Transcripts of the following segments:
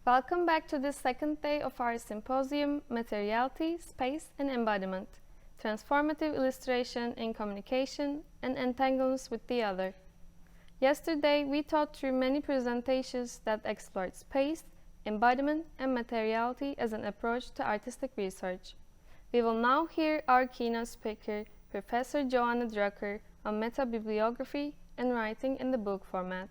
Welcome back to the second day of our symposium, Materiality, Space and Embodiment, Transformative Illustration in Communication and Entanglements with the Other. Yesterday, we talked through many presentations that explored space, embodiment, and materiality as an approach to artistic research. We will now hear our keynote speaker, Professor Johanna Drucker, on metabibliography and writing in the book format.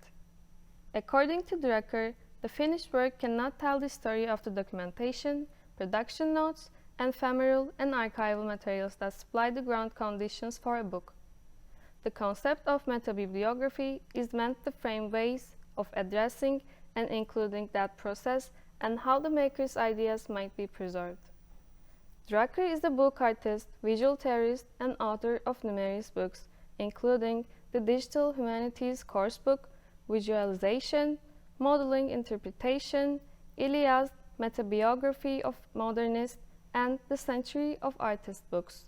According to Drucker, the finished work cannot tell the story of the documentation, production notes, and ephemeral and archival materials that supply the ground conditions for a book. The concept of metabibliography is meant to frame ways of addressing and including that process and how the maker's ideas might be preserved. Drucker is a book artist, visual theorist, and author of numerous books, including the Digital Humanities course book, Visualization, Modeling Interpretation, Ilias, Metabiography of Modernists, and The Century of Artists books.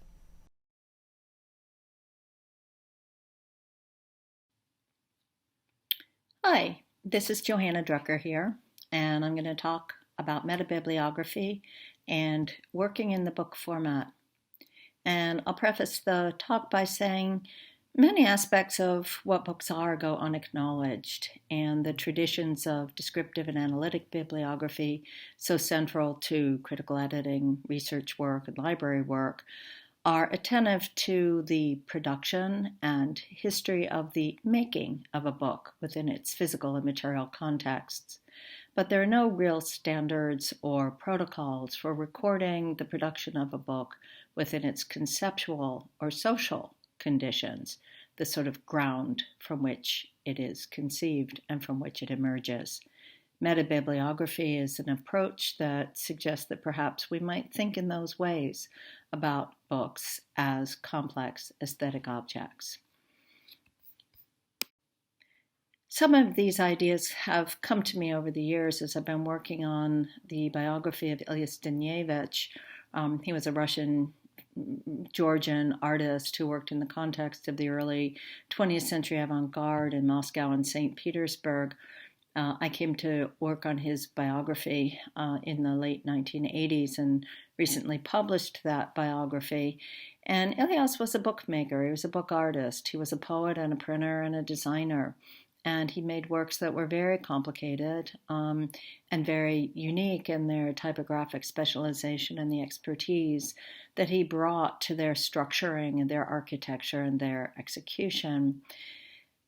Hi, this is Johanna Drucker here, and I'm going to talk about metabibliography and working in the book format. And I'll preface the talk by saying many aspects of what books are go unacknowledged, and the traditions of descriptive and analytic bibliography, so central to critical editing, research work, and library work, are attentive to the production and history of the making of a book within its physical and material contexts. But there are no real standards or protocols for recording the production of a book within its conceptual or social conditions, the sort of ground from which it is conceived and from which it emerges. Metabibliography is an approach that suggests that perhaps we might think in those ways about books as complex aesthetic objects. Some of these ideas have come to me over the years as I've been working on the biography of Ilyas Denievich. He was a Russian Georgian artist who worked in the context of the early 20th century avant-garde in Moscow and St. Petersburg. I came to work on his biography in the late 1980s and recently published that biography. And Ilyas was a bookmaker. He was a book artist. He was a poet and a printer and a designer. And he made works that were very complicated and very unique in their typographic specialization and the expertise that he brought to their structuring and their architecture and their execution.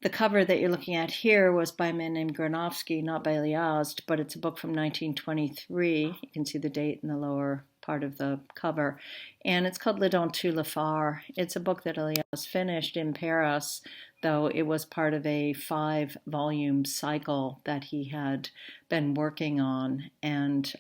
The cover that you're looking at here was by a man named Granovsky, not by Ilyas, but it's a book from 1923. You can see the date in the lower part of the cover. And it's called Le Don tu le phare. It's a book that Ilyas finished in Paris, though it was part of a 5-volume cycle that he had been working on. And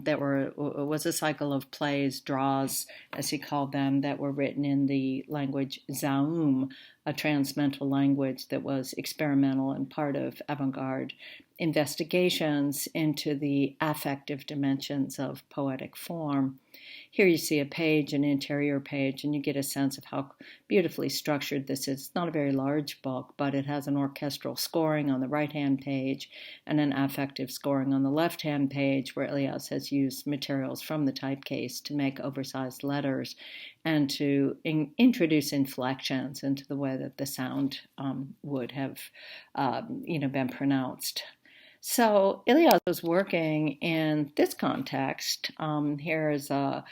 it was a cycle of plays, draws, as he called them, that were written in the language Zaum, a transmental language that was experimental and part of avant-garde investigations into the affective dimensions of poetic form. Here you see a page, an interior page, and you get a sense of how beautifully structured this is. It's not a very large book, but it has an orchestral scoring on the right-hand page and an affective scoring on the left-hand page, where Ilyas has used materials from the typecase to make oversized letters and to introduce inflections into the way that the sound would have been pronounced. So Ilyas was working in this context. Here is a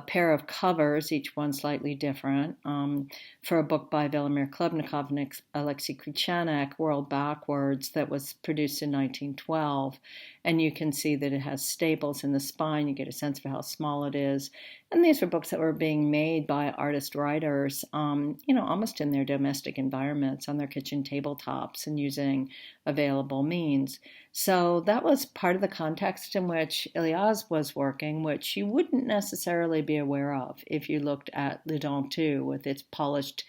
pair of covers, each one slightly different, for a book by Velimir Klebnikov and Alexei Krichanek, World Backwards, that was produced in 1912. And you can see that it has staples in the spine. You get a sense of how small it is. And these were books that were being made by artist writers, almost in their domestic environments, on their kitchen tabletops and using available means. So that was part of the context in which Ilyas was working, which you wouldn't necessarily be aware of if you looked at Le Don tu with its polished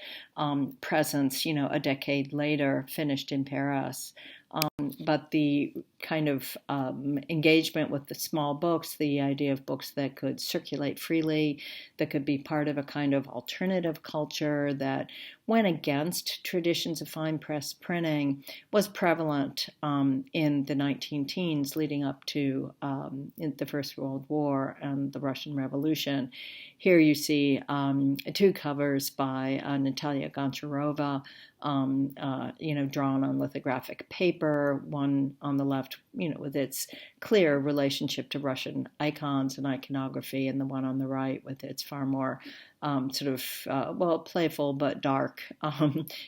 presence, a decade later, finished in Paris. But the kind of engagement with the small books, the idea of books that could circulate freely, that could be part of a kind of alternative culture, that went against traditions of fine press printing was prevalent in the 19 teens leading up to the First World War and the Russian Revolution. Here you see two covers by Natalia Goncharova, drawn on lithographic paper, one on the left, with its clear relationship to Russian icons and iconography, and the one on the right with its far more playful but dark,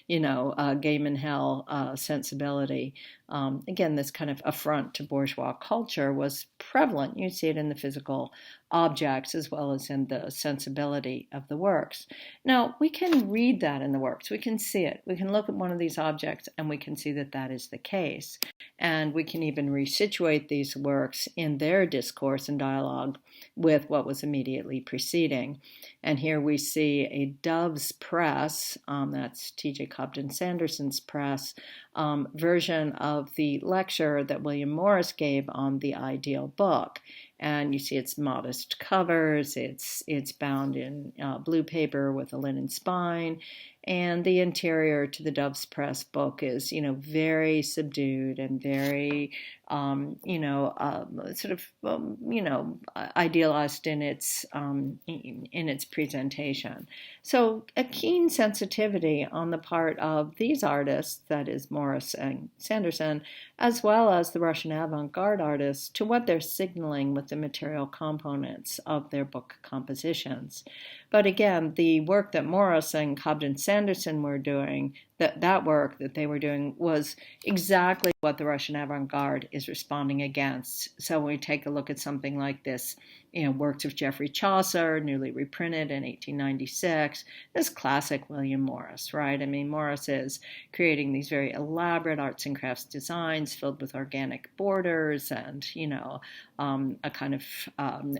game in hell sensibility. Again, this kind of affront to bourgeois culture was prevalent. You see it in the physical objects as well as in the sensibility of the works. Now, we can read that in the works. We can see it. We can look at one of these objects and we can see that that is the case. And we can even resituate these works in their discourse and dialogue with what was immediately preceding. And here we see a Dove's press, that's T.J. Cobden Sanderson's press, version of the lecture that William Morris gave on the ideal book. And you see its modest covers, it's bound in blue paper with a linen spine, and the interior to the Dove's Press book is, very subdued and very, idealized in its presentation. So a keen sensitivity on the part of these artists, that is Morris and Sanderson, as well as the Russian avant-garde artists, to what they're signaling with the material components of their book compositions. But again, the work that Morris and Cobden Sanderson were doing, that work that they were doing was exactly what the Russian avant-garde is responding against. So when we take a look at something like this, works of Geoffrey Chaucer, newly reprinted in 1896, this classic William Morris, right? I mean, Morris is creating these very elaborate arts and crafts designs filled with organic borders and, a kind of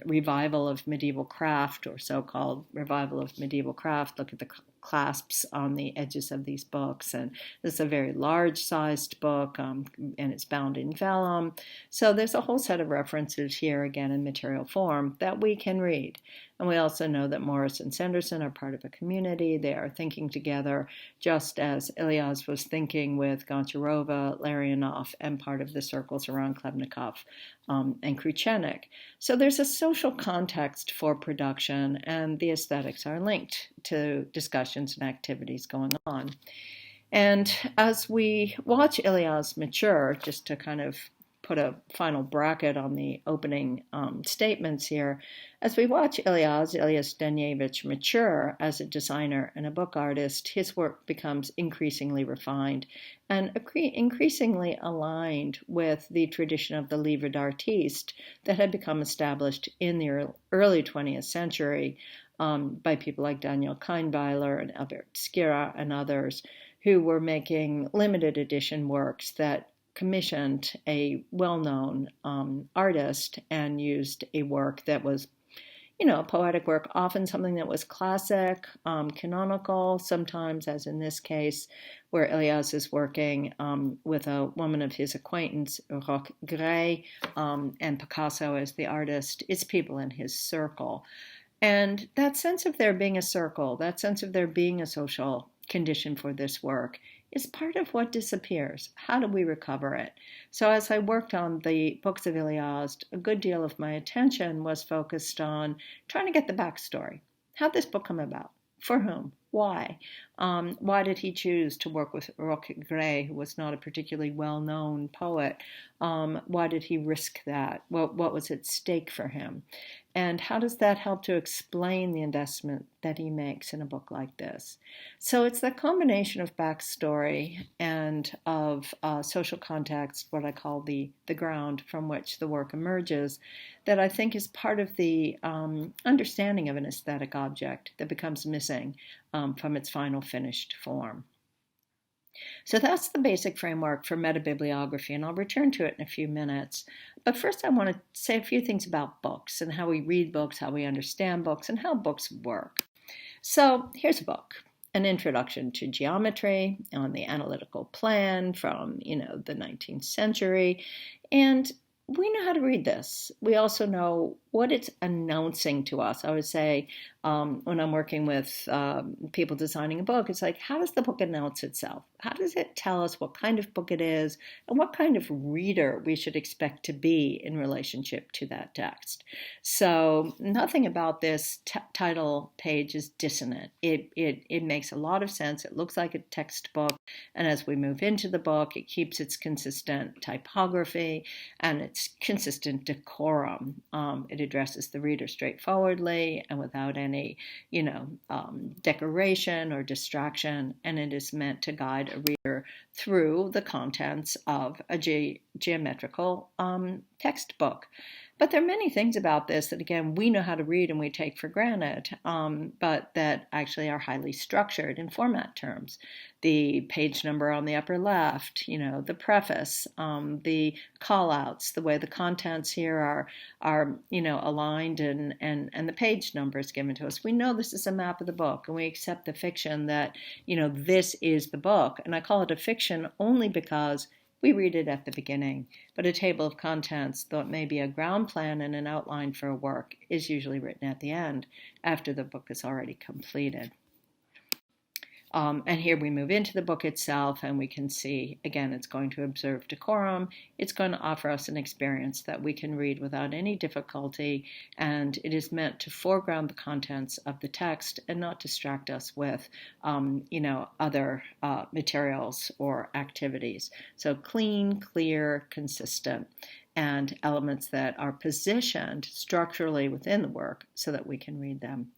revival of medieval craft, or so-called revival of medieval craft. Look at the clasps on the edges of these books, and this is a very large-sized book, and it's bound in vellum. So there's a whole set of references here, again, in material form that we can read. And we also know that Morris and Sanderson are part of a community. They are thinking together, just as Ilyas was thinking with Goncharova, Larionov, and part of the circles around Klebnikov and Kruchenik. So there's a social context for production, and the aesthetics are linked to discussions and activities going on. And as we watch Ilyas mature, just to kind of put a final bracket on the opening statements here, as we watch Ilyas Danievich mature as a designer and a book artist, his work becomes increasingly refined and increasingly aligned with the tradition of the livre d'artiste that had become established in the early 20th century by people like Daniel Kahnweiler and Albert Skira and others, who were making limited edition works that commissioned a well-known artist and used a work that was, a poetic work, often something that was classic, canonical, sometimes, as in this case, where Ilyas is working with a woman of his acquaintance, Roque Gray, and Picasso as the artist. It's people in his circle. And that sense of there being a circle, that sense of there being a social condition for this work, is part of what disappears. How do we recover it? So as I worked on the books of Ilyas, a good deal of my attention was focused on trying to get the backstory. How'd this book come about? For whom? Why? Why did he choose to work with Roque Gray, who was not a particularly well-known poet? Why did he risk that? What was at stake for him? And how does that help to explain the investment that he makes in a book like this? So it's that combination of backstory and of social context, what I call the ground from which the work emerges, that I think is part of the understanding of an aesthetic object that becomes missing from its final finished form. So that's the basic framework for metabibliography, and I'll return to it in a few minutes. But first I want to say a few things about books and how we read books, how we understand books, and how books work. So here's a book, an introduction to geometry on the analytical plan from, the 19th century. And we know how to read this. We also know what it's announcing to us. I would say when I'm working with people designing a book. It's like, how does the book announce itself? How does it tell us what kind of book it is and what kind of reader we should expect to be in relationship to that text? So nothing about this title page is dissonant. It makes a lot of sense. It looks like a textbook. And as we move into the book, it keeps its consistent typography and its consistent decorum. It addresses the reader straightforwardly and without any, decoration or distraction. And it is meant to guide a reader through the contents of a geometrical textbook. But there are many things about this that, again, we know how to read and we take for granted, but that actually are highly structured in format terms. The page number on the upper left, the preface, the call-outs, the way the contents here are aligned and the page numbers given to us. We know this is a map of the book, and we accept the fiction that, this is the book. And I call it a fiction only because we read it at the beginning, but a table of contents, though it may be a ground plan and an outline for a work, is usually written at the end after the book is already completed. And here we move into the book itself, and we can see, again, it's going to observe decorum. It's going to offer us an experience that we can read without any difficulty, and it is meant to foreground the contents of the text and not distract us with, other materials or activities. So clean, clear, consistent, and elements that are positioned structurally within the work so that we can read them.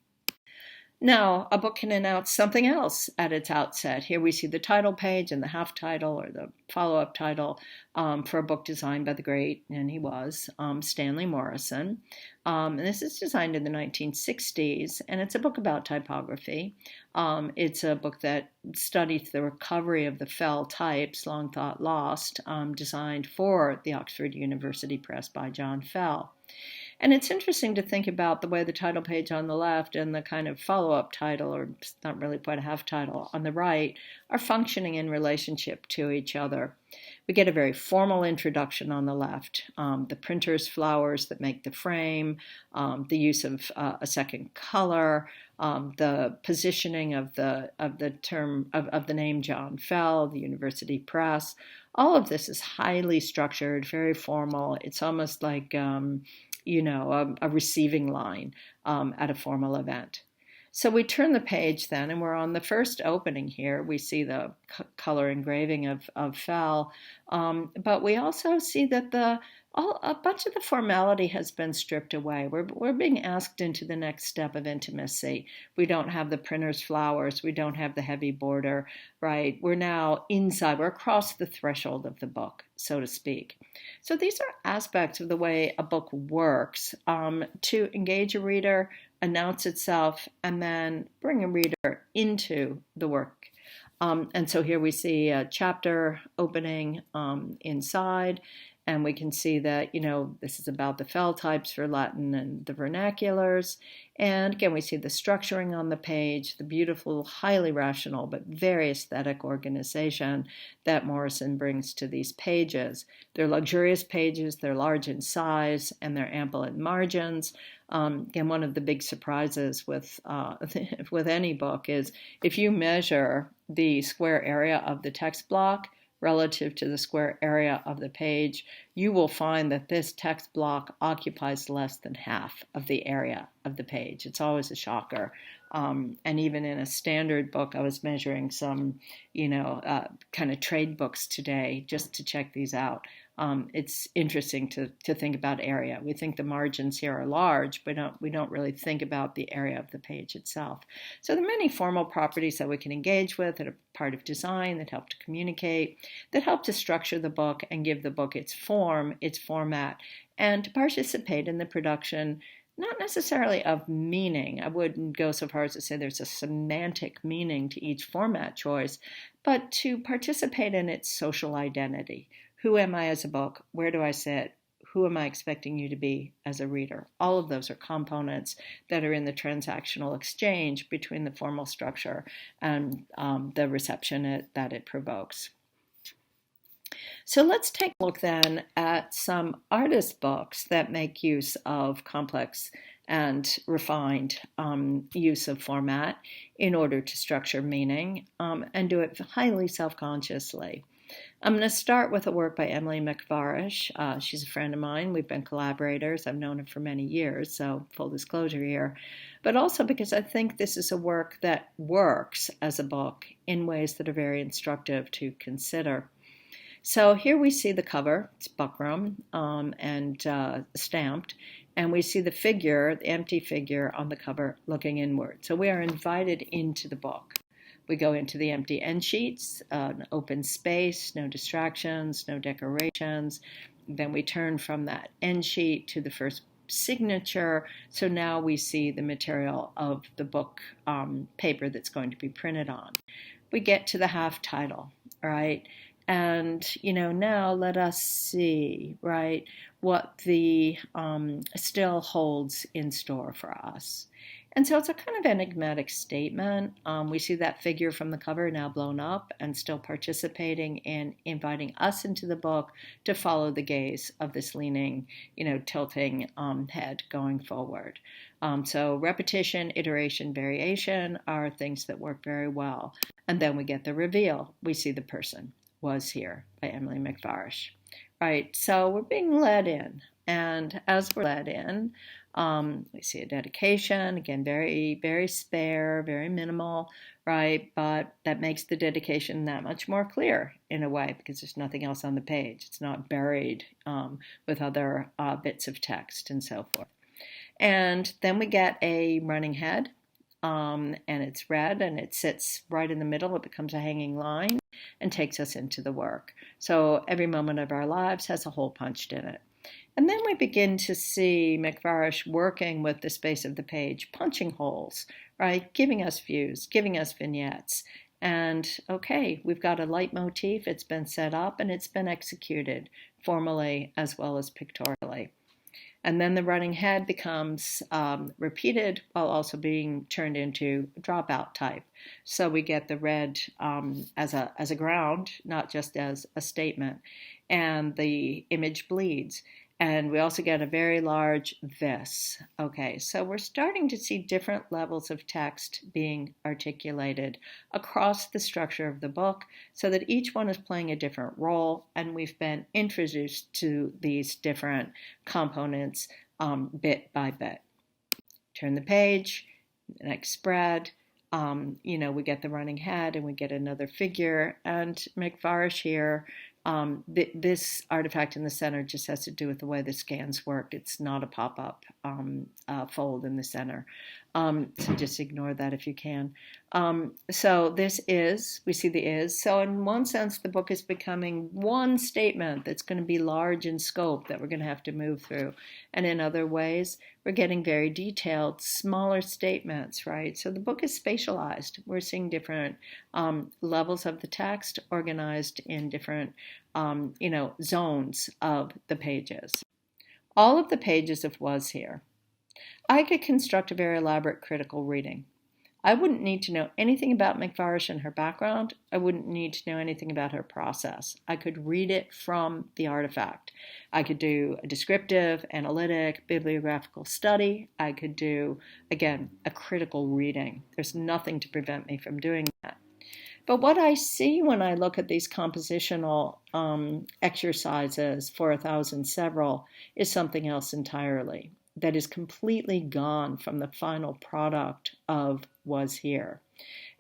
Now, a book can announce something else at its outset. Here we see the title page and the half title or the follow-up title for a book designed by the great, and he was, Stanley Morrison. And this is designed in the 1960s, and it's a book about typography. It's a book that studies the recovery of the fell types, long thought lost, designed for the Oxford University Press by John Fell. And it's interesting to think about the way the title page on the left and the kind of follow-up title, or not really quite a half title, on the right are functioning in relationship to each other. We get a very formal introduction on the left, the printer's flowers that make the frame, the use of a second color, the positioning of the term of the name John Fell, the University Press. All of this is highly structured, very formal. It's almost like a receiving line at a formal event. So we turn the page then, and we're on the first opening here. We see the color engraving of Fell, but we also see that a bunch of the formality has been stripped away. We're being asked into the next step of intimacy. We don't have the printer's flowers. We don't have the heavy border, right? We're now inside. We're across the threshold of the book, so to speak. So these are aspects of the way a book works to engage a reader, announce itself, and then bring a reader into the work. And so here we see a chapter opening inside, and we can see that, this is about the Fell types for Latin and the vernaculars. And again, we see the structuring on the page, the beautiful, highly rational, but very aesthetic organization that Morrison brings to these pages. They're luxurious pages, they're large in size, and they're ample in margins. Again, one of the big surprises with any book is if you measure the square area of the text block relative to the square area of the page, you will find that this text block occupies less than half of the area of the page. It's always a shocker. And even in a standard book, I was measuring some, kind of trade books today just to check these out. It's interesting to think about area. We think the margins here are large, but we don't really think about the area of the page itself. So there are many formal properties that we can engage with that are part of design, that help to communicate, that help to structure the book and give the book its form, its format, and to participate in the production, not necessarily of meaning. I wouldn't go so far as to say there's a semantic meaning to each format choice, but to participate in its social identity. Who am I as a book? Where do I sit? Who am I expecting you to be as a reader? All of those are components that are in the transactional exchange between the formal structure and the reception that it provokes. So let's take a look then at some artist books that make use of complex and refined use of format in order to structure meaning and do it highly self-consciously. I'm going to start with a work by Emily McVarish. She's a friend of mine. We've been collaborators. I've known her for many years, so full disclosure here. But also because I think this is a work that works as a book in ways that are very instructive to consider. So here we see the cover. It's buckram and stamped. And we see the figure, the empty figure on the cover looking inward. So we are invited into the book. We go into the empty end sheets, an open space, no distractions, no decorations. Then we turn from that end sheet to the first signature. So now we see the material of the book paper that's going to be printed on. We get to the half title, right? And, now let us see, right, what the still holds in store for us. And so it's a kind of enigmatic statement. We see that figure from the cover now blown up and still participating in inviting us into the book to follow the gaze of this leaning, tilting head going forward. So repetition, iteration, variation are things that work very well. And then we get the reveal. We see the person was here by Emily McVarish. Right, so we're being led in. And as we're led in, we see a dedication, again, very, very spare, very minimal, right? But that makes the dedication that much more clear in a way because there's nothing else on the page. It's not buried with other bits of text and so forth. And then we get a running head, and it's red, and it sits right in the middle. It becomes a hanging line and takes us into the work. So every moment of our lives has a hole punched in it. And then we begin to see McVarish working with the space of the page, punching holes, right? Giving us views, giving us vignettes. And okay, we've got a leitmotif. It's been set up and it's been executed formally as well as pictorially. And then the running head becomes repeated while also being turned into dropout type. So we get the red as a ground, not just as a statement. And the image bleeds. And we also get a very large this. Okay, so we're starting to see different levels of text being articulated across the structure of the book so that each one is playing a different role, and we've been introduced to these different components bit by bit. Turn the page, the next spread, we get the running head and we get another figure, and McVarish here, this artifact in the center just has to do with the way the scans work. It's not a pop-up fold in the center. So just ignore that if you can. So we see the is. So in one sense, the book is becoming one statement that's going to be large in scope that we're going to have to move through. And in other ways, we're getting very detailed, smaller statements, right? So the book is spatialized. We're seeing different levels of the text organized in different, zones of the pages. All of the pages of was here. I could construct a very elaborate critical reading. I wouldn't need to know anything about McVarish and her background. I wouldn't need to know anything about her process. I could read it from the artifact. I could do a descriptive, analytic, bibliographical study. I could do, again, a critical reading. There's nothing to prevent me from doing that. But what I see when I look at these compositional exercises for 1,000 several is something else entirely that is completely gone from the final product of was here.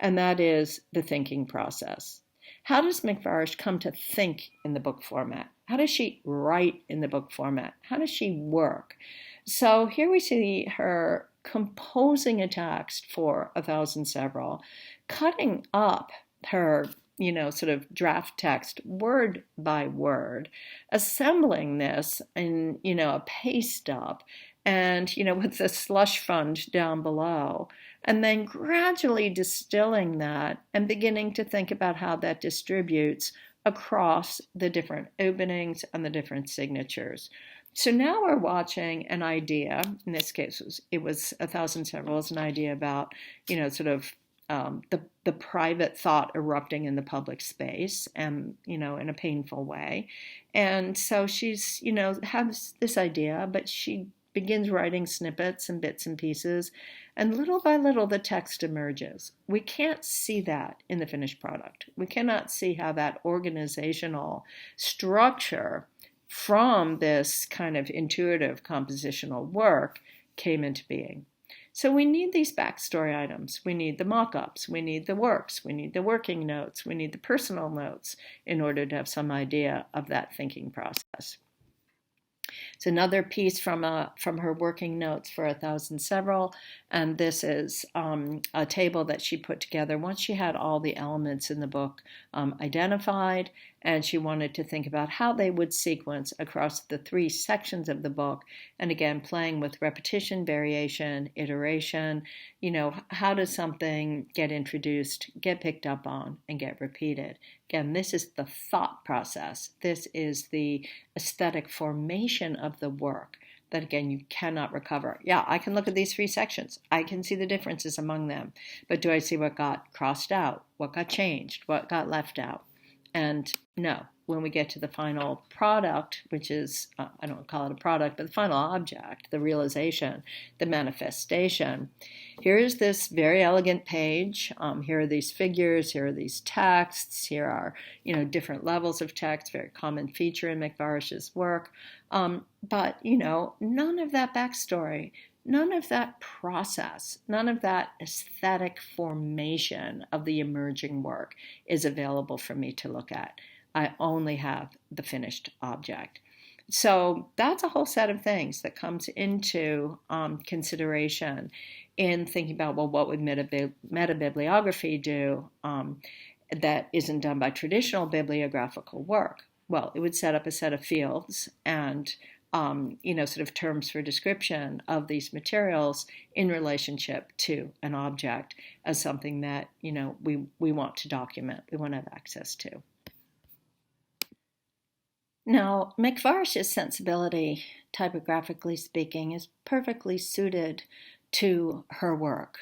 And that is the thinking process. How does McVarish come to think in the book format? How does she write in the book format? How does she work? So here we see her composing a text for 1,000 several, cutting up her sort of draft text word by word, assembling this in, a paste up and, with the slush fund down below, and then gradually distilling that and beginning to think about how that distributes across the different openings and the different signatures. So now we're watching an idea. In this case, it was 1,000 several as an idea about, the private thought erupting in the public space and, in a painful way. And so she's, has this idea, but she begins writing snippets and bits and pieces, and little by little the text emerges. We can't see that in the finished product. We cannot see how that organizational structure from this kind of intuitive compositional work came into being. So we need these backstory items. We need the mock-ups. We need the works. We need the working notes. We need the personal notes in order to have some idea of that thinking process. It's another piece from her working notes for 1,000 Several, and this is a table that she put together once she had all the elements in the book identified, and she wanted to think about how they would sequence across the 3 sections of the book, and again, playing with repetition, variation, iteration. How does something get introduced, get picked up on, and get repeated? Again, this is the thought process. This is the aesthetic formation of the work that, again, you cannot recover. Yeah, I can look at these 3 sections. I can see the differences among them. But do I see what got crossed out, what got changed, what got left out? And no, when we get to the final product, which is, I don't call it a product, but the final object, the realization, the manifestation, here's this very elegant page. Here are these figures, here are these texts, here are, different levels of text, very common feature in McVarish's work. But, none of that backstory, none of that process, none of that aesthetic formation of the emerging work is available for me to look at. I only have the finished object. So that's a whole set of things that comes into consideration in thinking about, well, what would metabibliography do that isn't done by traditional bibliographical work? Well, it would set up a set of fields and sort of terms for description of these materials in relationship to an object as something that, we want to document, we want to have access to. Now, McVarish's sensibility, typographically speaking, is perfectly suited to her work.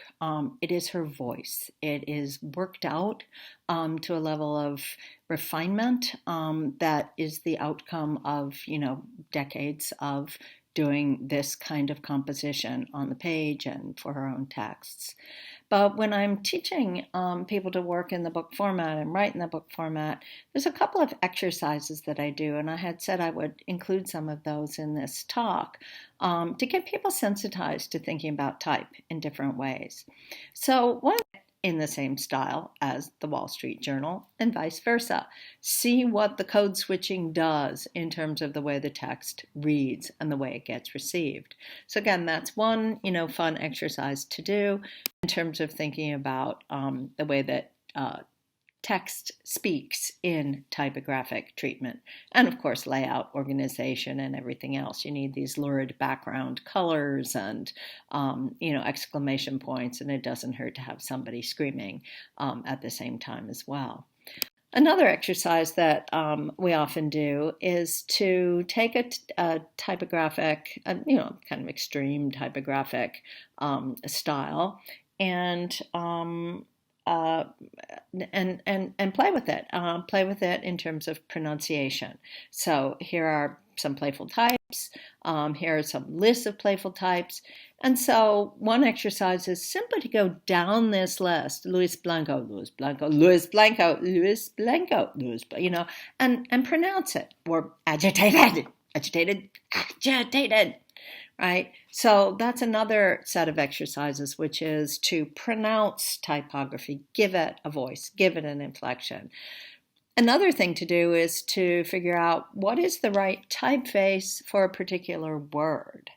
It is her voice. It is worked out to a level of refinement that is the outcome of, decades of doing this kind of composition on the page and for her own texts. But when I'm teaching people to work in the book format and write in the book format, there's a couple of exercises that I do, and I had said I would include some of those in this talk to get people sensitized to thinking about type in different ways. So one in the same style as the Wall Street Journal and vice versa. See what the code switching does in terms of the way the text reads and the way it gets received. So again, that's one, fun exercise to do in terms of thinking about the way that text speaks in typographic treatment. And of course, layout, organization, and everything else. You need these lurid background colors and, exclamation points, and it doesn't hurt to have somebody screaming at the same time as well. Another exercise that we often do is to take a typographic, kind of extreme typographic style and play with it. Play with it in terms of pronunciation. So here are some playful types. Here are some lists of playful types. And so one exercise is simply to go down this list: Luis Blanco, Luis Blanco, Luis Blanco, Luis Blanco, Luis, and pronounce it. Or agitated, agitated, agitated. Right? So that's another set of exercises, which is to pronounce typography, give it a voice, give it an inflection. Another thing to do is to figure out what is the right typeface for a particular word,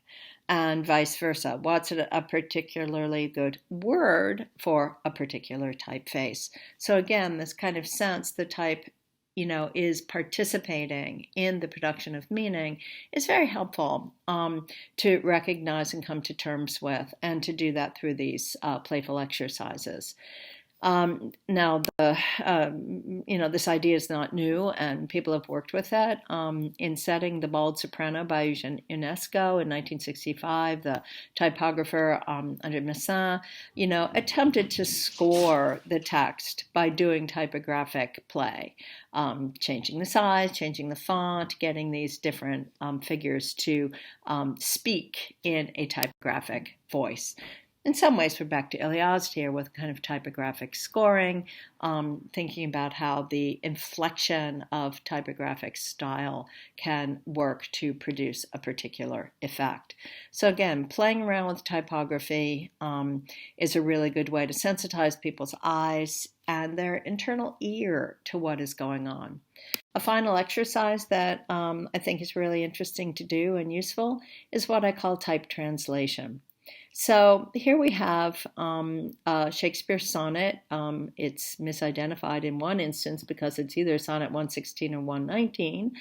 and vice versa. What's a particularly good word for a particular typeface? So again, this kind of sense the type is participating in the production of meaning is very helpful to recognize and come to terms with, and to do that through these playful exercises. Now, this idea is not new, and people have worked with that. In setting the bald soprano by UNESCO in 1965, the typographer André Massin, attempted to score the text by doing typographic play, changing the size, changing the font, getting these different figures to speak in a typographic voice. In some ways, we're back to Ilias here with kind of typographic scoring, thinking about how the inflection of typographic style can work to produce a particular effect. So again, playing around with typography is a really good way to sensitize people's eyes and their internal ear to what is going on. A final exercise that I think is really interesting to do and useful is what I call type translation. So here we have Shakespeare's sonnet. It's misidentified in one instance because it's either sonnet 116 or 119.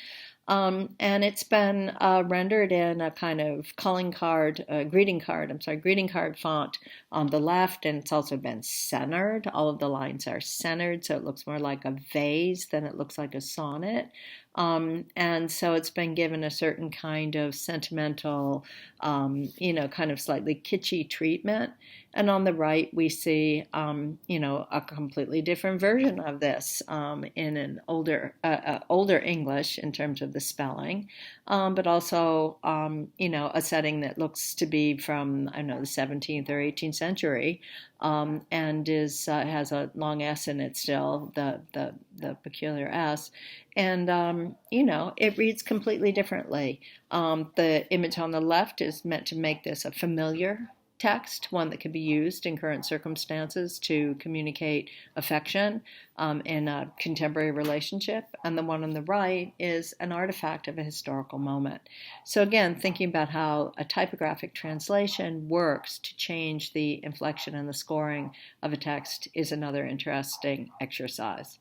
And it's been rendered in a kind of greeting card font on the left, and it's also been centered. All of the lines are centered, so it looks more like a vase than it looks like a sonnet. And so it's been given a certain kind of sentimental, kind of slightly kitschy treatment. And on the right, we see, a completely different version of this in an older English in terms of the spelling, but also, a setting that looks to be from, the 17th or 18th century, and has a long S in it still, the peculiar S. And, it reads completely differently. The image on the left is meant to make this a familiar text, one that can be used in current circumstances to communicate affection in a contemporary relationship. And the one on the right is an artifact of a historical moment. So again, thinking about how a typographic translation works to change the inflection and the scoring of a text is another interesting exercise.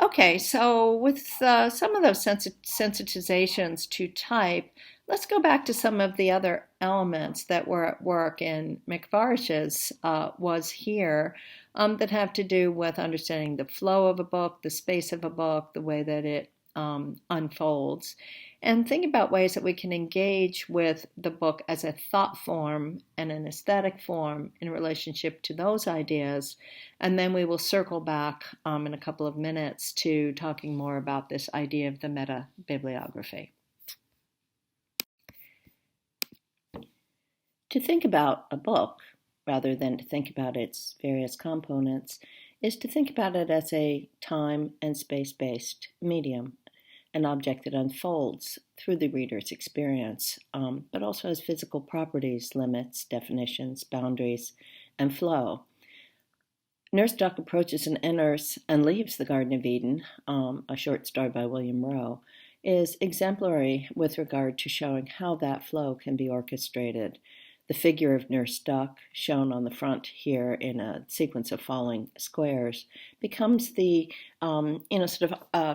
Okay, so with some of those sensitizations to type, let's go back to some of the other elements that were at work in McVarish's was here that have to do with understanding the flow of a book, the space of a book, the way that it unfolds, and think about ways that we can engage with the book as a thought form and an aesthetic form in relationship to those ideas. And then we will circle back in a couple of minutes to talking more about this idea of the meta-bibliography. To think about a book, rather than to think about its various components, is to think about it as a time and space-based medium, an object that unfolds through the reader's experience, but also has physical properties, limits, definitions, boundaries, and flow. Nurse Duck approaches and enters and leaves the Garden of Eden, a short story by William Rowe, is exemplary with regard to showing how that flow can be orchestrated. The figure of Nurse Duck, shown on the front here in a sequence of falling squares, becomes the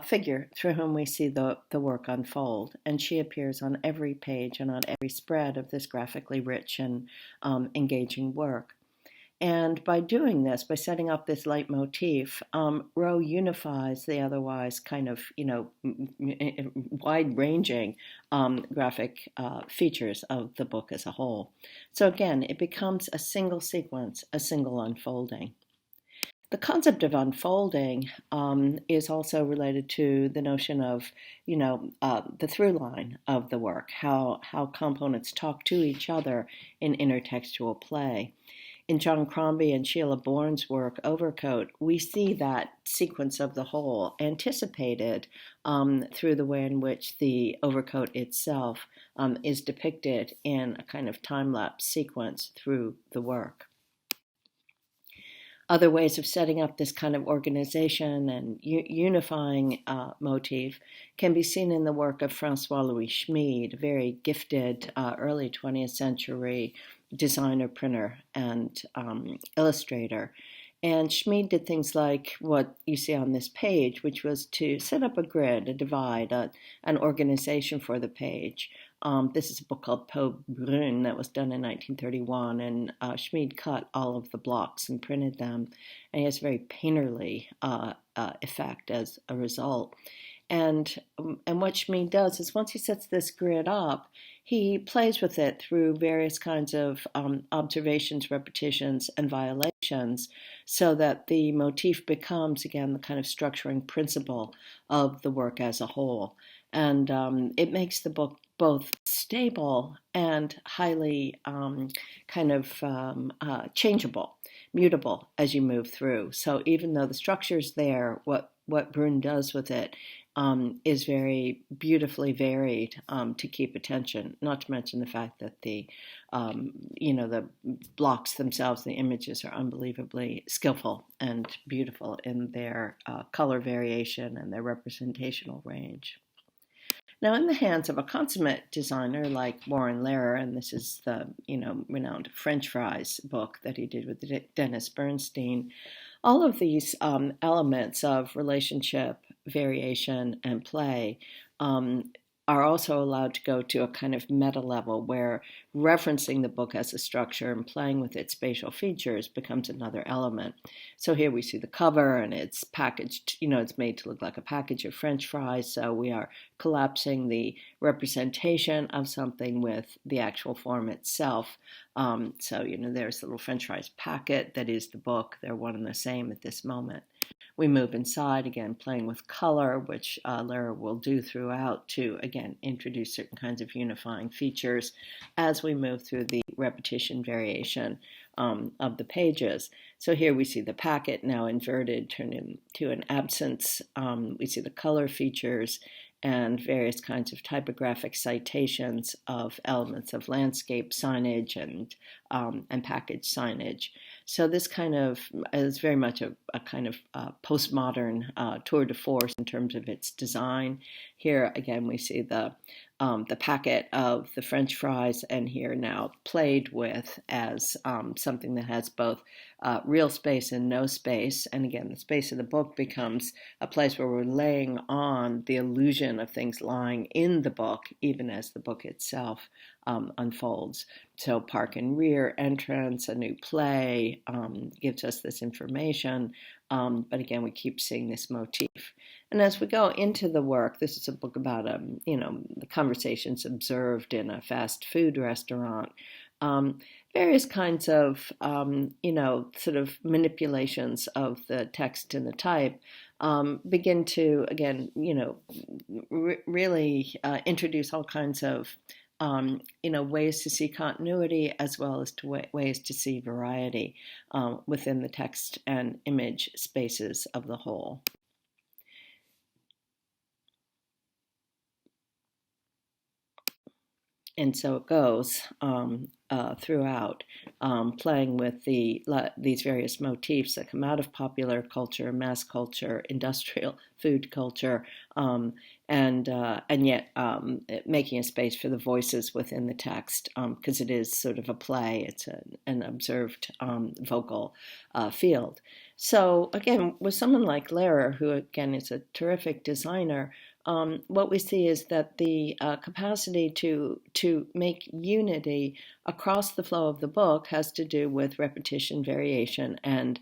figure through whom we see the work unfold. And she appears on every page and on every spread of this graphically rich and engaging work. And by doing this, by setting up this leitmotif, Rowe unifies the otherwise kind of, wide-ranging graphic features of the book as a whole. So again, it becomes a single sequence, a single unfolding. The concept of unfolding is also related to the notion of, the through line of the work, how components talk to each other in intertextual play. In John Crombie and Sheila Bourne's work, Overcoat, we see that sequence of the whole anticipated through the way in which the overcoat itself is depicted in a kind of time-lapse sequence through the work. Other ways of setting up this kind of organization and unifying motif can be seen in the work of Francois-Louis Schmid, a very gifted early 20th century designer, printer, and illustrator. And Schmid did things like what you see on this page, which was to set up a grid, a divide, an organization for the page. This is a book called Peau Brune that was done in 1931, and Schmid cut all of the blocks and printed them, and he has a very painterly effect as a result. And what Schmid does is once he sets this grid up, he plays with it through various kinds of observations, repetitions, and violations, so that the motif becomes, again, the kind of structuring principle of the work as a whole. And it makes the book both stable and highly changeable, mutable as you move through. So even though the structure's there, what Brune does with it is very beautifully varied to keep attention, not to mention the fact that the blocks themselves, the images are unbelievably skillful and beautiful in their color variation and their representational range. Now, in the hands of a consummate designer like Warren Lehrer, and this is the renowned French fries book that he did with Dennis Bernstein, all of these elements of relationship, variation, and play are also allowed to go to a kind of meta level where referencing the book as a structure and playing with its spatial features becomes another element. So here we see the cover, and it's packaged, it's made to look like a package of French fries. So we are collapsing the representation of something with the actual form itself. There's the little French fries packet that is the book. They're one and the same at this moment. We move inside, again, playing with color, which Lehrer will do throughout to, again, introduce certain kinds of unifying features as we move through the repetition variation of the pages. So here we see the packet now inverted, turned into an absence. We see the color features and various kinds of typographic citations of elements of landscape signage and package signage. So this kind of is very much a kind of postmodern tour de force in terms of its design. Here again we see the packet of the French fries, and here now played with as something that has both real space and no space. And again, the space of the book becomes a place where we're laying on the illusion of things lying in the book, even as the book itself unfolds. So park and rear, entrance, a new play gives us this information. But again, we keep seeing this motif. And as we go into the work, this is a book about, the conversations observed in a fast food restaurant. Various kinds of, sort of manipulations of the text and the type begin to, again, really introduce all kinds of, ways to see continuity as well as to ways to see variety within the text and image spaces of the whole. And so it goes throughout, playing with these various motifs that come out of popular culture, mass culture, industrial food culture, and yet making a space for the voices within the text, because it is sort of a play. It's an observed vocal field. So again, with someone like Lehrer, who again is a terrific designer, what we see is that the capacity to make unity across the flow of the book has to do with repetition, variation, and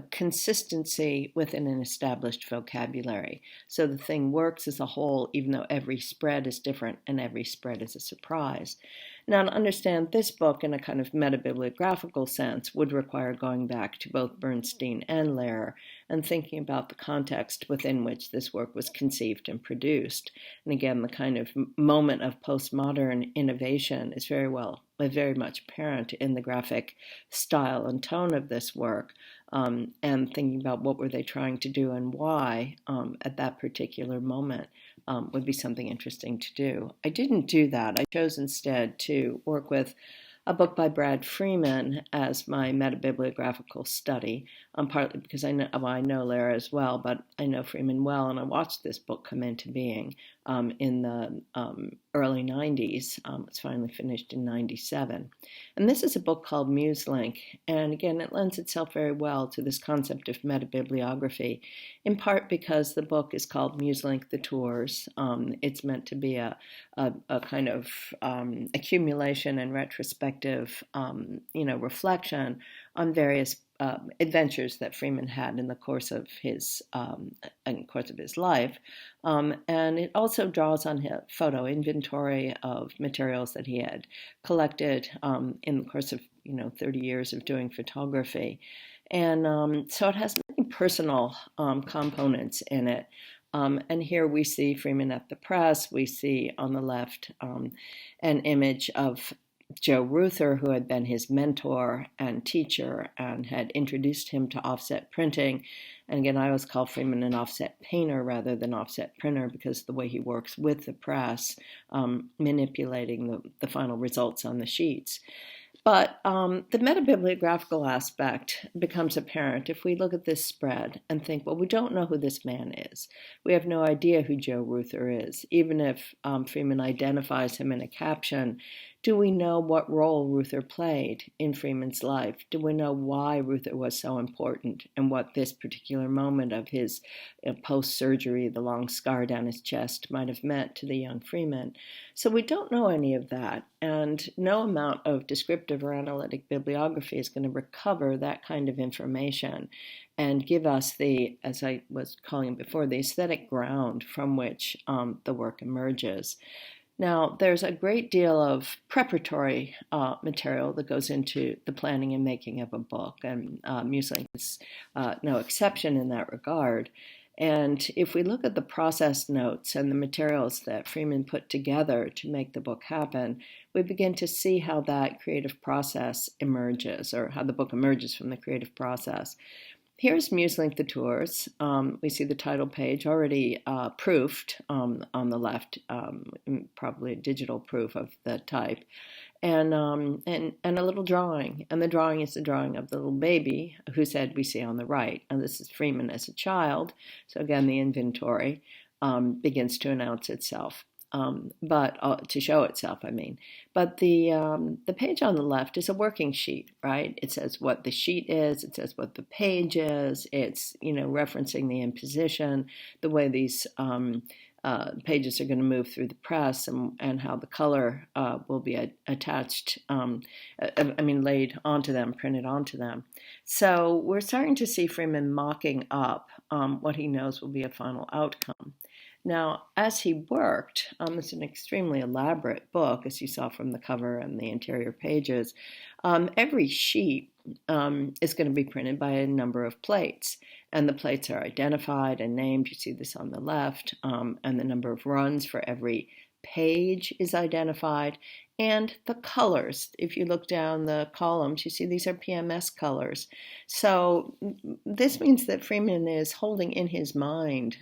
consistency within an established vocabulary. So the thing works as a whole, even though every spread is different and every spread is a surprise. Now, to understand this book in a kind of metabibliographical sense would require going back to both Bernstein and Lehrer and thinking about the context within which this work was conceived and produced. And again, the kind of moment of postmodern innovation is very much apparent in the graphic style and tone of this work, and thinking about what were they trying to do and why at that particular moment. Would be something interesting to do. I didn't do that. I chose instead to work with a book by Brad Freeman as my metabibliographical study, partly because I know Lara as well, but I know Freeman well, and I watched this book come into being in the early 90s. It's finally finished in 97. And this is a book called MuseLink, and again, it lends itself very well to this concept of metabibliography, in part because the book is called MuseLink the Tours. It's meant to be a kind of accumulation and retrospective, reflection on various adventures that Freeman had in the course of his life, and it also draws on his photo inventory of materials that he had collected in the course of 30 years of doing photography, and so it has many personal components in it. And here we see Freeman at the press. We see on the left an image of Joe Reuther, who had been his mentor and teacher and had introduced him to offset printing. And again, I always call Freeman an offset painter rather than offset printer because of the way he works with the press, manipulating the final results on the sheets. But the metabibliographical aspect becomes apparent if we look at this spread and think, well, we don't know who this man is. We have no idea who Joe Reuther is. Even if Freeman identifies him in a caption, do we know what role Reuther played in Freeman's life? Do we know why Reuther was so important and what this particular moment of his post-surgery, the long scar down his chest, might have meant to the young Freeman? So we don't know any of that, and no amount of descriptive or analytic bibliography is going to recover that kind of information and give us the, as I was calling it before, the aesthetic ground from which the work emerges. Now, there's a great deal of preparatory material that goes into the planning and making of a book, and MuseLink is no exception in that regard. And if we look at the process notes and the materials that Freeman put together to make the book happen, we begin to see how that creative process emerges, or how the book emerges from the creative process. Here's MuseLink the Tours. We see the title page already proofed on the left, probably a digital proof of the type, and a little drawing. And the drawing is the drawing of the little baby whose head we see on the right. And this is Freeman as a child. So again, the inventory begins to announce itself. But to show itself, I mean. But the page on the left is a working sheet, right? It says what the sheet is. It says what the page is. It's referencing the imposition, the way these pages are going to move through the press, and how the color will be attached. Laid onto them, printed onto them. So we're starting to see Freeman mocking up what he knows will be a final outcome. Now, as he worked, it's an extremely elaborate book, as you saw from the cover and the interior pages. Every sheet is going to be printed by a number of plates, and the plates are identified and named. You see this on the left, and the number of runs for every page is identified, and the colors. If you look down the columns, you see these are PMS colors. So this means that Freeman is holding in his mind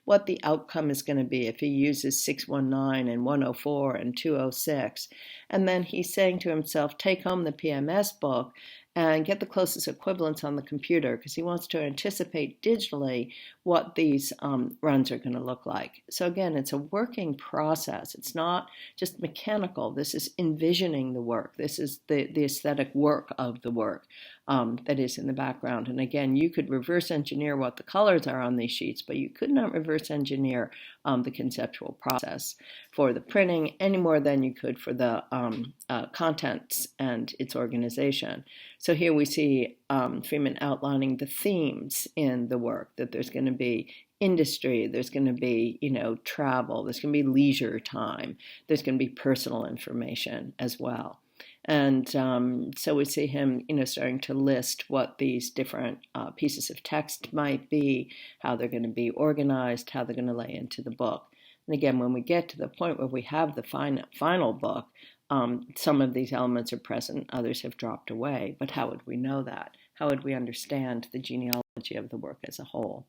what the outcome is going to be if he uses 619 and 104 and 206. And then he's saying to himself, take home the PMS book and get the closest equivalents on the computer, because he wants to anticipate digitally what these runs are going to look like. So again, it's a working process. It's not just mechanical. This is envisioning the work. This is the aesthetic work of the work that is in the background. And again, you could reverse engineer what the colors are on these sheets, but you could not reverse engineer the conceptual process for the printing any more than you could for the contents and its organization. So here we see Freeman outlining the themes in the work, that there's going to be industry, there's going to be, travel, there's going to be leisure time, there's going to be personal information as well. And so we see him, starting to list what these different pieces of text might be, how they're going to be organized, how they're going to lay into the book. And again, when we get to the point where we have the final book, some of these elements are present, others have dropped away. But how would we know that? How would we understand the genealogy of the work as a whole?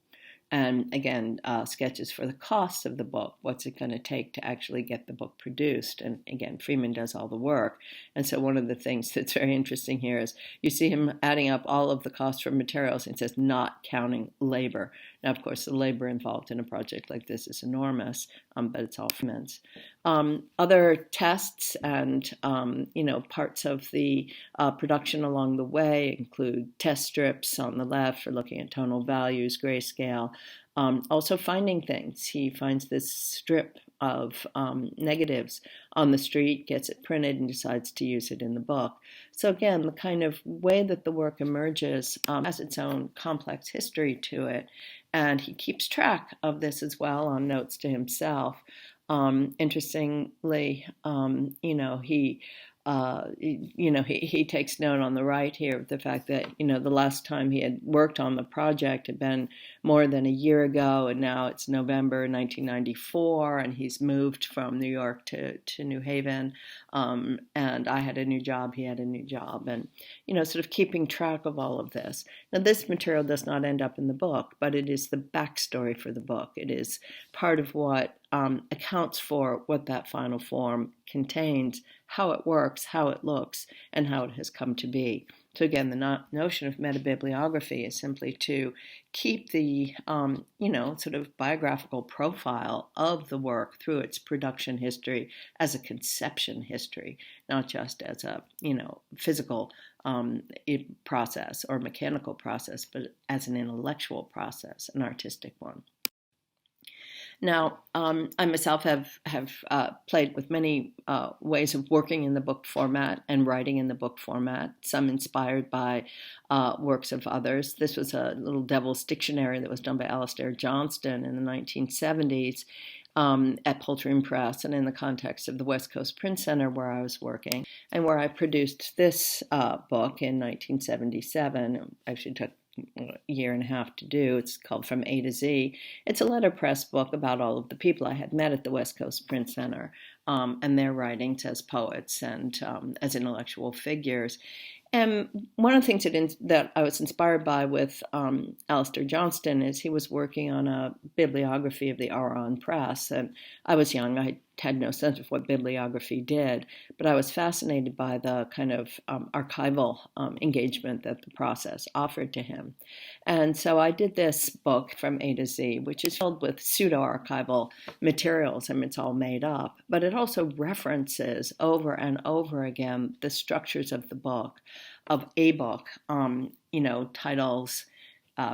And again, sketches for the cost of the book. What's it going to take to actually get the book produced? And again, Freeman does all the work. And so one of the things that's very interesting here is you see him adding up all of the costs for materials, and it says not counting labor. Now, of course, the labor involved in a project like this is enormous, but it's all Freeman's. Other tests and parts of the production along the way include test strips on the left for looking at tonal values, grayscale. Also finding things. He finds this strip of negatives on the street, gets it printed, and decides to use it in the book. So again, the kind of way that the work emerges has its own complex history to it, and he keeps track of this as well on notes to himself. Interestingly, he takes note on the right here of the fact that, the last time he had worked on the project had been more than a year ago, and now it's November 1994, and he's moved from New York to New Haven, and I had a new job, he had a new job, and, sort of keeping track of all of this. Now, this material does not end up in the book, but it is the backstory for the book. It is part of what accounts for what that final form contains, how it works, how it looks, and how it has come to be. So again, the notion of metabibliography is simply to keep the, sort of biographical profile of the work through its production history as a conception history, not just as a, physical process or mechanical process, but as an intellectual process, an artistic one. Now, I myself have played with many ways of working in the book format and writing in the book format, some inspired by works of others. This was a little devil's dictionary that was done by Alastair Johnston in the 1970s at Poltering Press and in the context of the West Coast Print Center where I was working, and where I produced this book in 1977. Actually took a year and a half to do. It's called From A to Z. It's a letterpress book about all of the people I had met at the West Coast Print Center and their writings as poets and as intellectual figures. And one of the things that I was inspired by with Alastair Johnston is he was working on a bibliography of the Aron Press, and I was young. I had no sense of what bibliography did, but I was fascinated by the kind of archival engagement that the process offered to him. And so I did this book From A to Z, which is filled with pseudo-archival materials. I mean, it's all made up, but it also references over and over again the structures of the book, of a book, titles,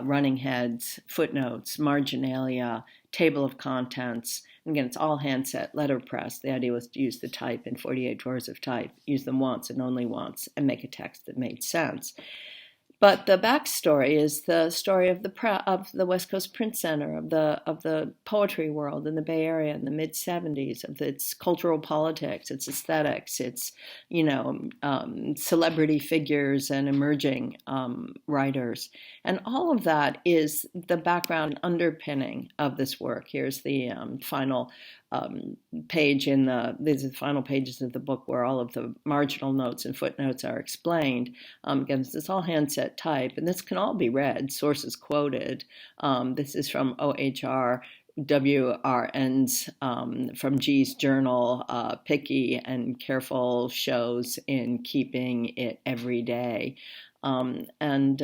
running heads, footnotes, marginalia, table of contents. And again, it's all handset letterpress. The idea was to use the type in 48 drawers of type, use them once and only once, and make a text that made sense. But the backstory is the story of the West Coast Print Center, of the poetry world in the Bay Area in the mid-'70s, of its cultural politics, its aesthetics, its celebrity figures and emerging writers, and all of that is the background underpinning of this work. Here's the final page these are the final pages of the book where all of the marginal notes and footnotes are explained. Again, it's all handset type, and this can all be read, sources quoted. This is from OHR WRN's from G's journal, picky and careful shows in keeping it every day. And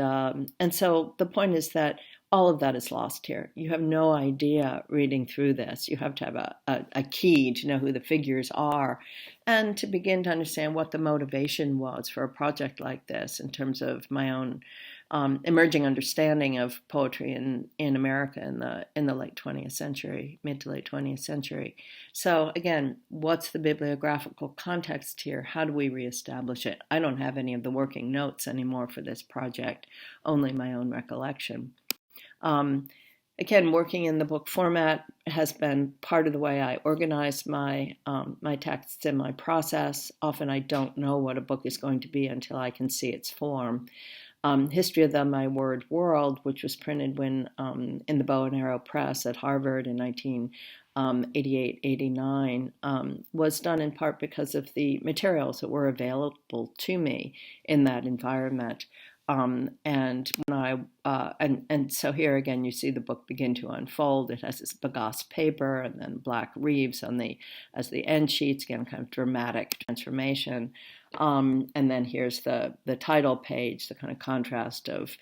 so the point is that all of that is lost here. You have no idea reading through this. You have to have a key to know who the figures are and to begin to understand what the motivation was for a project like this in terms of my own emerging understanding of poetry in America in the late 20th century, mid to late 20th century. So again, what's the bibliographical context here? How do we reestablish it? I don't have any of the working notes anymore for this project, only my own recollection. Again, working in the book format has been part of the way I organize my texts and my process. Often I don't know what a book is going to be until I can see its form. History of the My Word World, which was printed when in the Bow and Arrow Press at Harvard in 1988-89, was done in part because of the materials that were available to me in that environment. And when and so here again, you see the book begin to unfold. It has this bagasse paper and then black reeves as the end sheets, again, kind of dramatic transformation. And then here's the title page, the kind of contrast of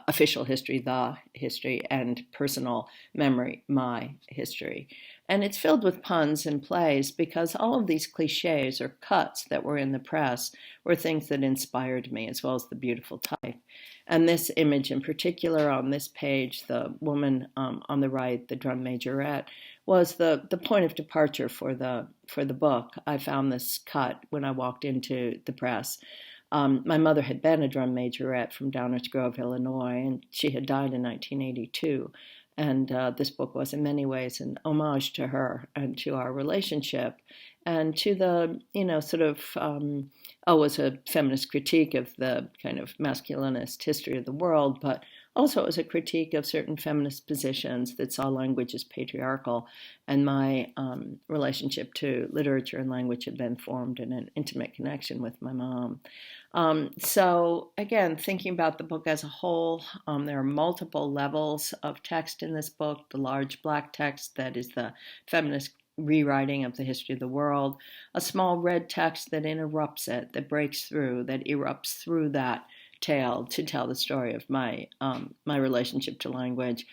official history, the history, and personal memory, my history. And it's filled with puns and plays because all of these cliches or cuts that were in the press were things that inspired me, as well as the beautiful type. And this image in particular on this page, the woman on the right, the drum majorette, was the point of departure for the book. I found this cut when I walked into the press. My mother had been a drum majorette from Downers Grove, Illinois, and she had died in 1982. And this book was in many ways an homage to her and to our relationship and to the, was a feminist critique of the kind of masculinist history of the world, but also it was a critique of certain feminist positions that saw language as patriarchal. And my relationship to literature and language had been formed in an intimate connection with my mom. So again, thinking about the book as a whole, there are multiple levels of text in this book. The large black text that is the feminist rewriting of the history of the world, a small red text that interrupts it, that breaks through, that erupts through that tale to tell the story of my relationship to language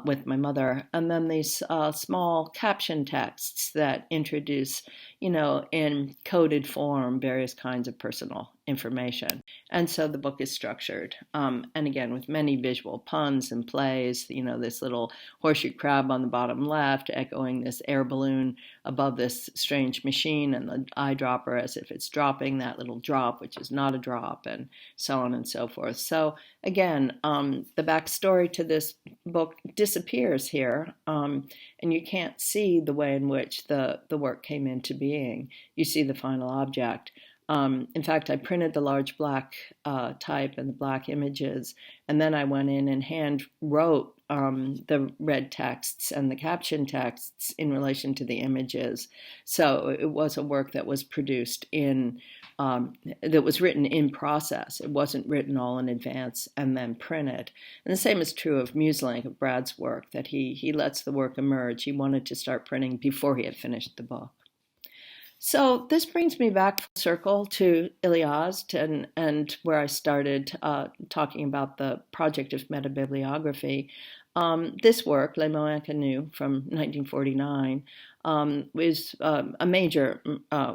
with my mother, and then these small caption texts that introduce, in coded form, various kinds of personal information. And so the book is structured, and again, with many visual puns and plays, this little horseshoe crab on the bottom left, echoing this air balloon above this strange machine, and the eyedropper as if it's dropping that little drop, which is not a drop, and so on and so forth. So again, the backstory to this book disappears here, and you can't see the way in which the work came into being. You see the final object. In fact, I printed the large black type and the black images, and then I went in and hand wrote the red texts and the caption texts in relation to the images. So it was a work that was produced that was written in process. It wasn't written all in advance and then printed. And the same is true of Muselink, of Brad's work, that he lets the work emerge. He wanted to start printing before he had finished the book. So this brings me back full circle to Iliazd and where I started talking about the project of metabibliography. This work, Les Mots Inconnus, from 1949, was a major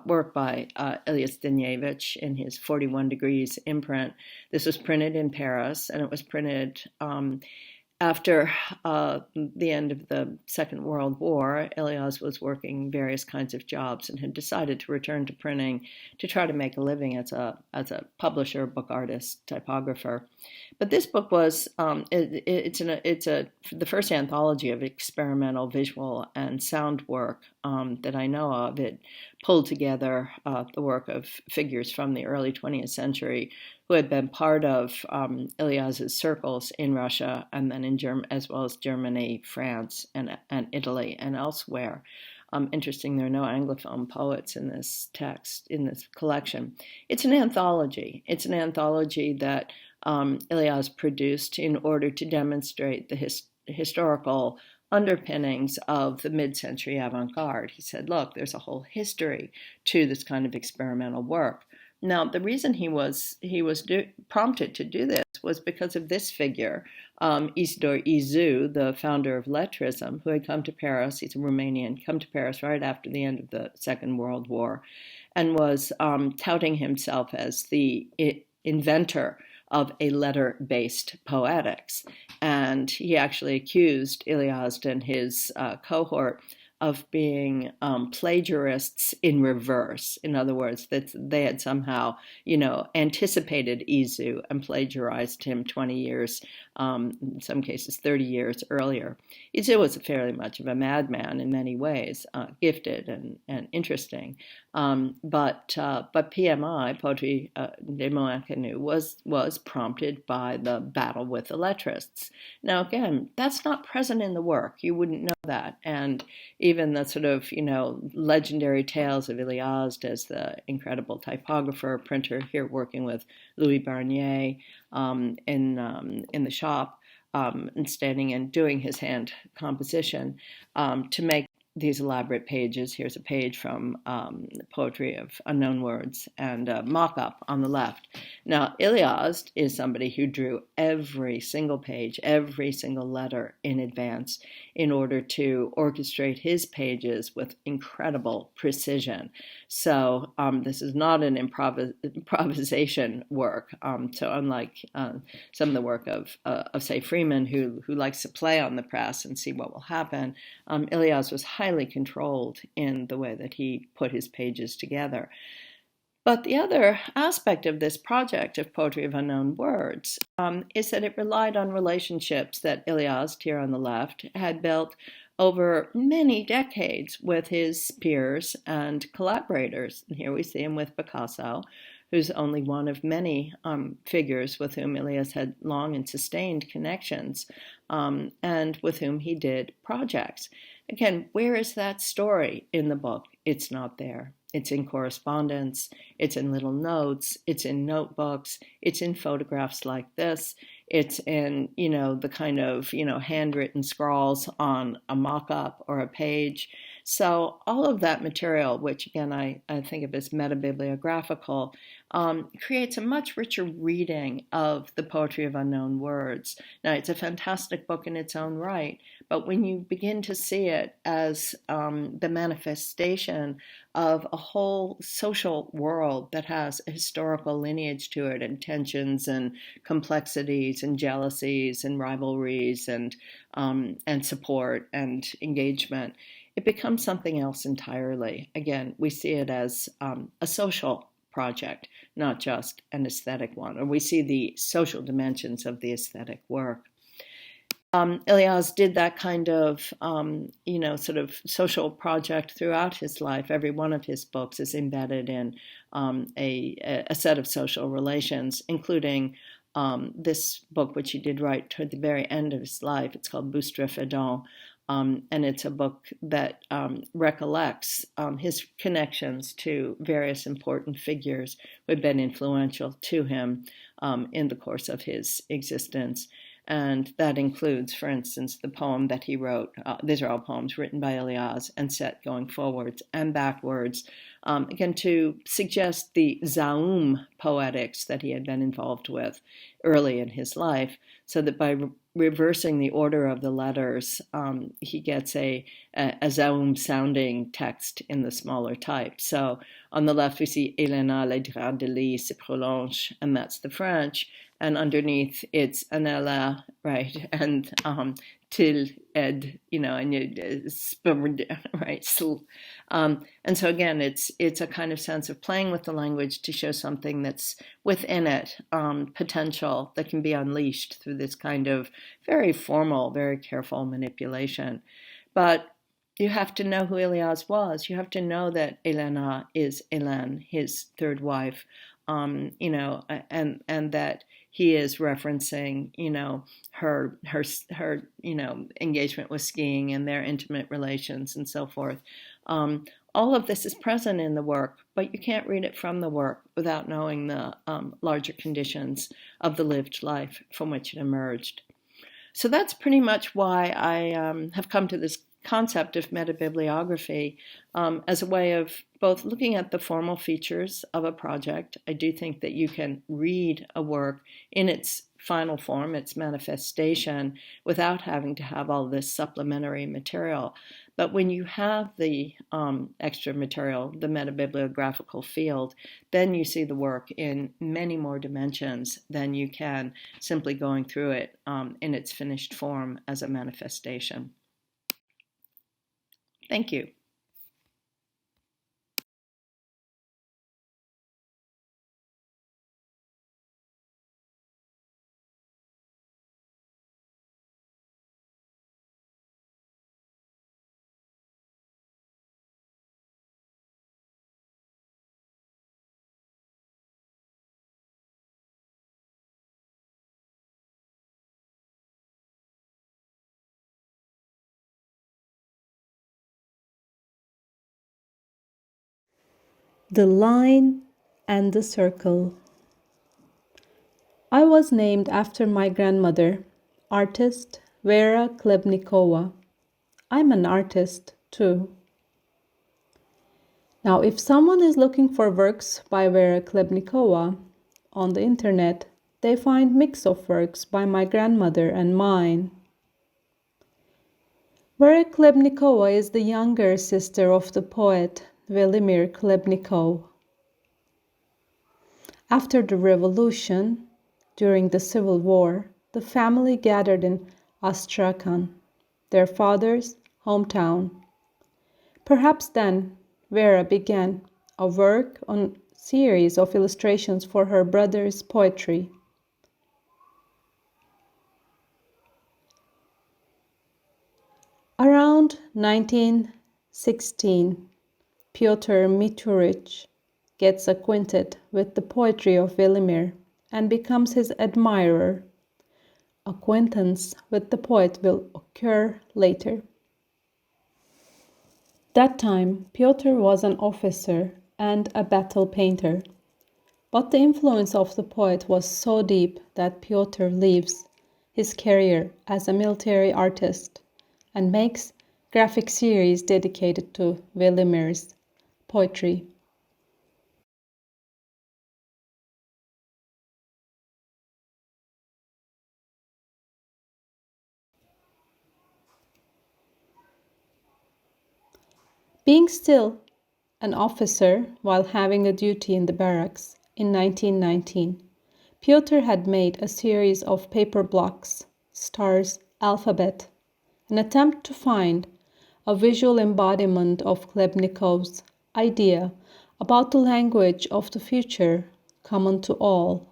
work by Ilyas Denievich in his 41 Degrees imprint. This was printed in Paris, and it was printed after the end of the Second World War. Ilias was working various kinds of jobs and had decided to return to printing to try to make a living as a publisher, book artist, typographer. But this book was it's the first anthology of experimental visual and sound work that I know of. It pulled together the work of figures from the early 20th century who had been part of Ilias's circles in Russia and then in as well as Germany, France, and Italy and elsewhere. Interesting, there are no Anglophone poets in this text, in this collection. It's an anthology. It's an anthology that Ilias produced in order to demonstrate the historical underpinnings of the mid-century avant-garde. He said, look, there's a whole history to this kind of experimental work. Now, the reason he was prompted to do this was because of this figure, Isidore Izu, the founder of lettrism, who had come to Paris. He's a Romanian, come to Paris right after the end of the Second World War, and was touting himself as the inventor of a letter-based poetics. And he actually accused Iliazd and his cohort of being plagiarists in reverse. In other words, that they had somehow, anticipated Izu and plagiarized him 20 years, in some cases 30 years earlier. Izu was fairly much of a madman in many ways, gifted and interesting. But PMI, Poetry des Mots Inconnus, was prompted by the battle with the lettrists. Now, again, that's not present in the work. You wouldn't know that. And even the sort of, legendary tales of Iliazd as the incredible typographer, printer, here working with Louis Barnier in the shop, and standing and doing his hand composition to make these elaborate pages. Here's a page from Poetry of Unknown Words and a mock-up on the left. Now, Iliazd is somebody who drew every single page, every single letter in advance in order to orchestrate his pages with incredible precision. So this is not an improvisation work. So unlike some of the work of say, Freeman, who likes to play on the press and see what will happen, Iliazd was highly controlled in the way that he put his pages together. But the other aspect of this project of Poetry of Unknown Words is that it relied on relationships that Iliazd, here on the left, had built over many decades with his peers and collaborators. And here we see him with Picasso, who's only one of many figures with whom Ilias had long and sustained connections, and with whom he did projects. Again, where is that story in the book? It's not there. It's in correspondence, it's in little notes, it's in notebooks, it's in photographs like this, it's in, the kind of, handwritten scrawls on a mock-up or a page. So all of that material, which again I think of as metabibliographical, creates a much richer reading of the Poetry of Unknown Words. Now, it's a fantastic book in its own right, but when you begin to see it as the manifestation of a whole social world that has a historical lineage to it, and tensions and complexities and jealousies and rivalries and support and engagement, it becomes something else entirely. Again, we see it as a social project, not just an aesthetic one, or we see the social dimensions of the aesthetic work. Ilias did that kind of, sort of social project throughout his life. Every one of his books is embedded in a set of social relations, including this book, which he did write toward the very end of his life. It's called Boustre Fedon, and it's a book that recollects his connections to various important figures who had been influential to him in the course of his existence. And that includes, for instance, the poem that he wrote. These are all poems written by Ilias and set going forwards and backwards, again, to suggest the Zaum poetics that he had been involved with early in his life, so that by reversing the order of the letters, he gets a Zaum-sounding text in the smaller type. So on the left, we see Elena les draps de lit se prolonge, and that's the French. And underneath, it's Anella, right, and till ed, and right, and so again, it's a kind of sense of playing with the language to show something that's within it, potential that can be unleashed through this kind of very formal, very careful manipulation. But you have to know who Ilias was. You have to know that Elena is Hélène, his third wife, and that he is referencing, her engagement with skiing and their intimate relations and so forth. All of this is present in the work, but you can't read it from the work without knowing the larger conditions of the lived life from which it emerged. So that's pretty much why I have come to this concept of metabibliography as a way of both looking at the formal features of a project. I do think that you can read a work in its final form, its manifestation, without having to have all this supplementary material. But when you have the extra material, the metabibliographical field, then you see the work in many more dimensions than you can simply going through it in its finished form as a manifestation. Thank you. The line and the circle. I was named after my grandmother, artist Vera Klebnikova. I'm an artist too. Now, if someone is looking for works by Vera Klebnikova on the internet, they find mix of works by my grandmother and mine. Vera Klebnikova is the younger sister of the poet Velimir Klebnikov. After the revolution, during the Civil War, the family gathered in Astrakhan, their father's hometown. Perhaps then Vera began a work on series of illustrations for her brother's poetry. Around 1916, Pyotr Miturich gets acquainted with the poetry of Velimir and becomes his admirer. Acquaintance with the poet will occur later. That time, Pyotr was an officer and a battle painter. But the influence of the poet was so deep that Pyotr leaves his career as a military artist and makes graphic series dedicated to Velimir's poetry. Being still an officer while having a duty in the barracks in 1919, Pyotr had made a series of paper blocks, stars, alphabet, an attempt to find a visual embodiment of Klebnikov's idea about the language of the future common to all.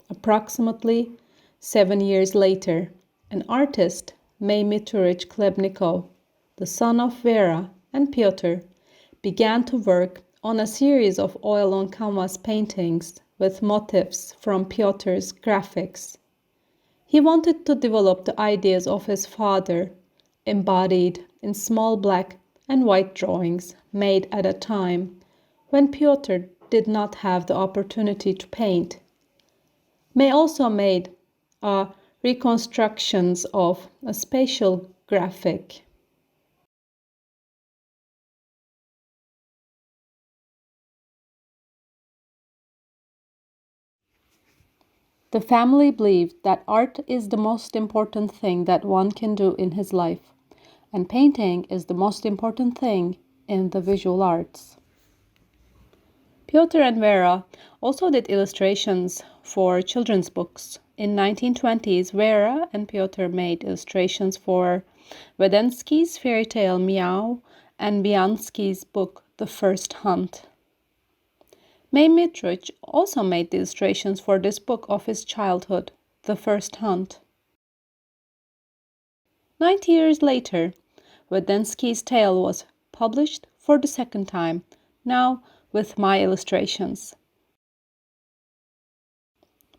Approximately 7 years later, an artist, May Miturich Klebnikov, the son of Vera and Pyotr, began to work on a series of oil-on-canvas paintings with motifs from Pyotr's graphics. He wanted to develop the ideas of his father, embodied in small black and white drawings made at a time when Pyotr did not have the opportunity to paint. May also made reconstructions of a spatial graphic. The family believed that art is the most important thing that one can do in his life, and painting is the most important thing in the visual arts. Pyotr and Vera also did illustrations for children's books. In 1920s, Vera and Pyotr made illustrations for Wedensky's fairy tale Meow and Biansky's book The First Hunt. May Mitrich also made the illustrations for this book of his childhood, The First Hunt. 90 years later, Wedensky's tale was published for the second time, now with my illustrations.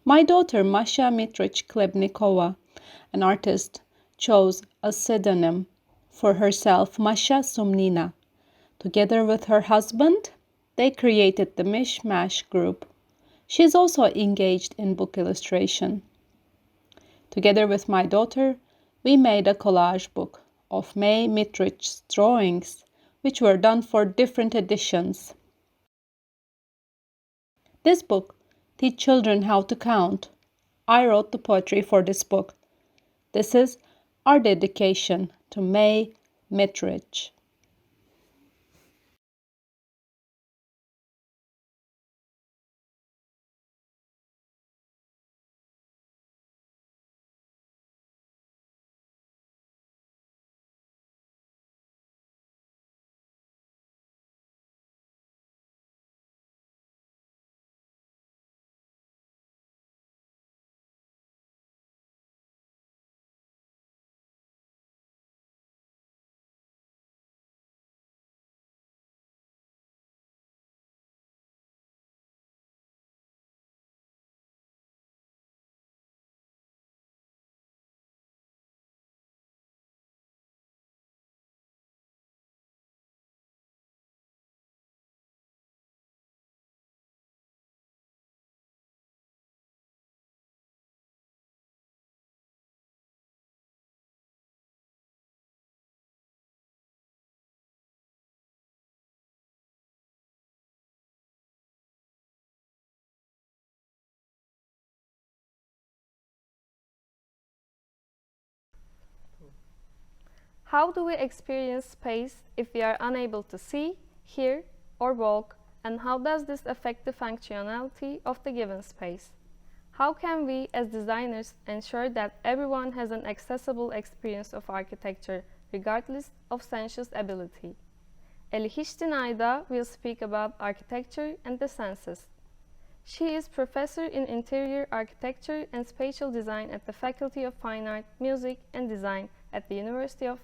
My daughter Masha Mitrich Klebnikova, an artist, chose a pseudonym for herself, Masha Sumnina. Together with her husband, they created the Mishmash group. She is also engaged in book illustration. Together with my daughter, we made a collage book of May Mitrich's drawings, which were done for different editions. This book teaches children how to count. I wrote the poetry for this book. This is our dedication to May Mitrich. How do we experience space if we are unable to see, hear, or walk, and how does this affect the functionality of the given space? How can we, as designers, ensure that everyone has an accessible experience of architecture, regardless of sensuous ability? Elihishtin Ayda will speak about architecture and the senses. She is professor in interior architecture and spatial design at the Faculty of Fine Art, Music and Design at the University of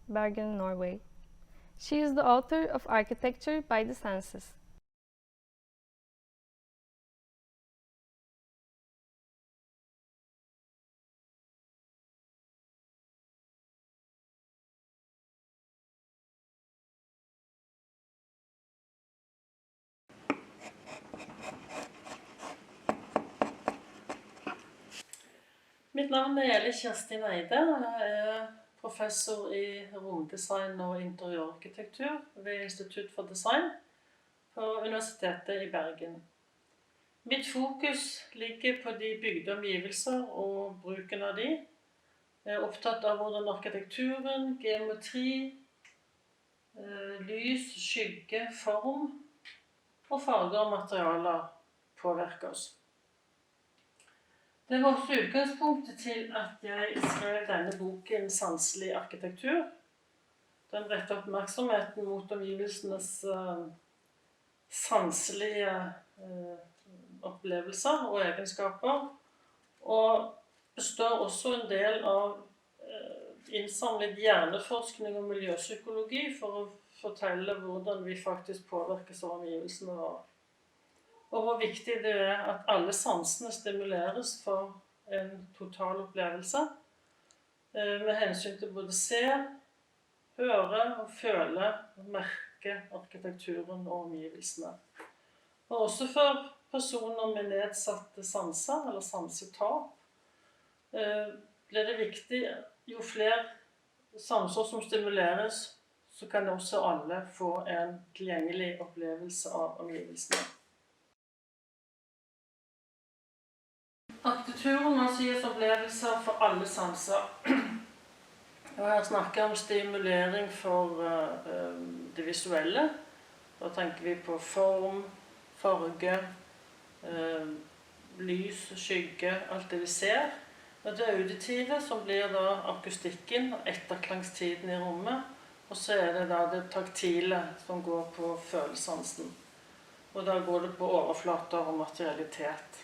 Bergen, Norway. She is the author of Architecture by the Senses. Mitt navn Elishin Ayda. Jeg professor i romdesign og interiørarkitektur ved Institutt for Design på Universitetet i Bergen. Mitt fokus ligger på de bygde omgivelser og bruken av de. Jeg er opptatt av hvordan arkitekturen, geometri, lys, skygge, form og farger og materialer påvirker oss. Det var også utgangspunktet til at jeg skrev denne boken Sanselig arkitektur. Den retter oppmerksomheten mot omgivelsenes sanselige opplevelser og egenskaper, og består også en del av innsamlet hjerneforskning og miljøpsykologi for å fortelle hvordan vi faktisk påvirkes av omgivelsene våre. Og hvor viktig det er at alle sansene stimuleres for en total opplevelse, med hensyn til både se, høre og føle og merke arkitekturen og omgivelsene. Og også for personer med nedsatte sanser, eller sansetap, blir det viktig, jo flere sanser som stimuleres, så kan også alle få en tilgjengelig opplevelse av omgivelsene. Arkitekturen må sies opplevelser for alle sanser. Og her snakker jeg om stimulering for det visuelle. Da tenker vi på form, farge, lys, skygge, alt det vi ser. Og det auditive som blir da akustikken og etterklangstiden i rommet. Og så er det da det taktile som går på følesansen. Og da går det på overflater og materialitet.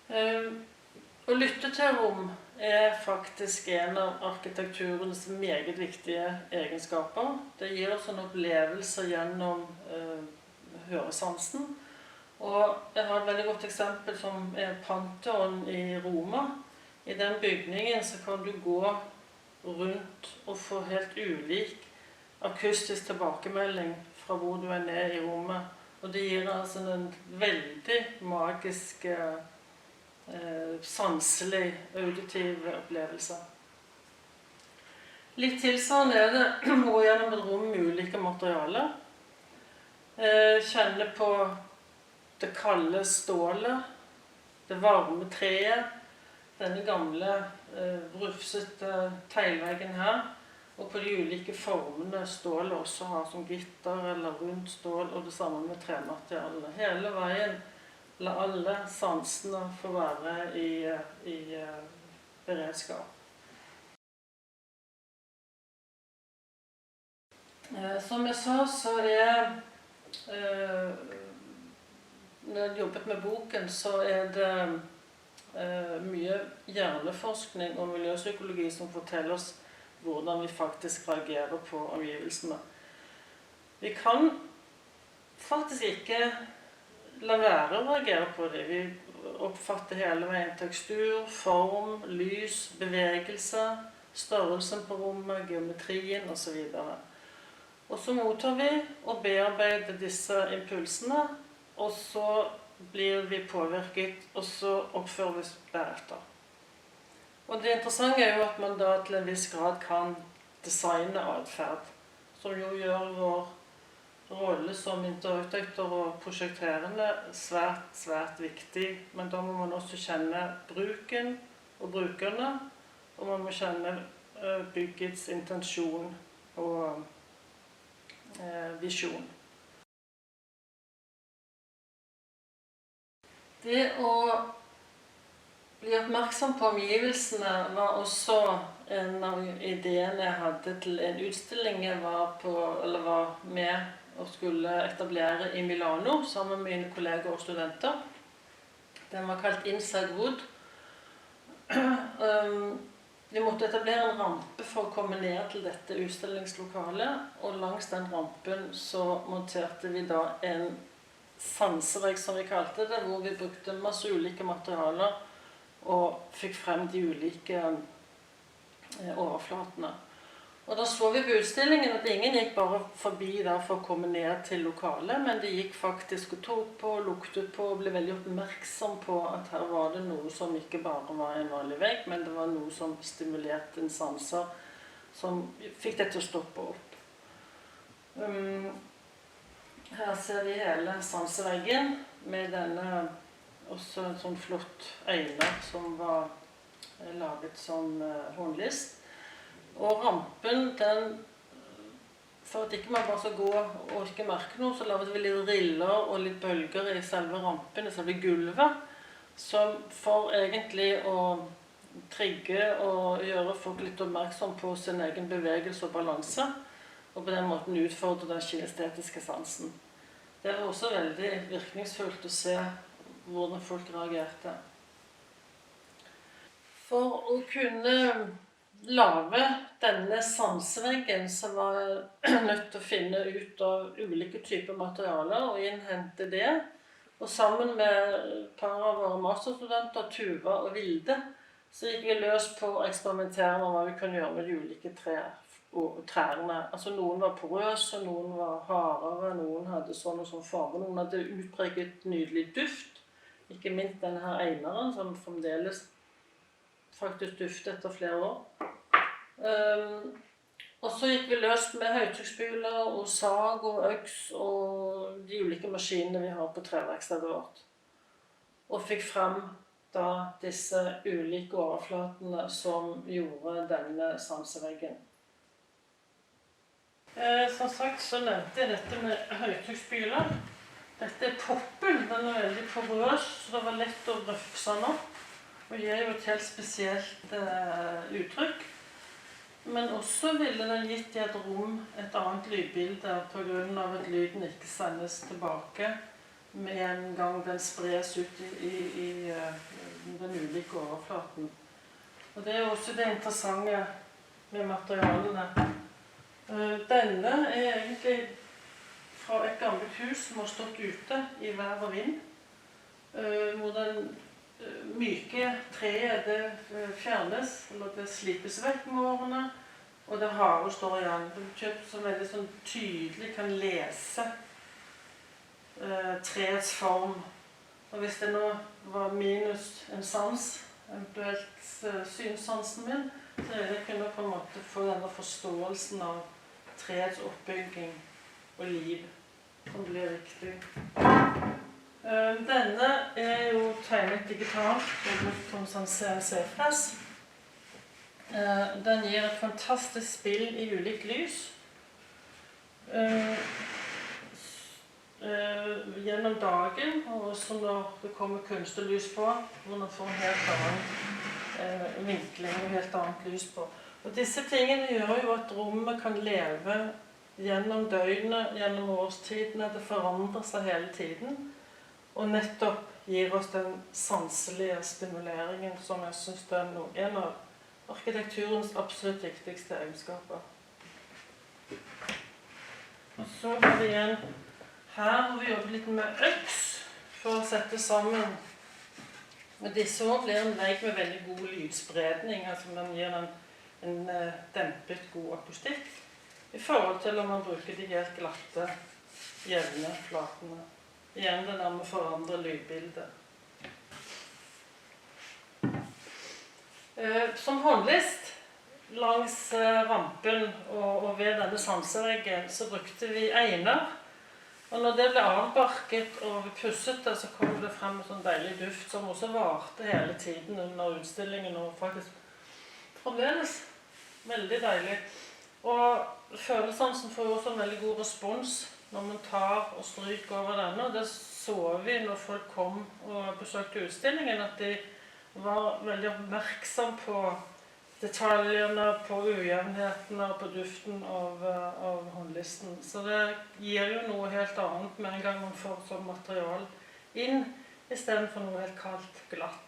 Å lytte til rom er faktisk en av arkitekturens meget viktige egenskaper. Det gir oss en opplevelse gjennom høresansen. Og jeg har et veldig godt eksempel som er Pantheon i Roma. I den bygningen så kan du gå rundt og få helt ulik akustisk tilbakemelding fra hvor du er nede i rommet. Og det gir altså en veldig magisk sanselig, auditiv opplevelse. Litt tilsvarende er det å gå gjennom et rom med ulike materialer. Kjenne på det kalde stålet, det varme treet, denne gamle, rufsete teglveggen her, og på de ulike formene stålet også har som gitter eller rundt stål, og det samme med trematerialene. Hele veien la alle sansene få være i beredskap. Som jeg sa, så når jeg jobbet med boken, så er det mye hjerneforskning og miljøpsykologi som forteller oss hvordan vi faktisk reagerer på omgivelsene. Vi kan faktisk ikke la være å reagere på det. Vi oppfatter hele veien tekstur, form, lys, bevegelse, størrelsen på rommet, geometrien og så videre. Og så mottar vi og bearbeider disse impulsene, og så blir vi påvirket, og så oppfører vi oss deretter. Og det interessante er jo at man da til en viss grad kan designe atferd, som jo gjør vår rolle som interarkitekter og prosjekterende svært, svært viktig. Men da må man også kjenne bruken og brukerne, og man må kjenne byggets intensjon og visjon. Det å bli oppmerksom på omgivelsene var også en av ideene jeg hadde til en utstilling jeg var med og skulle etablere i Milano sammen med mine kolleger og studenter. Den var kalt Inside Wood. Vi måtte etablere en rampe for å komme ned til dette utstillingslokalet, og langs den rampen så monterte vi da en sansevegg, som vi kalte det, hvor vi brukte masse ulike materialer og fikk frem de ulike overflatene. Og da så vi på utstillingen at ingen gikk bare forbi der for å komme ned til lokalet, men de gikk faktisk og tok på, luktet på og ble veldig oppmerksom på at her var det noe som ikke bare var en vanlig vegg, men det var noe som stimulerte en sanser, som fikk det til å stoppe opp. Her ser vi hele sanseveggen med denne, også en sånn flott øyne som var laget som håndlist. Og rampen, for at ikke man bare skal gå og ikke merke noe, så laget vi litt riller og litt bølger i selve rampen, i selve gulvet, som for egentlig å trigge og gjøre folk litt oppmerksom på sin egen bevegelse og balanse, og på den måten utfordre den kinestetiske sansen. Det var også veldig virkningsfullt å se hvordan folk reagerte. For å kunne lage denne sanseveggen så var jeg nødt til å finne ut av ulike typer materialer og innhente det. Og sammen med et par av våre masterstudenter, Tuva og Vilde, så gikk vi løs på å eksperimentere med hva vi kunne gjøre med de ulike trærne. Altså noen var porøse, noen var hardere, noen hadde sånn og sånn farge, noen hadde utpreget nydelig duft. Ikke minst denne her eineren, som fremdeles faktisk dufter etter flere år. Og så gikk vi løs med høytrykksspyler og sag og øks og de ulike maskinene vi har på treverkstedet vårt. Og fikk frem da disse ulike overflatene som gjorde denne sanseveggen. Som sagt så nevnte jeg dette med høytrykksspyler. Dette er poppen, den er veldig porøs, så det var lett å røfse den opp. Og gir jo et helt spesielt uttrykk. Men også ville den gitt i et rom et annet lydbilde på grunn av at lyden ikke sendes tilbake med en gang den spres ut i den ulike overflaten. Og det er også det interessante med materialene. Denne er egentlig fra et gammelt hus som har stått ute i vær og vind, hvor den myke treet det fjernes, eller det slipes vekk med årene, og det harde står igjen. Det er kjøpt som veldig sånn tydelig kan lese treets form. Og hvis det nå var minus en sans, eventuelt synssansen min, så er det kunne på en måte få denne forståelsen av treets oppbygging og liv, som blir viktig. Denne er jo tegnet digitalt og brukt som sånn CNC-press. Den gir et fantastisk spill i ulikt lys. Gjennom dagen, og også når det kommer kunstig lys på, hvor man får en helt annen vinkling og helt annet lys på. Og disse tingene gjør jo at rommet kan leve gjennom døgnet, gjennom årstidene. Det forandrer seg hele tiden. Og nettopp gir oss den sanselige stimuleringen som jeg synes er en av arkitekturens absolutt viktigste egenskaper. Og så har vi igjen her hvor vi jobber litt med øks for å sette sammen. Og disse også blir en vegg med veldig god lydspredning, altså man gir den en dempet god akustikk i forhold til om man bruker de helt glatte, jevne flatene. Igjen det der med å forandre lydbildet. Som håndlist langs rampen og ved denne sanseveggen så brukte vi einer. Og når det ble avbarket og pusset det, så kom det frem en sånn deilig duft som også varte hele tiden under utstillingen og faktisk fremdeles Veldig deilig. Og følesansen får også en veldig god respons når man tar og stryker over denne. Og det så vi når folk kom og besøkte utstillingen, at de var veldig oppmerksom på detaljene, på ujevnhetene og på duften av håndlisten. Så det gir jo noe helt annet med en gang man får sånn material inn, I stedet for noe helt kaldt, glatt.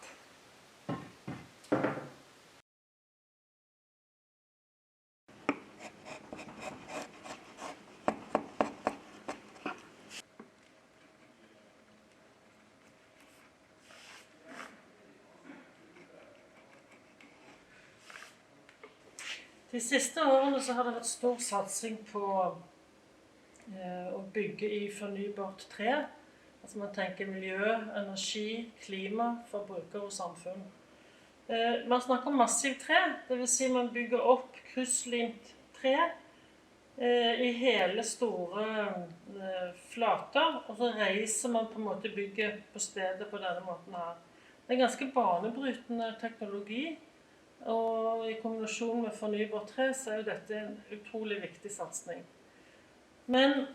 De siste årene så har det vært stor satsing på å bygge I fornybart tre. Altså man tenker miljø, energi, klima, forbruker og samfunn. Man snakker om massiv tre, det vil si man bygger opp krysslimt tre I hele store flater, og så reiser man på en måte bygget på stedet på denne måten her. Det en ganske banebrytende teknologi, og I kombinasjon med fornybart tre så jo dette en utrolig viktig satsning. Men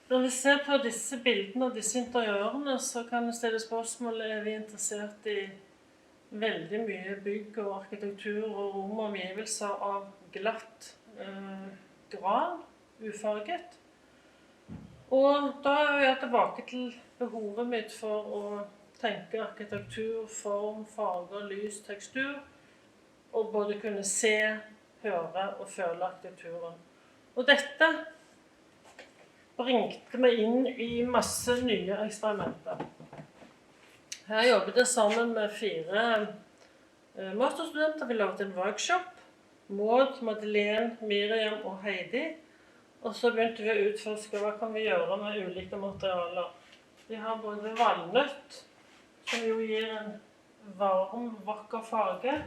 når vi ser på disse bildene og disse interiørene, så kan vi stille spørsmålet, vi interessert I veldig mye bygg og arkitektur og rom og omgivelser av glatt gran, ufarget. Og da jeg tilbake til behovet mitt for å tenke arkitektur, form, farger, lys, tekstur, og både kunne se, høre og føle arkitekturen. Og dette bringte meg inn I masse nye eksperimenter. Her jobbet jeg sammen med 4 masterstudenter. Vi laget en workshop. Maud, Madeleine, Miriam og Heidi. Og så begynte vi å utforske hva kan vi gjøre med ulike materialer. Vi har både valnøtt, som jo gir en varm, vakker farge.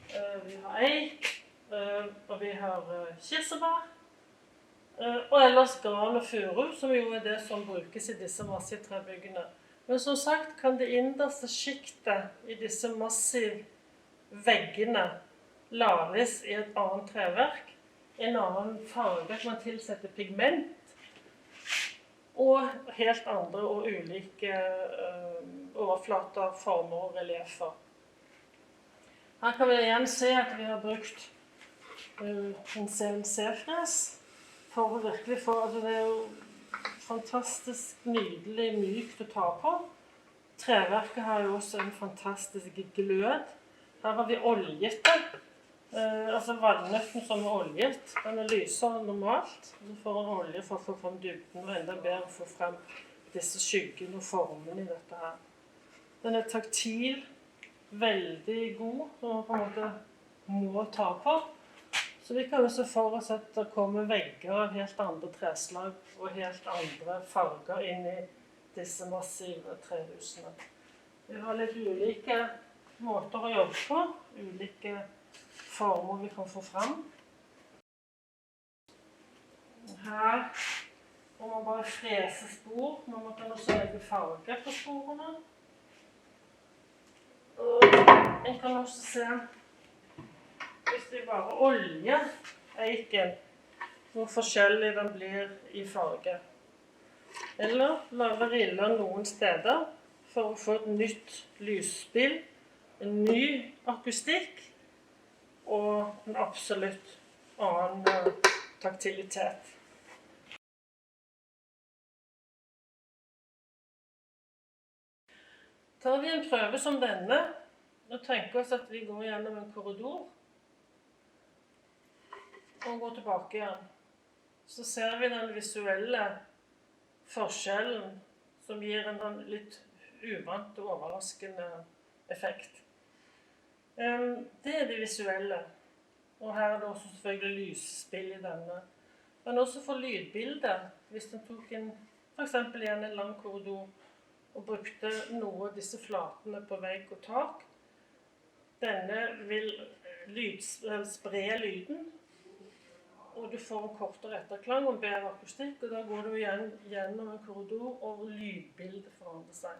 Vi har eik, og vi har kirsebær, og ellers gran og furu, som jo det som brukes I disse massive trebyggene. Men som sagt kan det innerste skiktet I disse massive veggene lages I et annet treverk, en annen farge, man tilsetter pigment, og helt andre og ulike overflater, former og reliefer. Her kan vi igjen se at vi har brukt en CNC-fres for å virkelig få, altså det jo fantastisk nydelig mykt å ta på. Treverket har jo også en fantastisk glød. Her har vi oljet det, altså valnøtten som oljet. Den lysere normalt, så får en olje for å få frem dybden, og enda bedre å få frem disse skyggene og formene I dette her. Den taktil, veldig god, som man på en måte må ta på. Så vi kan jo se for oss at det kommer vegger av helt andre treslag og helt andre farger inn I disse massive trehusene. Vi har litt ulike måter å jobbe på, ulike former vi kan få frem. Her må man bare frese spor, men man kan også legge farge på sporene. Og en kan også se, hvis vi bare oljer eiken, hvor forskjellig den blir I farge. Eller lage riller noen steder for å få et nytt lysspill, en ny akustikk og en absolutt annen taktilitet. Tar vi en prøve som denne, og tenker oss at vi går gjennom en korridor, og går tilbake igjen, så ser vi den visuelle forskjellen som gir en litt uvant og overraskende effekt. Det de visuelle, og her det også selvfølgelig lysspill I denne, men også for lydbildet, hvis den tok for eksempel igjen en lang korridor, og brukte noe av disse flatene på vegg og tak. Denne vil spre lyden, og du får en kortere etterklang og en bedre akustikk, og da går du igjen gjennom en korridor, og lydbildet forandrer seg.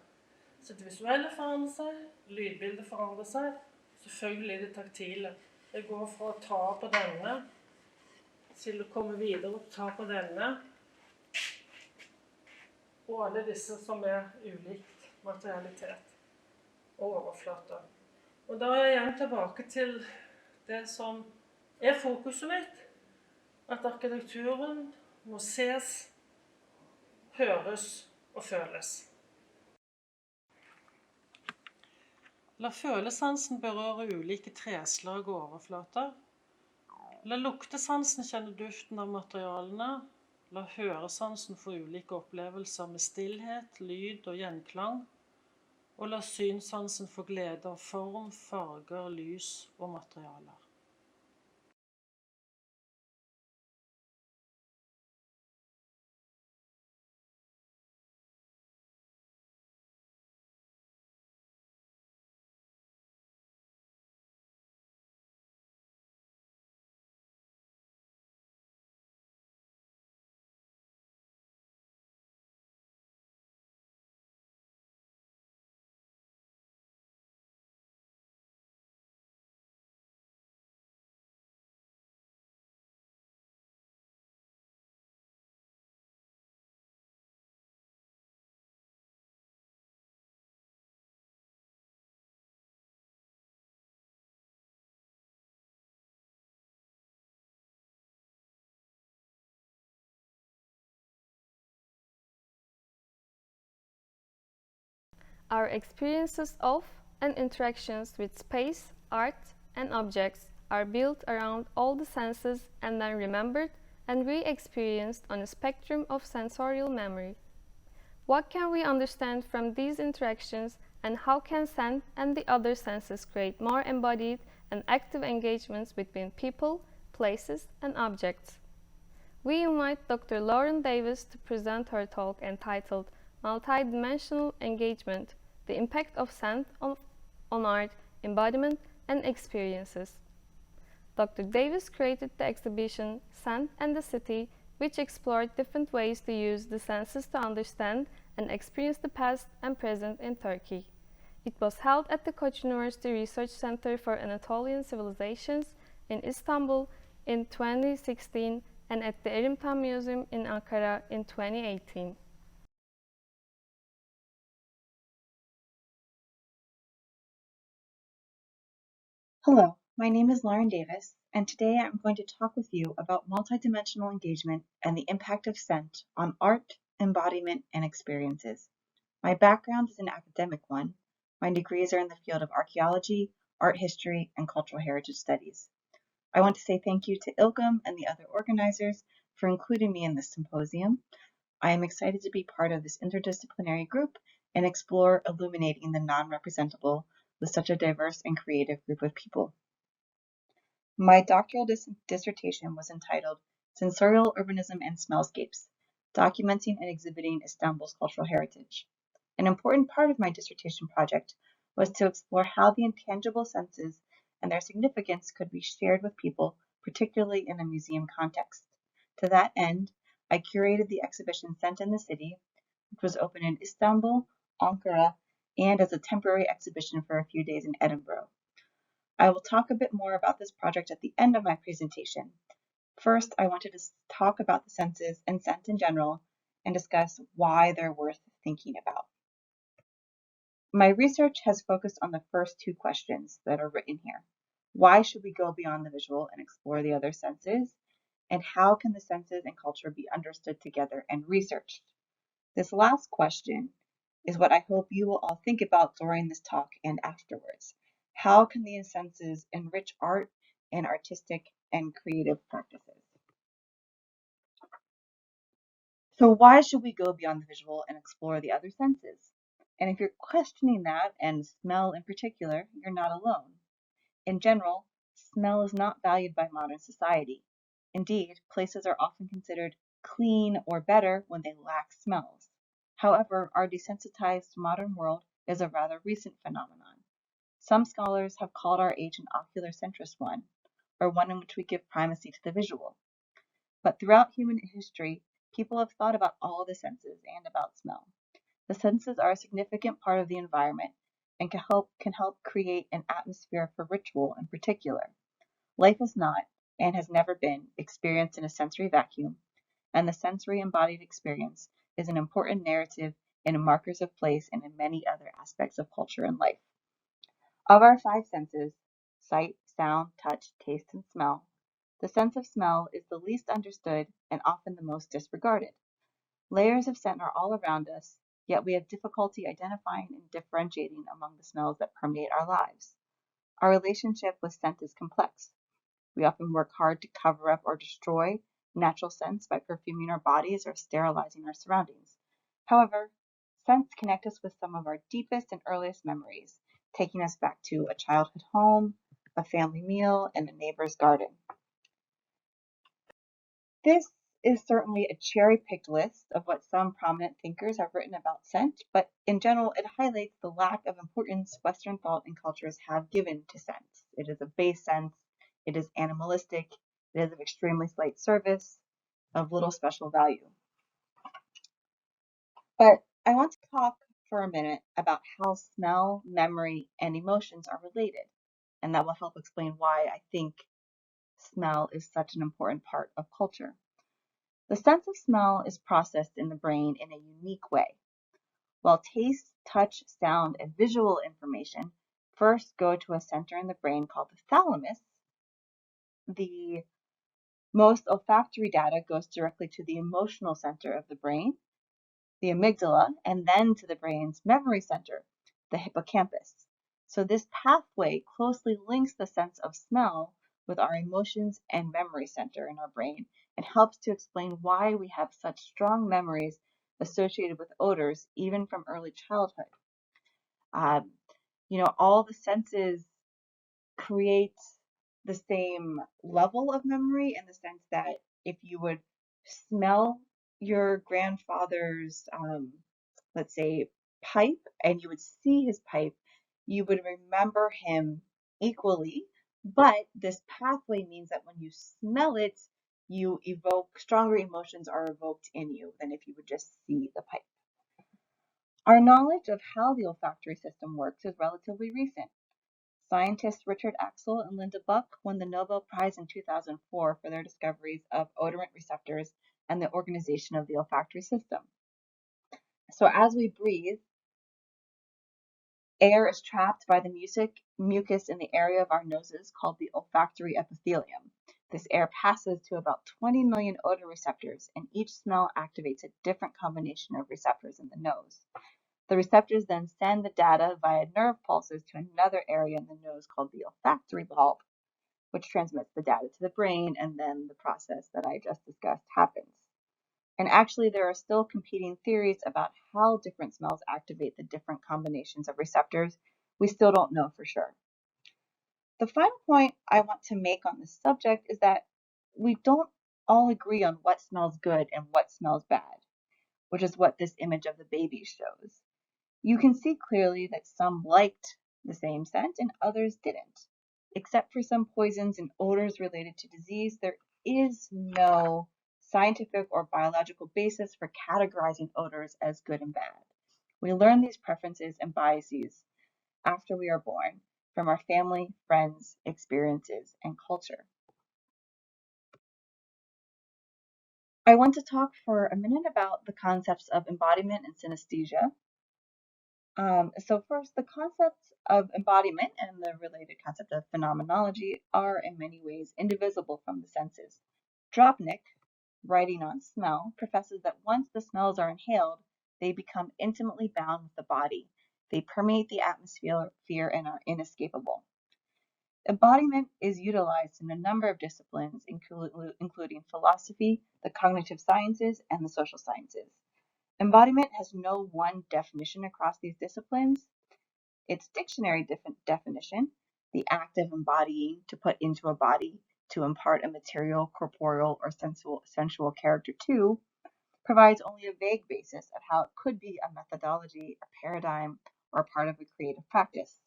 Så det visuelle forandrer seg, lydbildet forandrer seg, selvfølgelig det taktile. Jeg går for å ta på denne, til å komme videre og ta på denne, og alle disse som ulikt materialitet og overflater. Og da jeg igjen tilbake til det som fokuset mitt, at arkitekturen må ses, høres og føles. La følesansen berøre ulike treslag og overflater. La luktesansen kjenne duften av materialene. La høresansen få ulike opplevelser med stillhet, lyd og gjenklang. Og la synsansen få glede av form, farger, lys og materialer. Our experiences of and interactions with space, art, and objects are built around all the senses and then remembered and re-experienced on a spectrum of sensorial memory. What can we understand from these interactions, and how can scent and the other senses create more embodied and active engagements between people, places, and objects? We invite Dr. Lauren Davis to present her talk entitled Multidimensional Engagement, the Impact of Scent on Art, Embodiment, and Experiences. Dr. Davis created the exhibition Scent and the City, which explored different ways to use the senses to understand and experience the past and present in Turkey. It was held at the Koç University Research Center for Anatolian Civilizations in Istanbul in 2016 and at the Erimtan Museum in Ankara in 2018. Hello, my name is Lauren Davis, and today I'm going to talk with you about multidimensional engagement and the impact of scent on art, embodiment, and experiences. My background is an academic one. My degrees are in the field of archaeology, art history, and cultural heritage studies. I want to say thank you to ILGAM and the other organizers for including me in this symposium. I am excited to be part of this interdisciplinary group and explore illuminating the non-representable with such a diverse and creative group of people. My doctoral dissertation was entitled Sensorial Urbanism and Smellscapes, Documenting and Exhibiting Istanbul's Cultural Heritage. An important part of my dissertation project was to explore how the intangible senses and their significance could be shared with people, particularly in a museum context. To that end, I curated the exhibition Scent in the City, which was open in Istanbul, Ankara, and as a temporary exhibition for a few days in Edinburgh. I will talk a bit more about this project at the end of my presentation. First, I wanted to talk about the senses and scent in general and discuss why they're worth thinking about. My research has focused on the first two questions that are written here. Why should we go beyond the visual and explore the other senses? And how can the senses and culture be understood together and researched? This last question is what I hope you will all think about during this talk and afterwards. How can these senses enrich art and artistic and creative practices? So why should we go beyond the visual and explore the other senses? And if you're questioning that, and smell in particular, you're not alone. In general, smell is not valued by modern society. Indeed, places are often considered clean or better when they lack smells. However, our desensitized modern world is a rather recent phenomenon. Some scholars have called our age an ocular centrist one, or one in which we give primacy to the visual. But throughout human history, people have thought about all the senses and about smell. The senses are a significant part of the environment and can help create an atmosphere for ritual in particular. Life is not, and has never been, experienced in a sensory vacuum, and the sensory embodied experience is an important narrative and markers of place and in many other aspects of culture and life. Of our five senses, sight, sound, touch, taste, and smell, the sense of smell is the least understood and often the most disregarded. Layers of scent are all around us, yet we have difficulty identifying and differentiating among the smells that permeate our lives. Our relationship with scent is complex. We often work hard to cover up or destroy natural scents by perfuming our bodies or sterilizing our surroundings. However, scents connect us with some of our deepest and earliest memories, taking us back to a childhood home, a family meal, and a neighbor's garden. This is certainly a cherry-picked list of what some prominent thinkers have written about scent, but in general, it highlights the lack of importance Western thought and cultures have given to scent. It is a base sense, it is animalistic, it is of extremely slight service, of little special value. But I want to talk for a minute about how smell, memory, and emotions are related, and that will help explain why I think smell is such an important part of culture. The sense of smell is processed in the brain in a unique way. While taste, touch, sound, and visual information first go to a center in the brain called the thalamus, the most olfactory data goes directly to the emotional center of the brain, the amygdala, and then to the brain's memory center, the hippocampus. So this pathway closely links the sense of smell with our emotions and memory center in our brain and helps to explain why we have such strong memories associated with odors, even from early childhood. All the senses create the same level of memory in the sense that if you would smell your grandfather's, let's say, pipe, and you would see his pipe, you would remember him equally. But this pathway means that when you smell it, you evoke stronger emotions are evoked in you than if you would just see the pipe. Our knowledge of how the olfactory system works is relatively recent. Scientists Richard Axel and Linda Buck won the Nobel Prize in 2004 for their discoveries of odorant receptors and the organization of the olfactory system. So as we breathe, air is trapped by the mucus in the area of our noses called the olfactory epithelium. This air passes to about 20 million odor receptors, and each smell activates a different combination of receptors in the nose. The receptors then send the data via nerve pulses to another area in the nose called the olfactory bulb, which transmits the data to the brain, and then the process that I just discussed happens. And actually, there are still competing theories about how different smells activate the different combinations of receptors. We still don't know for sure. The final point I want to make on this subject is that we don't all agree on what smells good and what smells bad, which is what this image of the baby shows. You can see clearly that some liked the same scent and others didn't. Except for some poisons and odors related to disease, there is no scientific or biological basis for categorizing odors as good and bad. We learn these preferences and biases after we are born from our family, friends, experiences, and culture. I want to talk for a minute about the concepts of embodiment and synesthesia. So first, the concepts of embodiment and the related concept of phenomenology are in many ways indivisible from the senses. Dropnik, writing on smell, professes that once the smells are inhaled, they become intimately bound with the body. They permeate the atmosphere and are inescapable. Embodiment is utilized in a number of disciplines, including philosophy, the cognitive sciences, and the social sciences. Embodiment has no one definition across these disciplines. Its dictionary definition, the act of embodying to put into a body, to impart a material, corporeal, or sensual character to, provides only a vague basis of how it could be a methodology, a paradigm, or part of a creative practice.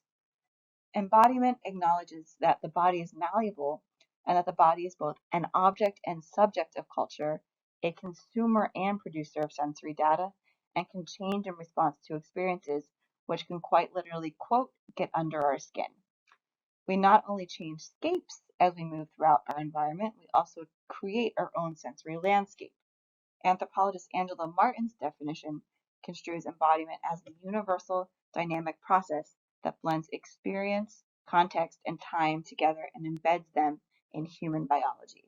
Embodiment acknowledges that the body is malleable and that the body is both an object and subject of culture, a consumer and producer of sensory data, and can change in response to experiences, which can quite literally, quote, get under our skin. We not only change scapes as we move throughout our environment, we also create our own sensory landscape. Anthropologist Angela Martin's definition construes embodiment as a universal dynamic process that blends experience, context, and time together and embeds them in human biology.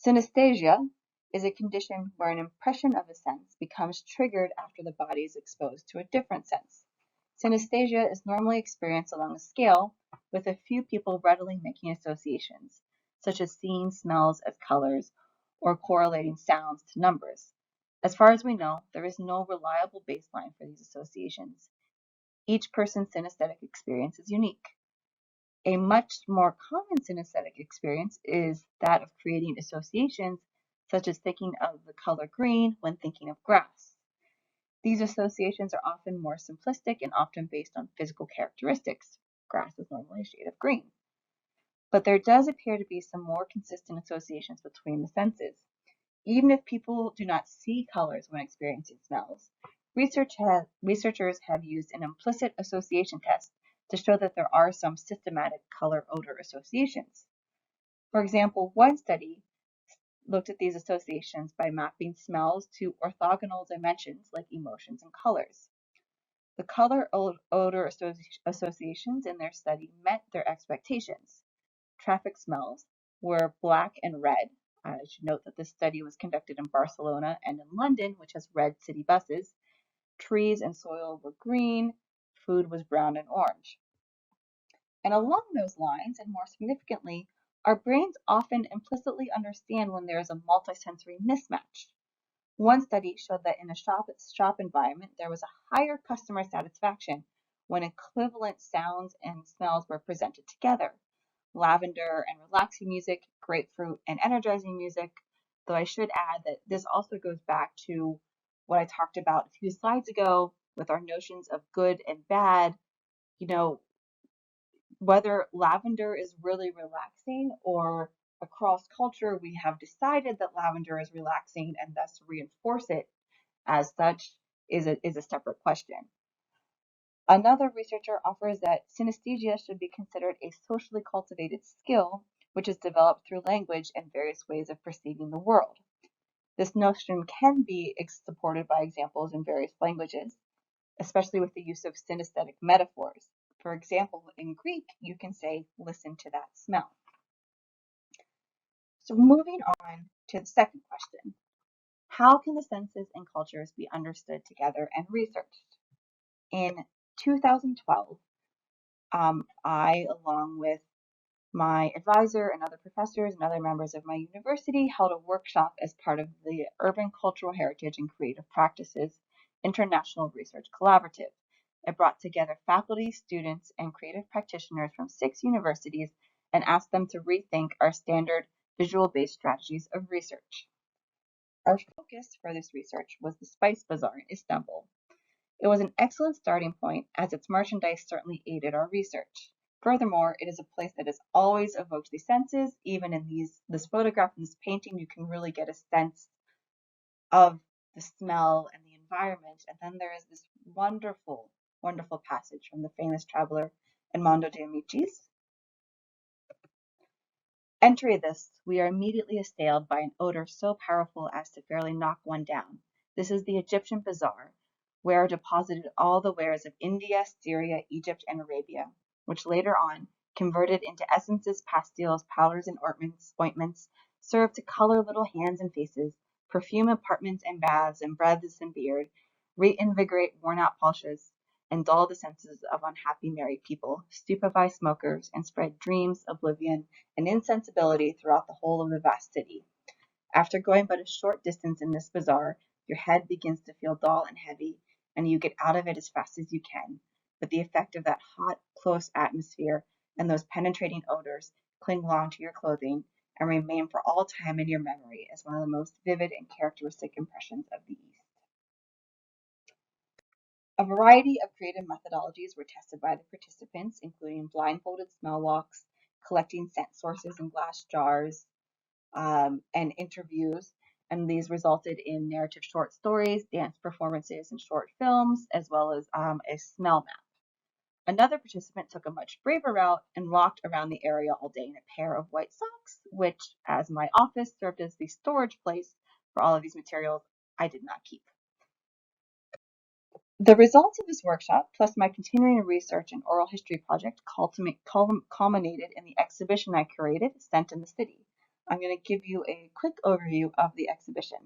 Synesthesia is a condition where an impression of a sense becomes triggered after the body is exposed to a different sense. Synesthesia is normally experienced along a scale, with a few people readily making associations, such as seeing smells as colors or correlating sounds to numbers. As far as we know, there is no reliable baseline for these associations. Each person's synesthetic experience is unique. A much more common synesthetic experience is that of creating associations, such as thinking of the color green when thinking of grass. These associations are often more simplistic and often based on physical characteristics. Grass is normally a shade of green. But there does appear to be some more consistent associations between the senses. Even if people do not see colors when experiencing smells, researchers have used an implicit association test to show that there are some systematic color-odor associations. For example, one study looked at these associations by mapping smells to orthogonal dimensions like emotions and colors. The color-odor associations in their study met their expectations. Traffic smells were black and red. I should note that this study was conducted in Barcelona and in London, which has red city buses. Trees and soil were green. Food was brown and orange. And along those lines, and more significantly, our brains often implicitly understand when there is a multisensory mismatch. One study showed that in a shop environment, there was a higher customer satisfaction when equivalent sounds and smells were presented together. Lavender and relaxing music, grapefruit and energizing music, though I should add that this also goes back to what I talked about a few slides ago with our notions of good and bad. You know, whether lavender is really relaxing or across culture we have decided that lavender is relaxing and thus reinforce it as such is a separate question. Another researcher offers that synesthesia should be considered a socially cultivated skill which is developed through language and various ways of perceiving the world. This notion can be supported by examples in various languages, especially with the use of synesthetic metaphors. For example, in Greek, you can say, listen to that smell. So moving on to the second question, how can the senses and cultures be understood together and researched? In 2012, I, along with my advisor and other professors and other members of my university, held a workshop as part of the Urban Cultural Heritage and Creative Practices International Research Collaborative. It brought together faculty, students, and creative practitioners from 6 universities and asked them to rethink our standard visual-based strategies of research. Our focus for this research was the Spice Bazaar in Istanbul. It was an excellent starting point as its merchandise certainly aided our research. Furthermore, it is a place that has always evoked the senses. Even in this photograph and this painting, you can really get a sense of the smell and the environment. And then there is this wonderful, wonderful passage from the famous traveler Armando de Amicis. Entering this, we are immediately assailed by an odor so powerful as to fairly knock one down. This is the Egyptian bazaar, where are deposited all the wares of India, Syria, Egypt, and Arabia, which later on, converted into essences, pastilles, powders, and ointments, serve to color little hands and faces, perfume apartments and baths and breaths and beard, reinvigorate worn-out polishes, and dull the senses of unhappy married people, stupefy smokers, and spread dreams, oblivion, and insensibility throughout the whole of the vast city. After going but a short distance in this bazaar, your head begins to feel dull and heavy, and you get out of it as fast as you can. But the effect of that hot, close atmosphere and those penetrating odors cling long to your clothing and remain for all time in your memory as one of the most vivid and characteristic impressions of the East. A variety of creative methodologies were tested by the participants, including blindfolded smell walks, collecting scent sources in glass jars, and interviews. And these resulted in narrative short stories, dance performances, and short films, as well as a smell map. Another participant took a much braver route and walked around the area all day in a pair of white socks, which, as my office served as the storage place for all of these materials, I did not keep. The results of this workshop, plus my continuing research and oral history project, culminated in the exhibition I curated, Scent in the City. I'm going to give you a quick overview of the exhibition.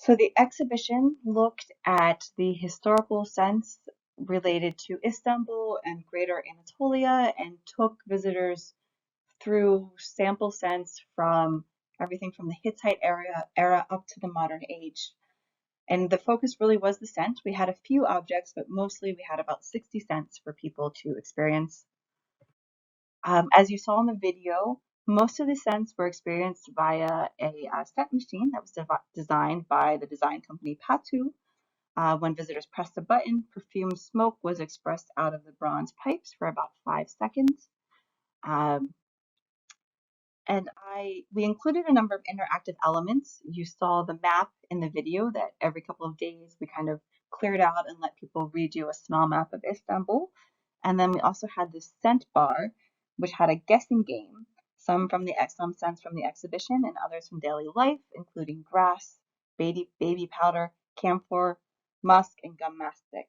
So the exhibition looked at the historical sense related to Istanbul and Greater Anatolia and took visitors through sample scents from everything from the Hittite era up to the modern age. And the focus really was the scent. We had a few objects, but mostly we had about 60 scents for people to experience. As you saw in the video, most of the scents were experienced via a scent machine that was designed by the design company Patu. When visitors pressed a button, perfumed smoke was expressed out of the bronze pipes for about 5 seconds. And we included a number of interactive elements. You saw the map in the video that every couple of days we kind of cleared out and let people redo a small map of Istanbul. And then we also had this scent bar, which had a guessing game, some scents from the exhibition and others from daily life, including grass, baby powder, camphor, musk, and gum mastic.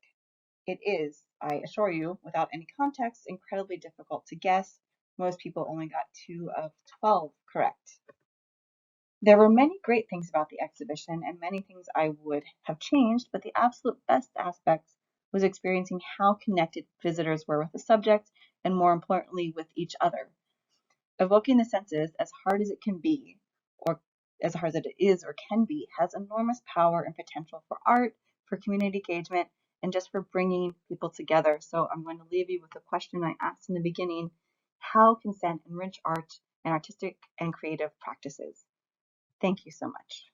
It is, I assure you, without any context, incredibly difficult to guess. Most people only got 2 of 12 correct. There were many great things about the exhibition and many things I would have changed, but the absolute best aspect was experiencing how connected visitors were with the subject and, more importantly, with each other. Evoking the senses, as hard as it can be, or as hard as it is or can be, has enormous power and potential for art, for community engagement, and just for bringing people together. So I'm going to leave you with the question I asked in the beginning: how can scent enrich art and artistic and creative practices? Thank you so much.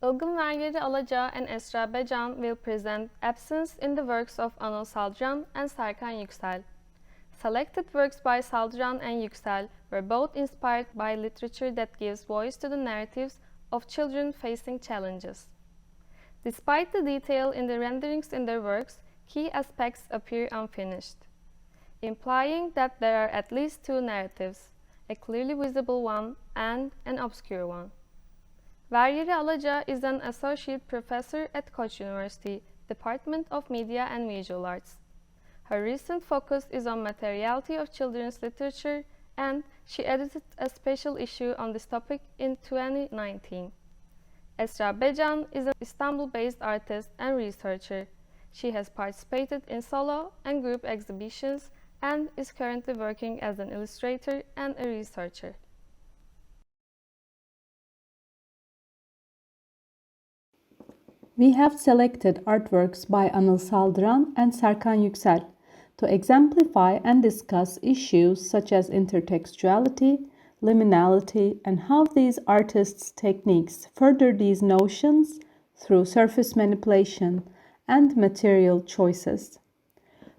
Ilgın Vergeri Alaca and Esra Becan will present Absence in the works of Anıl Saldırgan and Serkan Yüksel. Selected works by Saldırgan and Yüksel were both inspired by literature that gives voice to the narratives of children facing challenges. Despite the detail in the renderings in their works, key aspects appear unfinished, implying that there are at least 2 narratives, a clearly visible one and an obscure one. Vergeri Alaca is an associate professor at Koç University, Department of Media and Visual Arts. Her recent focus is on materiality of children's literature, and she edited a special issue on this topic in 2019. Esra Becan is an Istanbul-based artist and researcher. She has participated in solo and group exhibitions and is currently working as an illustrator and a researcher. We have selected artworks by Anıl Saldıran and Serkan Yüksel to exemplify and discuss issues such as intertextuality, liminality, and how these artists' techniques further these notions through surface manipulation and material choices.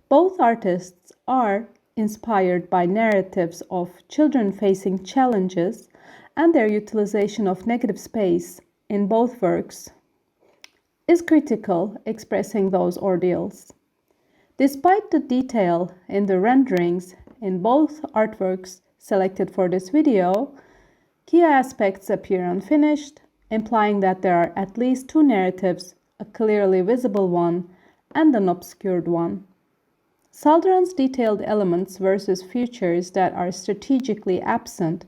Both artists are inspired by narratives of children facing challenges, and their utilization of negative space in both works is critical, expressing those ordeals. Despite the detail in the renderings in both artworks selected for this video, key aspects appear unfinished, implying that there are at least two narratives, a clearly visible one and an obscured one. Saldıran's detailed elements versus features that are strategically absent,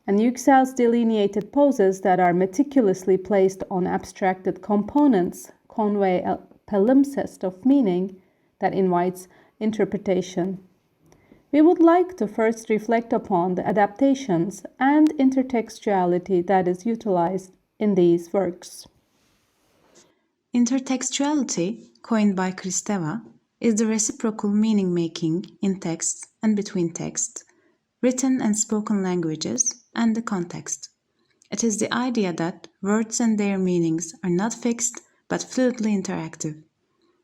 and Yüksel's delineated poses that are meticulously placed on abstracted components convey a palimpsest of meaning that invites interpretation. We would like to first reflect upon the adaptations and intertextuality that is utilized in these works. Intertextuality, coined by Kristeva, is the reciprocal meaning-making in text and between text, written and spoken languages, and the context. It is the idea that words and their meanings are not fixed but fluidly interactive.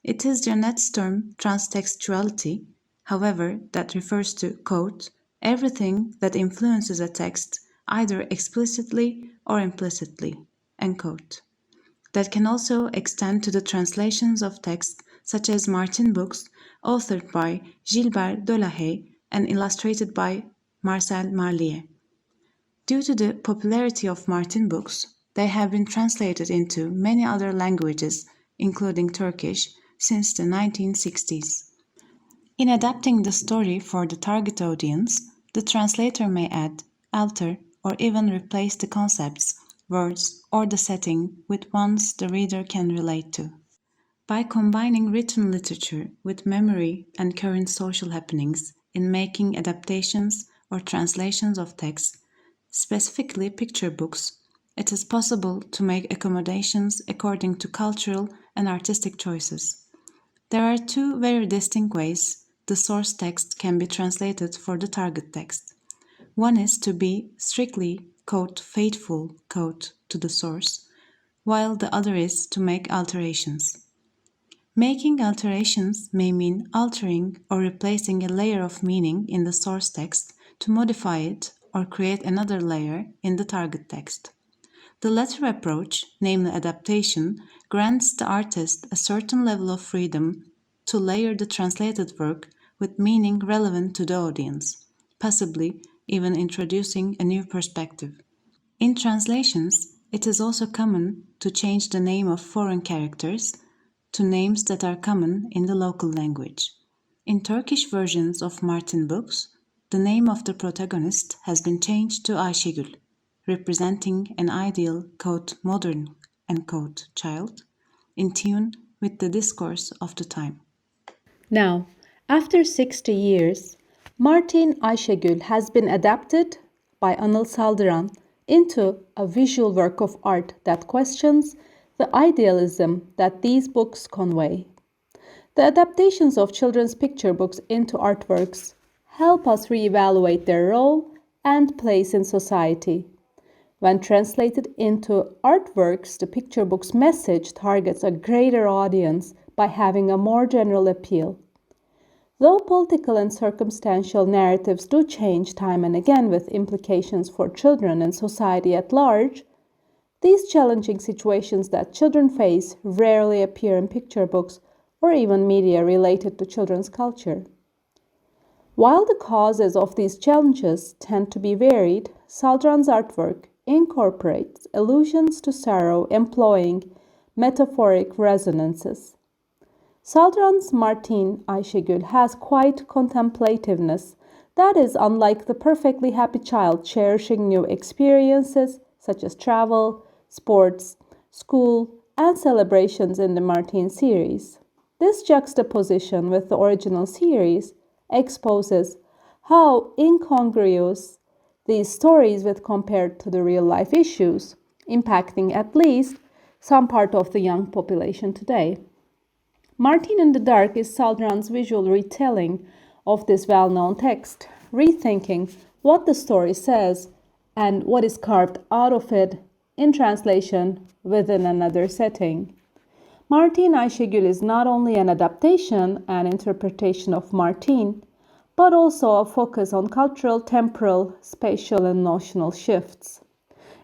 It is Janet's term transtextuality, however, that refers to, quote, everything that influences a text either explicitly or implicitly, end quote. That can also extend to the translations of text such as Martin books, authored by Gilbert Delahaye and illustrated by Marcel Marlier. Due to the popularity of Martin books, they have been translated into many other languages, including Turkish, since the 1960s. In adapting the story for the target audience, the translator may add, alter, or even replace the concepts, words, or the setting with ones the reader can relate to. By combining written literature with memory and current social happenings in making adaptations or translations of text, specifically picture books, it is possible to make accommodations according to cultural and artistic choices. There are two very distinct ways the source text can be translated for the target text. One is to be strictly, quote, faithful, quote, to the source, while the other is to make alterations. Making alterations may mean altering or replacing a layer of meaning in the source text to modify it or create another layer in the target text. The latter approach, namely adaptation, grants the artist a certain level of freedom to layer the translated work with meaning relevant to the audience, possibly even introducing a new perspective. In translations, it is also common to change the name of foreign characters to names that are common in the local language. In Turkish versions of Martin books, the name of the protagonist has been changed to Ayşegül, representing an ideal, quote, modern, end quote, child, in tune with the discourse of the time. Now, after 60 years, Martin Ayşegül has been adapted by Anıl Saldıran into a visual work of art that questions the idealism that these books convey. The adaptations of children's picture books into artworks help us reevaluate their role and place in society. When translated into artworks, the picture book's message targets a greater audience by having a more general appeal. Though political and circumstantial narratives do change time and again with implications for children and society at large, these challenging situations that children face rarely appear in picture books or even media related to children's culture. While the causes of these challenges tend to be varied, Saldıran's artwork incorporates allusions to sorrow employing metaphoric resonances. Saldıran's Martin Ayşegül has quiet contemplativeness that is unlike the perfectly happy child cherishing new experiences such as travel, sports, school, and celebrations in the Martin series. This juxtaposition with the original series exposes how incongruous these stories with compared to the real-life issues, impacting at least some part of the young population today. Martin in the Dark is Saldran's visual retelling of this well-known text, rethinking what the story says and what is carved out of it in translation within another setting. Martin Ayşegül is not only an adaptation and interpretation of Martin, but also a focus on cultural, temporal, spatial, and notional shifts.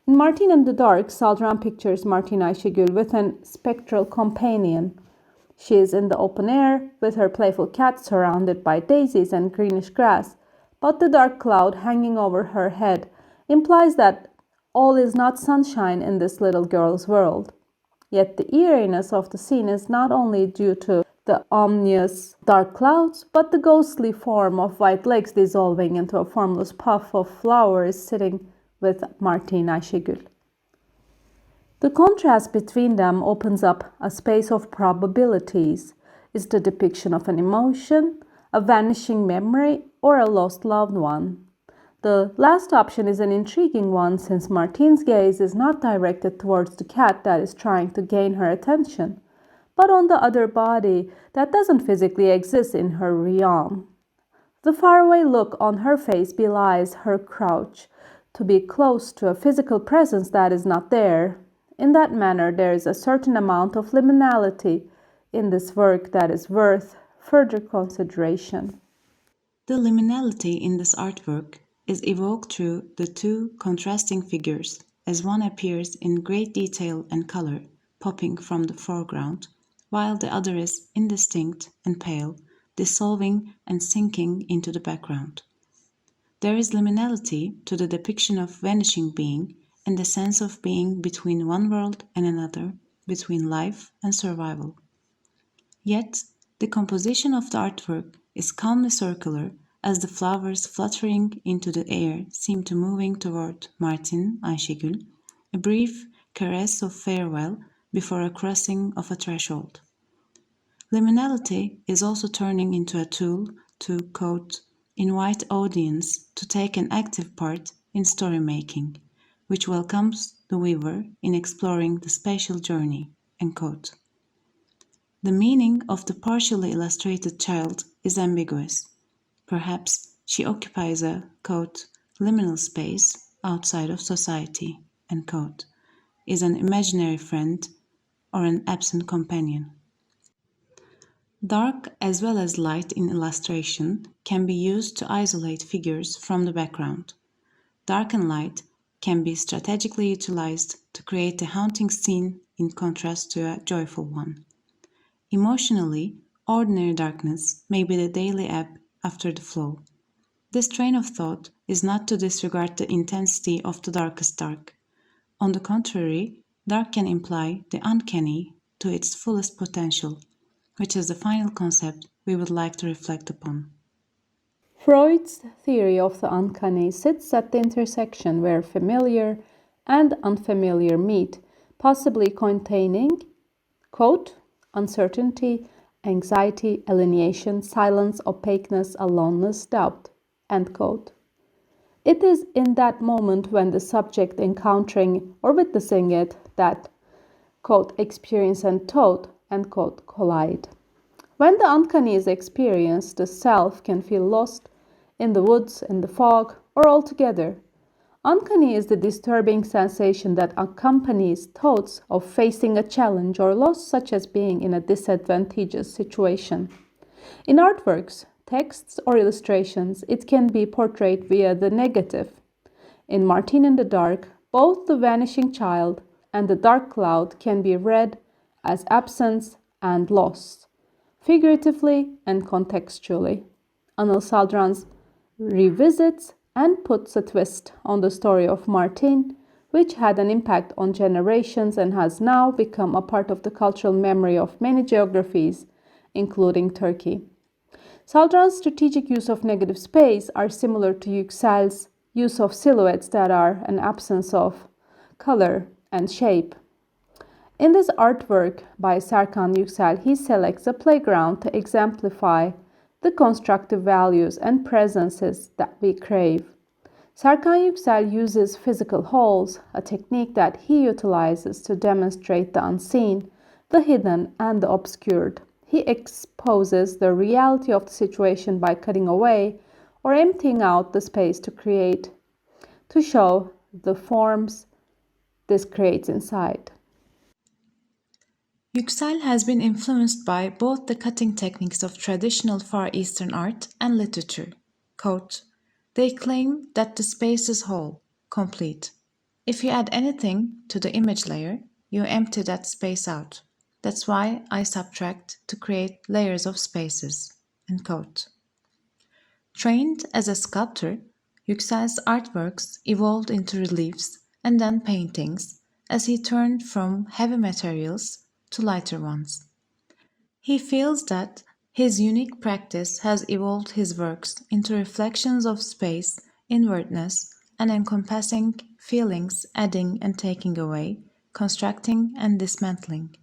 In Martin in the Dark, Saldran pictures Martin Ayşegül with a spectral companion. She is in the open air with her playful cat surrounded by daisies and greenish grass, but the dark cloud hanging over her head implies that all is not sunshine in this little girl's world. Yet the eeriness of the scene is not only due to the ominous dark clouds, but the ghostly form of white legs dissolving into a formless puff of flowers sitting with Martin Ayşegül. The contrast between them opens up a space of probabilities. Is the depiction of an emotion, a vanishing memory, or a lost loved one? The last option is an intriguing one since Martine's gaze is not directed towards the cat that is trying to gain her attention, but on the other body that doesn't physically exist in her realm. The faraway look on her face belies her crouch to be close to a physical presence that is not there. In that manner, there is a certain amount of liminality in this work that is worth further consideration. The liminality in this artwork is evoked through the two contrasting figures, as one appears in great detail and color, popping from the foreground, while the other is indistinct and pale, dissolving and sinking into the background. There is liminality to the depiction of vanishing being and the sense of being between one world and another, between life and survival. Yet, the composition of the artwork is calmly circular as the flowers fluttering into the air seem to moving toward Martin Ayşegül, a brief caress of farewell before a crossing of a threshold. Liminality is also turning into a tool to, quote, invite audience to take an active part in story making, which welcomes the viewer in exploring the spatial journey, end quote. The meaning of the partially illustrated child is ambiguous. Perhaps she occupies a, quote, liminal space outside of society, end quote, is an imaginary friend or an absent companion. Dark as well as light in illustration can be used to isolate figures from the background. Dark and light can be strategically utilized to create a haunting scene in contrast to a joyful one. Emotionally, ordinary darkness may be the daily ebb after the flow. This train of thought is not to disregard the intensity of the darkest dark. On the contrary, dark can imply the uncanny to its fullest potential, which is the final concept we would like to reflect upon. Freud's theory of the uncanny sits at the intersection where familiar and unfamiliar meet, possibly containing, quote, uncertainty, anxiety, alienation, silence, opaqueness, aloneness, doubt, end quote. It is in that moment when the subject encountering or witnessing it that, quote, experience and thought, end quote, collide. When the uncanny is experienced, the self can feel lost in the woods, in the fog, or altogether. Uncanny is the disturbing sensation that accompanies thoughts of facing a challenge or loss, such as being in a disadvantageous situation. In artworks, texts, or illustrations, it can be portrayed via the negative. In Martin in the Dark, both the vanishing child and the dark cloud can be read as absence and loss, figuratively and contextually. Anil Saldran's revisits and puts a twist on the story of Martin, which had an impact on generations and has now become a part of the cultural memory of many geographies, including Turkey. Saldran's strategic use of negative space are similar to Yüksel's use of silhouettes that are an absence of color and shape. In this artwork by Serkan Yüksel, he selects a playground to exemplify the constructive values and presences that we crave. Serkan Yüksel uses physical holes, a technique that he utilizes to demonstrate the unseen, the hidden, and the obscured. He exposes the reality of the situation by cutting away or emptying out the space to show the forms this creates inside. Yüksel has been influenced by both the cutting techniques of traditional Far Eastern art and literature. Quote, "They claim that the space is whole, complete. If you add anything to the image layer, you empty that space out. That's why I subtract to create layers of spaces." End quote. Trained as a sculptor, Yüksel's artworks evolved into reliefs and then paintings as he turned from heavy materials to lighter ones. He feels that his unique practice has evolved his works into reflections of space, inwardness, and encompassing feelings, adding and taking away, constructing and dismantling.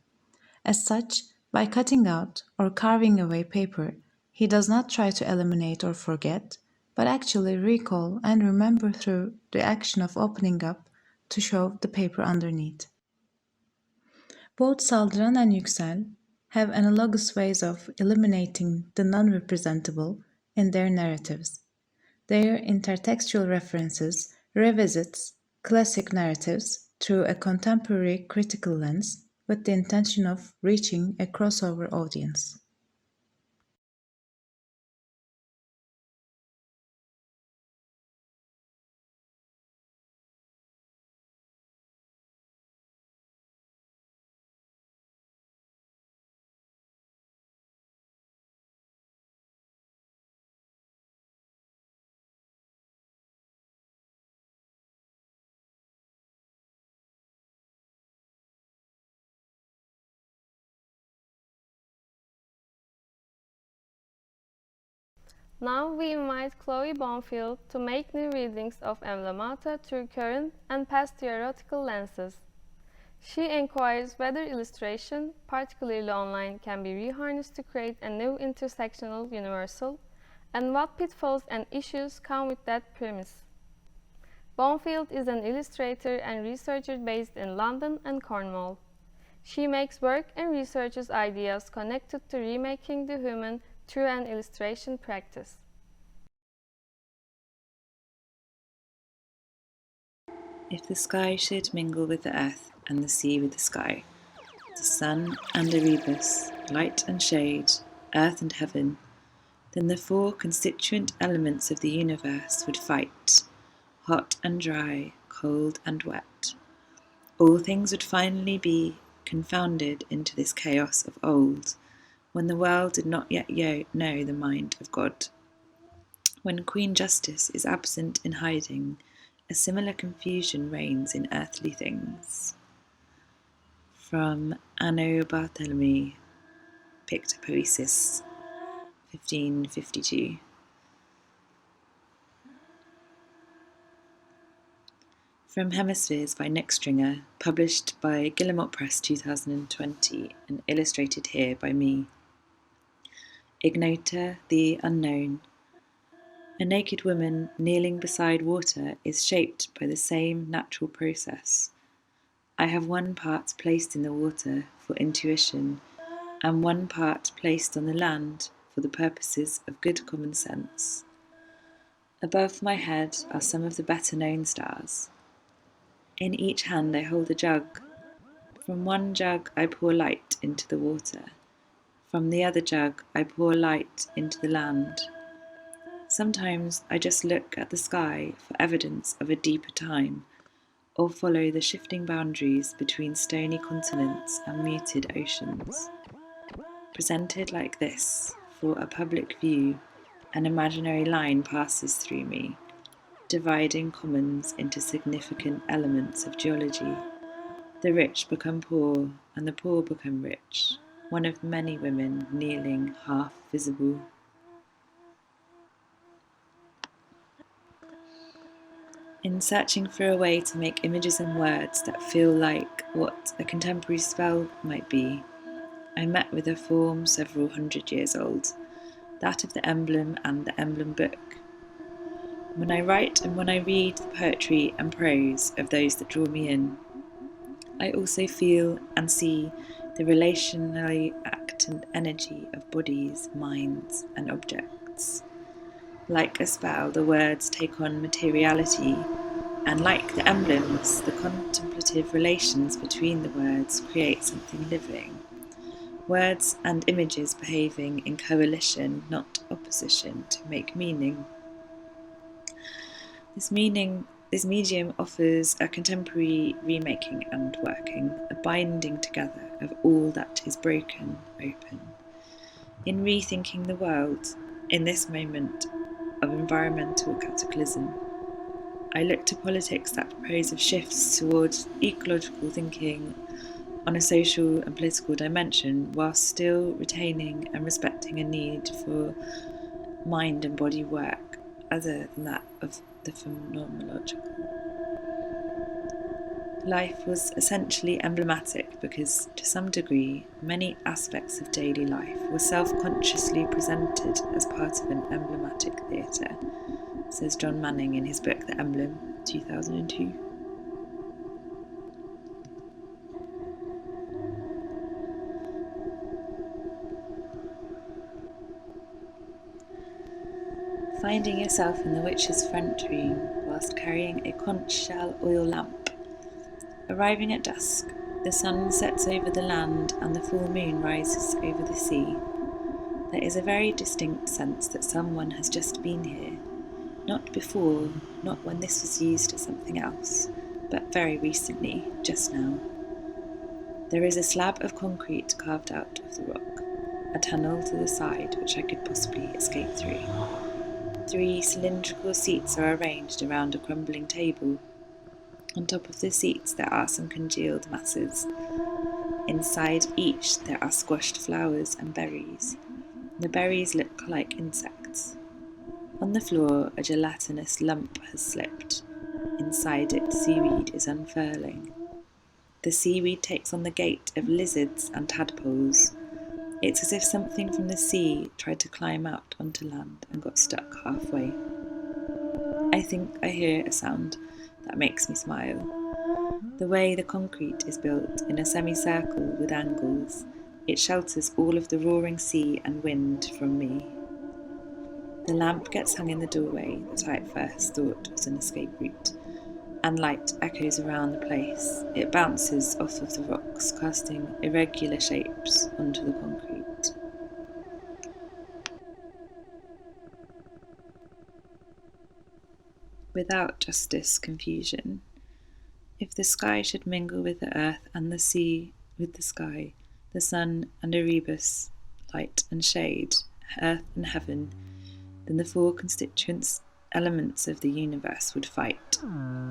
As such, by cutting out or carving away paper, he does not try to eliminate or forget, but actually recall and remember through the action of opening up to show the paper underneath. Both Saldıran and Yüksel have analogous ways of eliminating the non-representable in their narratives. Their intertextual references revisits classic narratives through a contemporary critical lens with the intention of reaching a crossover audience. Now we invite Chloe Bonfield to make new readings of Emblemata through current and past theoretical lenses. She inquires whether illustration, particularly online, can be reharnessed to create a new intersectional universal, and what pitfalls and issues come with that premise. Bonfield is an illustrator and researcher based in London and Cornwall. She makes work and researches ideas connected to remaking the human through an illustration practice. If the sky should mingle with the earth and the sea with the sky, the sun and Erebus, light and shade, earth and heaven, then the four constituent elements of the universe would fight, hot and dry, cold and wet. All things would finally be confounded into this chaos of old, when the world did not yet know the mind of God. When Queen Justice is absent in hiding, a similar confusion reigns in earthly things. From Anno Bartholomew, Pictopoesis, 1552. From Hemispheres by Nick Stringer, published by Guillemot Press 2020 and illustrated here by me. Ignota, the unknown. A naked woman kneeling beside water is shaped by the same natural process. I have one part placed in the water for intuition, and one part placed on the land for the purposes of good common sense. Above my head are some of the better known stars. In each hand I hold a jug. From one jug I pour light into the water. From the other jug I pour light into the land. Sometimes I just look at the sky for evidence of a deeper time, or follow the shifting boundaries between stony continents and muted oceans. Presented like this, for a public view, an imaginary line passes through me, dividing commons into significant elements of geology. The rich become poor, and the poor become rich, one of many women kneeling half visible. In searching for a way to make images and words that feel like what a contemporary spell might be, I met with a form several hundred years old, that of the emblem and the emblem book. When I write and when I read the poetry and prose of those that draw me in, I also feel and see the relationally actant energy of bodies, minds, and objects. Like a spell, the words take on materiality, and like the emblems, the contemplative relations between the words create something living. Words and images behaving in coalition, not opposition, to make meaning. This medium offers a contemporary remaking and working, a binding together of all that is broken open. In rethinking the world, in this moment of environmental cataclysm, I look to politics that propose of shifts towards ecological thinking on a social and political dimension, whilst still retaining and respecting a need for mind and body work other than that of the phenomenological. Life was essentially emblematic because, to some degree, many aspects of daily life were self-consciously presented as part of an emblematic theatre, says John Manning in his book The Emblem, 2002. Finding yourself in the witch's front room whilst carrying a conch shell oil lamp. Arriving at dusk, the sun sets over the land and the full moon rises over the sea. There is a very distinct sense that someone has just been here. Not before, not when this was used as something else, but very recently, just now. There is a slab of concrete carved out of the rock, a tunnel to the side which I could possibly escape through. 3 cylindrical seats are arranged around a crumbling table. On top of the seats there are some congealed masses. Inside each there are squashed flowers and berries. The berries look like insects. On the floor a gelatinous lump has slipped. Inside it seaweed is unfurling. The seaweed takes on the gait of lizards and tadpoles. It's as if something from the sea tried to climb out onto land and got stuck halfway. I think I hear a sound that makes me smile. The way the concrete is built in a semicircle with angles, it shelters all of the roaring sea and wind from me. The lamp gets hung in the doorway that I at first thought was an escape route, and light echoes around the place. It bounces off of the rocks, casting irregular shapes onto the concrete. Without justice, confusion. If the sky should mingle with the earth and the sea with the sky, the sun and Erebus, light and shade, earth and heaven, then the 4 constituent elements of the universe would fight,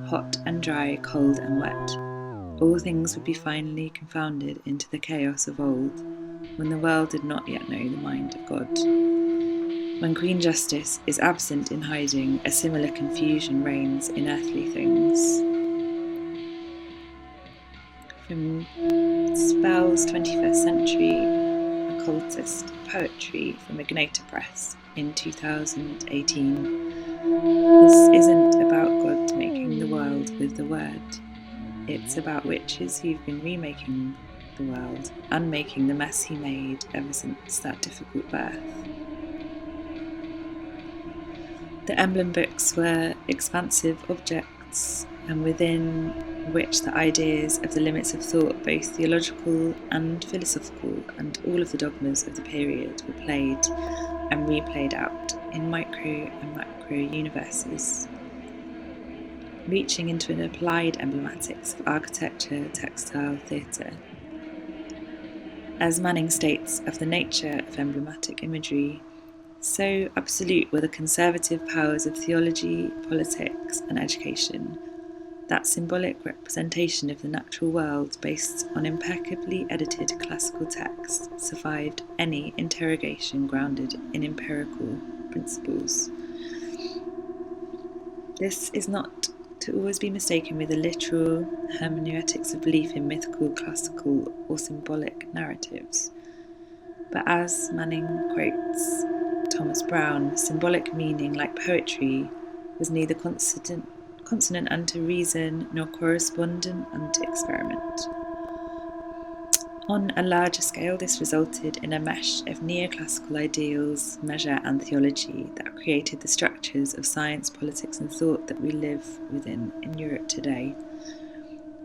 hot and dry, cold and wet. All things would be finally confounded into the chaos of old, when the world did not yet know the mind of God. When Queen Justice is absent in hiding, a similar confusion reigns in earthly things. From Spell's 21st Century Occultist Poetry from Ignota Press in 2018. This isn't about God making the world with the word. It's about witches who've been remaking the world, unmaking the mess he made ever since that difficult birth. The emblem books were expansive objects, and within which the ideas of the limits of thought, both theological and philosophical, and all of the dogmas of the period were played and replayed out in micro and macro universes, reaching into an applied emblematics of architecture, textile, theatre. As Manning states of the nature of emblematic imagery, so absolute were the conservative powers of theology, politics, and education, that symbolic representation of the natural world based on impeccably edited classical texts survived any interrogation grounded in empirical principles. This is not to always be mistaken with the literal hermeneutics of belief in mythical, classical, or symbolic narratives, but as Manning quotes Tom Brown, symbolic meaning, like poetry, was neither consonant unto reason nor correspondent unto experiment. On a larger scale, this resulted in a mesh of neoclassical ideals, measure, and theology that created the structures of science, politics, and thought that we live within in Europe today,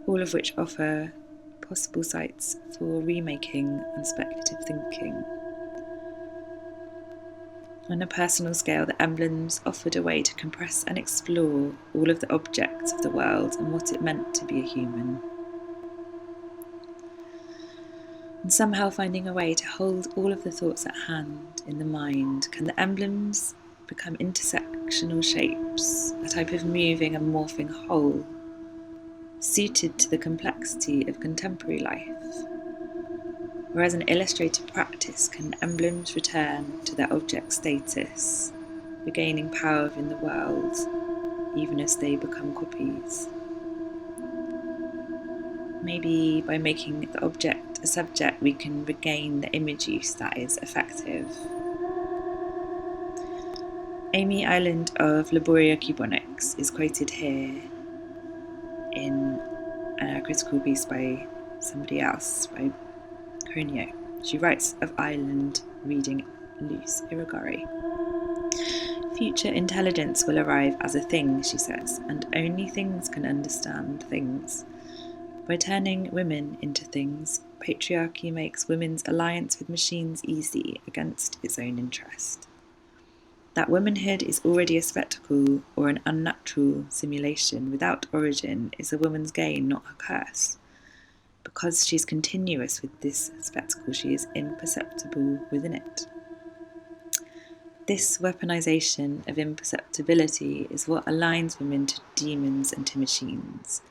all of which offer possible sites for remaking and speculative thinking. On a personal scale, the emblems offered a way to compress and explore all of the objects of the world and what it meant to be a human. And somehow finding a way to hold all of the thoughts at hand in the mind, can the emblems become intersectional shapes, a type of moving and morphing whole, suited to the complexity of contemporary life? Or as an illustrated practice, can emblems return to their object status, regaining power within the world, even as they become copies? Maybe by making the object a subject, we can regain the image use that is effective. Amy Island of Laboria Cubonics is quoted here in a critical piece by somebody else, by Cronio. She writes of Ireland reading loose irrigare. Future intelligence will arrive as a thing, she says, and only things can understand things. By turning women into things, patriarchy makes women's alliance with machines easy against its own interest. That womanhood is already a spectacle or an unnatural simulation without origin is a woman's gain, not her curse. Because she's continuous with this spectacle, she is imperceptible within it. This weaponization of imperceptibility is what aligns women to demons and to machines,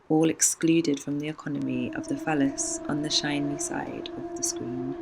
all excluded from the economy of the phallus on the shiny side of the screen.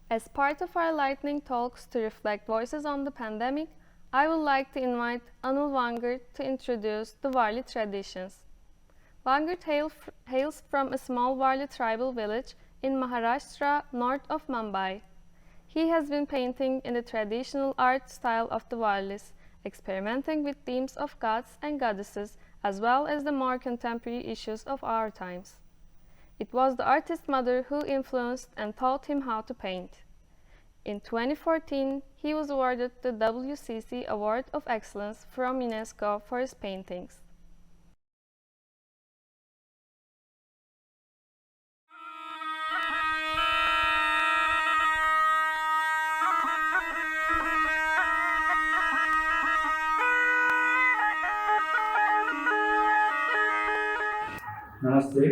As part of our lightning talks to reflect voices on the pandemic, I would like to invite Anil Wangert to introduce the Varli traditions. Wangert hails from a small Varli tribal village in Maharashtra, north of Mumbai. He has been painting in the traditional art style of the Varlis, experimenting with themes of gods and goddesses as well as the more contemporary issues of our times. It was the artist's mother who influenced and taught him how to paint. In 2014, he was awarded the WCC Award of Excellence from UNESCO for his paintings. नमस्ते,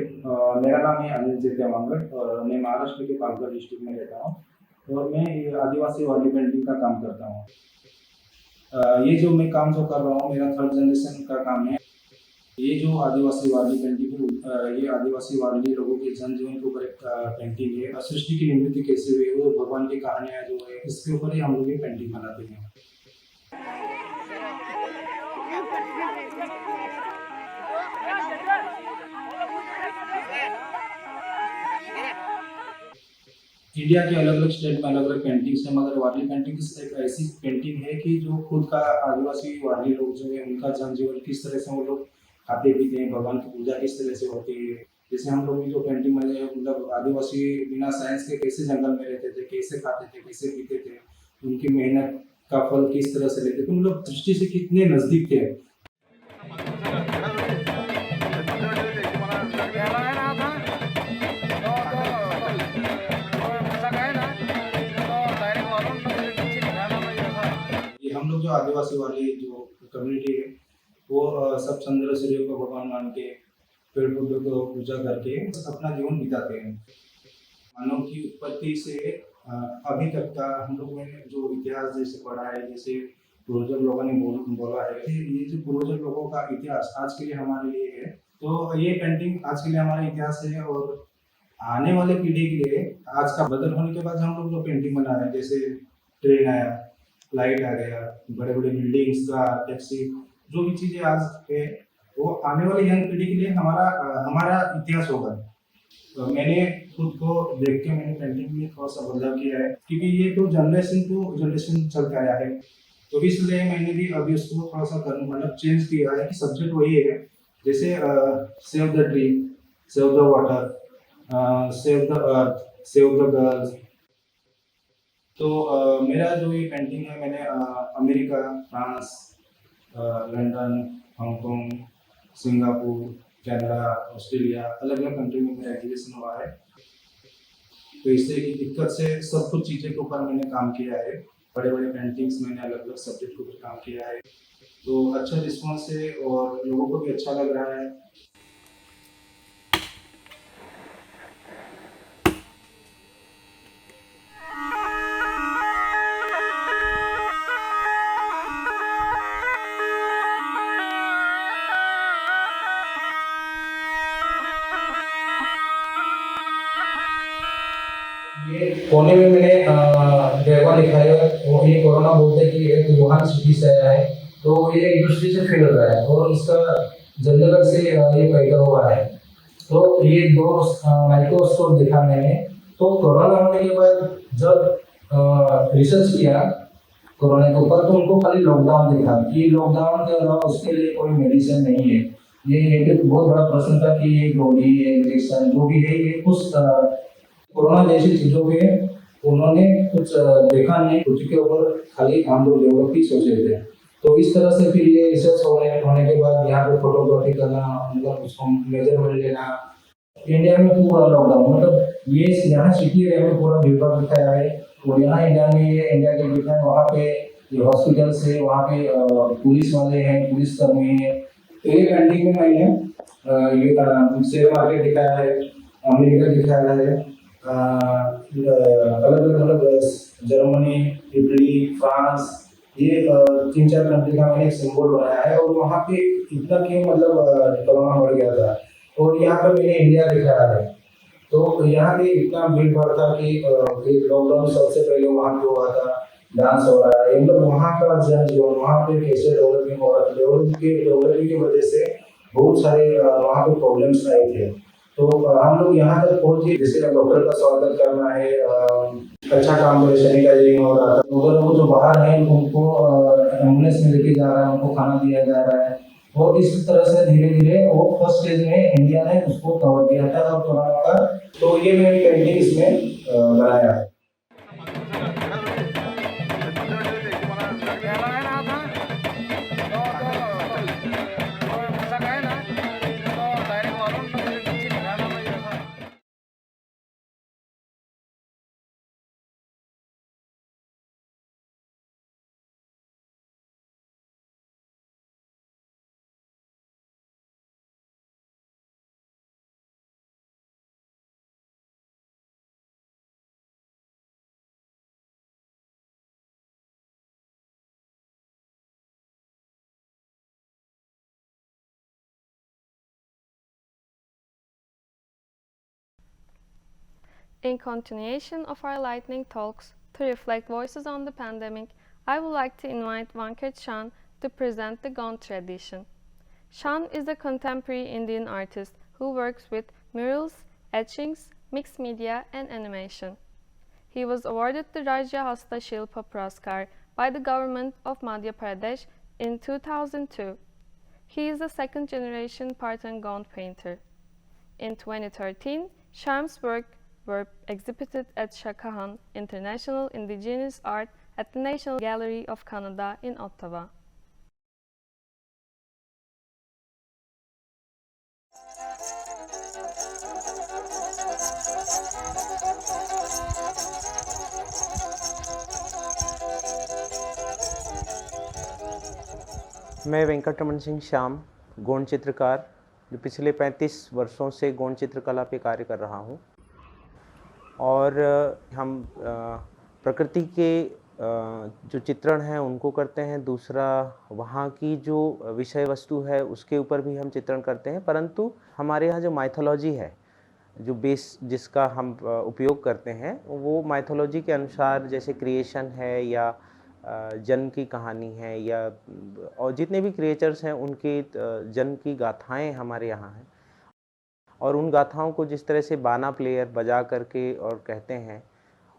मेरा नाम है अनिल चेत्यावांगड़ और मैं महाराष्ट्र के Palghar district में रहता हूँ और मैं ये आदिवासी वाली पेंटिंग का काम करता हूँ। ये जो मैं काम जो कर रहा हूँ मेरा 3rd जनरेशन का काम है। ये जो आदिवासी वाली पेंटिंग है, ये आदिवासी वाली लोगों के जनजीवन के ऊपर एक पेंटिंग है। सृष्टि की निर्मिति कैसे हुई, वो भगवान की कहानियाँ जो है इसके ऊपर ही हम लोग ये पेंटिंग बनाते हैं। इंडिया के अलग अलग स्टेट में अलग अलग पेंटिंग्स है, मगर वारली पेंटिंग एक ऐसी पेंटिंग है कि जो खुद का आदिवासी वारली लोग जो है उनका जनजीवन किस तरह से वो लोग खाते पीते हैं, भगवान की पूजा किस तरह से होती है। जैसे हम लोग जो पेंटिंग में मतलब आदिवासी बिना साइंस के कैसे जंगल में रहते थे, कैसे खाते थे, कैसे पीते थे, उनकी मेहनत का फल किस तरह से लेते थे, मतलब सृष्टि से कितने नजदीक थे। हम लोग जो आदिवासी वाली जो कम्युनिटी है वो सब चंद्र सूर्य को भगवान मान के पेड़ पौधों को पूजा करके अपना जीवन बिताते हैं। मानव की उत्पत्ति से अभी तक का हम लोग ने जो इतिहास जैसे पढ़ा है, जैसे पूर्वज लोगों ने बोला है, ये जो पूर्वज लोगों का इतिहास आज के लिए हमारे लिए है। तो ये पेंटिंग आज के लिए हमारा इतिहास है और आने वाले पीढ़ी के लिए आज का बदल होने के बाद हम लोग जो पेंटिंग बना रहे हैं, जैसे ट्रेन आया, लाइट आ गया, बड़े बड़े बिल्डिंग्स का टैक्सी, जो भी चीजें आज है वो आने वाली यंग पीढ़ी के लिए हमारा इतिहास होगा। तो मैंने खुद को देख के मैंने पेंटिंग में थोड़ा सा बदलाव किया है, क्योंकि ये तो जनरेशन टू जनरेशन चलते आया है। तो इसलिए मैंने भी अभी उसको थोड़ा सा मतलब चेंज किया है कि सब्जेक्ट वही है, जैसे save the tree, save the water, save the earth, save the girls. तो मेरा जो ये पेंटिंग है मैंने America, France, London, Hong Kong, Singapore, Canada, Australia, अलग अलग कंट्री में मेरा एग्जीबिशन हुआ है। तो इससे की दिक्कत से सब कुछ चीज़ें के ऊपर मैंने काम किया है। बड़े बड़े पेंटिंग्स मैंने अलग अलग सब्जेक्ट के ऊपर काम किया है, तो अच्छा रिस्पॉन्स है और लोगों को भी अच्छा लग रहा है। ये कोने में मैंने डेवा लिखा है, वो ये कोरोना बोलते कि एक वुहान सिटी से आया है, तो ये इंडस्ट्री से फैल रहा है और इसका जंगल से ये पैदा हुआ है। तो ये 2 माइक्रोस्कोप देखा मैंने। तो कोरोना होने के बाद जब रिसर्च किया कोरोना के ऊपर, तो उनको खाली लॉकडाउन दिखा कि लॉकडाउन के अलावा उसके लिए कोई मेडिसिन नहीं है। ये एक बहुत बड़ा प्रश्न था कि ये गोली, इंजेक्शन जो भी है, ये कुछ कोरोना जैसी चीजों पे उन्होंने कुछ देखा नहीं, कुछ के ऊपर खाली हम लोग डेवलप ही सोचे थे। तो इस तरह से फिर ये रिसर्च होने के बाद यहाँ पे फोटोग्राफी करना, मतलब उसको मेजरमेंट लेना। इंडिया में पूरा लॉकडाउन, मतलब ये यहाँ सिटी एरिया में पूरा भीड़ भाड़ दिखाया है, और यहाँ इंडिया में ये इंडिया के बीच में वहाँ पे ये हॉस्पिटल्स है, वहाँ पे पुलिस वाले हैं, पुलिस कर्मी है। तो ये पेंटिंग में मैंने ये शेयर मार्केट दिखाया है, अमेरिका दिखाया है, अलग अलग मतलब जर्मनी, इटली, फ्रांस, ये 3-4 कंट्री का मैंने एक सिंबल बनाया है। और वहाँ पे इतना कि मतलब कोरोना बढ़ गया था, और यहाँ पर मैंने इंडिया दिखाया है। तो यहाँ पे इतना भीड़ भाड़ था कि लॉकडाउन सबसे पहले वहाँ पे हुआ था, डांस हो रहा है, मतलब वहाँ का जनजीवन, वहाँ पे कैसे डेवलपिंग हो रहा था, डेवलपिंग की वजह से बहुत सारे वहाँ पे प्रॉब्लम्स आए थे। तो हम लोग यहाँ तक पहुँचे, जैसे डॉक्टर का स्वागत करना है, अच्छा काम करे, सैनिटाइजिंग हो रहा था। अगर वो जो बाहर हैं उनको एम्बुलेंस में लेके जा रहा है, उनको खाना दिया जा रहा है, और इस तरह से धीरे धीरे वो फर्स्ट स्टेज में इंडिया ने उसको कवर किया था और कोरोना का। तो ये मैंने पेंटिंग इसमें बनाया है। In continuation of our lightning talks, to reflect voices on the pandemic, I would like to invite Vanket Shan to present the Gond tradition. Shan is a contemporary Indian artist who works with murals, etchings, mixed media, and animation. He was awarded the Rajya Hasta Shilpa Puraskar by the government of Madhya Pradesh in 2002. He is a second-generation Parthan Gond painter. In 2013, Shan's work were exhibited at Shakahan International Indigenous Art at the National Gallery of Canada in Ottawa. मैं वेंकटरमण सिंह श्याम, गोंड चित्रकार, जो पिछले 35 वर्षों से गोंड चित्रकला पे कार्य कर रहा हूँ। और हम प्रकृति के जो चित्रण हैं उनको करते हैं। दूसरा, वहाँ की जो विषय वस्तु है उसके ऊपर भी हम चित्रण करते हैं। परंतु हमारे यहाँ जो माइथोलॉजी है, जो बेस जिसका हम उपयोग करते हैं, वो माइथोलॉजी के अनुसार, जैसे क्रिएशन है या जन्म की कहानी है, या और जितने भी क्रिएचर्स हैं उनके जन्म की गाथाएं हमारे यहाँ हैं। और उन गाथाओं को जिस तरह से बाना प्लेयर बजा करके और कहते हैं,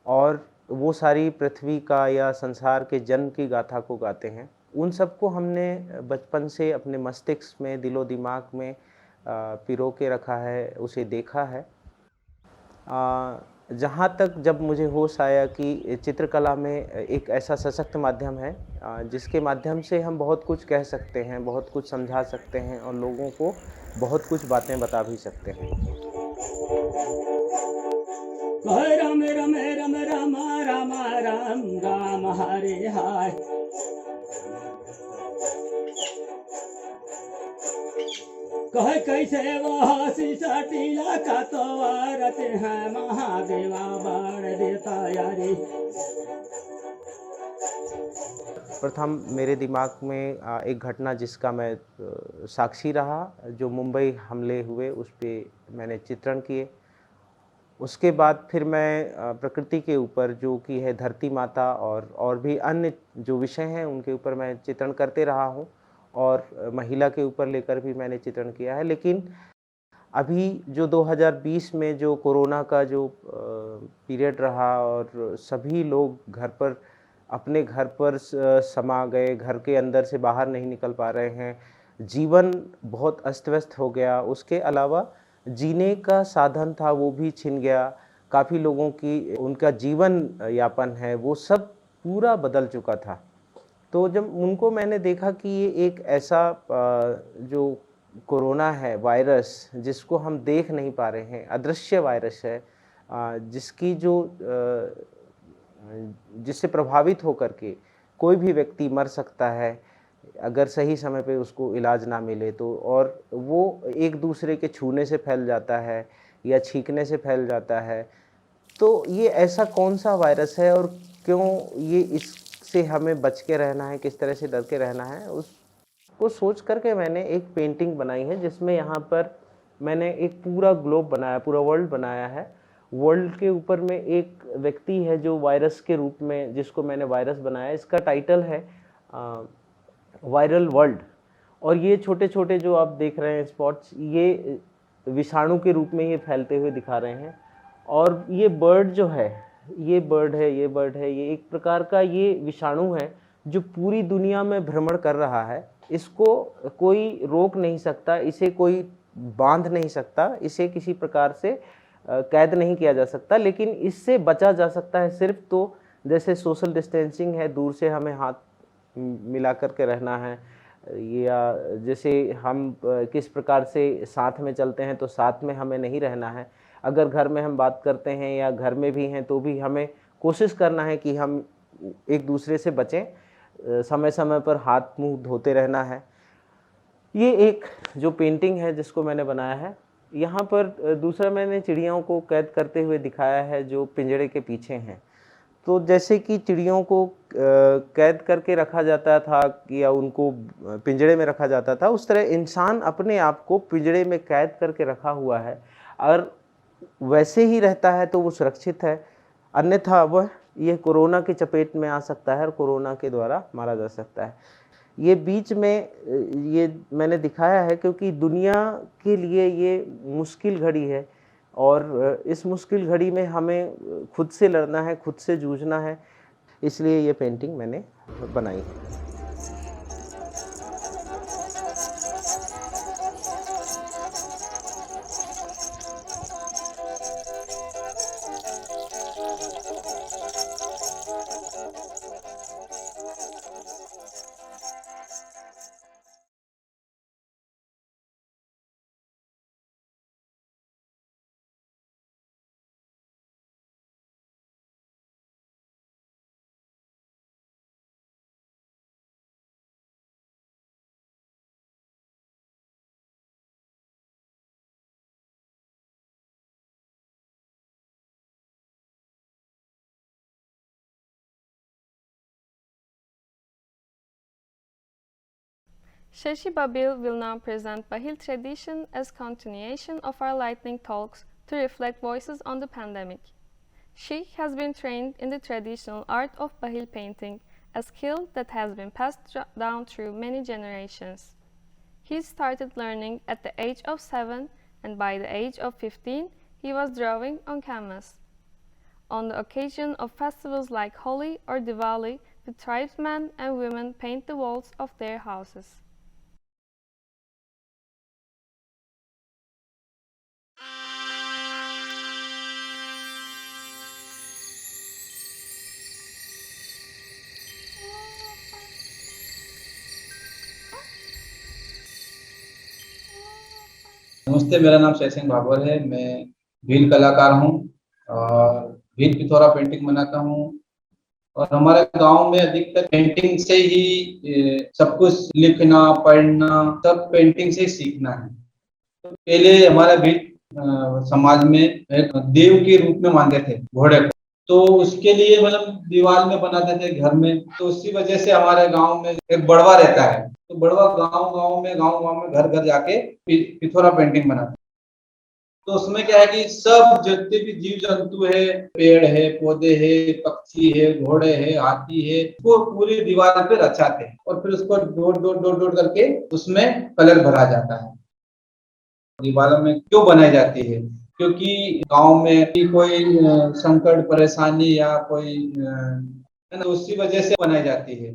और वो सारी पृथ्वी का या संसार के जन्म की गाथा को गाते हैं, उन सबको हमने बचपन से अपने मस्तिष्क में, दिलो दिमाग में पिरो के रखा है, उसे देखा है। जहाँ तक जब मुझे होश आया कि चित्रकला में एक ऐसा सशक्त माध्यम है जिसके माध्यम से हम बहुत कुछ कह सकते हैं, बहुत कुछ समझा सकते हैं और लोगों को बहुत कुछ बातें बता भी सकते हैं। राम राम राम राम राम राम राम हरे हाय। कह कैसे वह सीसटिया का तो रत है महादेवा बाढ़ देता यारी। प्रथम मेरे दिमाग में एक घटना जिसका मैं साक्षी रहा, जो मुंबई हमले हुए, उस पर मैंने चित्रण किए। उसके बाद फिर मैं प्रकृति के ऊपर, जो कि है धरती माता और भी अन्य जो विषय हैं उनके ऊपर मैं चित्रण करते रहा हूँ, और महिला के ऊपर लेकर भी मैंने चित्रण किया है। लेकिन अभी जो 2020 में जो कोरोना का जो पीरियड रहा और सभी लोग घर पर, अपने घर पर समा गए, घर के अंदर से बाहर नहीं निकल पा रहे हैं, जीवन बहुत अस्त व्यस्त हो गया। उसके अलावा जीने का साधन था वो भी छिन गया। काफ़ी लोगों की उनका जीवन यापन है वो सब पूरा बदल चुका था। तो जब उनको मैंने देखा कि ये एक ऐसा जो कोरोना है वायरस, जिसको हम देख नहीं पा रहे हैं, अदृश्य वायरस है, जिसकी जो जिससे प्रभावित होकर के कोई भी व्यक्ति मर सकता है अगर सही समय पे उसको इलाज ना मिले तो, और वो एक दूसरे के छूने से फैल जाता है या छींकने से फैल जाता है। तो ये ऐसा कौन सा वायरस है और क्यों ये इससे हमें बच के रहना है, किस तरह से डर के रहना है, उसको सोच करके मैंने एक पेंटिंग बनाई है जिसमें यहाँ पर मैंने एक पूरा ग्लोब बनाया, पूरा वर्ल्ड बनाया है। वर्ल्ड के ऊपर में एक व्यक्ति है जो वायरस के रूप में, जिसको मैंने वायरस बनाया। इसका टाइटल है वायरल वर्ल्ड। और ये छोटे छोटे जो आप देख रहे हैं स्पॉट्स, ये विषाणु के रूप में ये फैलते हुए दिखा रहे हैं। और ये बर्ड जो है, ये बर्ड है, ये एक प्रकार का ये विषाणु है जो पूरी दुनिया में भ्रमण कर रहा है। इसको कोई रोक नहीं सकता, इसे कोई बांध नहीं सकता, इसे किसी प्रकार से कैद नहीं किया जा सकता, लेकिन इससे बचा जा सकता है सिर्फ तो जैसे सोशल डिस्टेंसिंग है, दूर से हमें हाथ मिला करके रहना है, या जैसे हम किस प्रकार से साथ में चलते हैं तो साथ में हमें नहीं रहना है। अगर घर में हम बात करते हैं या घर में भी हैं तो भी हमें कोशिश करना है कि हम एक दूसरे से बचें, समय समय पर हाथ मुंह धोते रहना है। ये एक जो पेंटिंग है जिसको मैंने बनाया है, यहाँ पर दूसरा मैंने चिड़ियों को कैद करते हुए दिखाया है जो पिंजड़े के पीछे हैं। तो जैसे कि चिड़ियों को कैद करके रखा जाता था या उनको पिंजड़े में रखा जाता था, उस तरह इंसान अपने आप को पिंजड़े में कैद करके रखा हुआ है। और वैसे ही रहता है तो वो सुरक्षित है, अन्यथा वह ये कोरोना की चपेट में आ सकता है और कोरोना के द्वारा मारा जा सकता है। ये बीच में ये मैंने दिखाया है क्योंकि दुनिया के लिए ये मुश्किल घड़ी है और इस मुश्किल घड़ी में हमें खुद से लड़ना है, खुद से जूझना है, इसलिए ये पेंटिंग मैंने बनाई है। Shashi Babil will now present Bahil tradition as continuation of our lightning talks to reflect voices on the pandemic. She has been trained in the traditional art of Bahil painting, a skill that has been passed down through many generations. He started learning at the age of 7 and by the age of 15 he was drawing on canvas. On the occasion of festivals like Holi or Diwali, the tribesmen and women paint the walls of their houses. नमस्ते, मेरा नाम शैसिंग भागवत है। मैं भील कलाकार हूँ और Bhil Pithora painting बनाता हूँ और हमारे गांव में अधिकतर पेंटिंग से ही सब कुछ लिखना पढ़ना सब पेंटिंग से ही सीखना है। तो पहले हमारे भील समाज में एक देव के रूप में मानते थे घोड़े को, तो उसके लिए मतलब दीवार में बनाते थे घर में। तो उसी वजह से हमारे गांव में एक बड़वा रहता है, तो बड़वा गांव में घर घर जाके पिथौरा पेंटिंग बनाते। तो उसमें क्या है कि सब जितने भी जीव जंतु है, पेड़ है, पौधे है, पक्षी है, घोड़े है, हाथी है, वो पूरी दीवार पे रचाते हैं और फिर उसको डोट करके उसमें कलर भरा जाता है। दीवारों में क्यों बनाई जाती है? क्योंकि गांव में कोई संकट परेशानी या कोई है ना, उसी वजह से बनाई जाती है।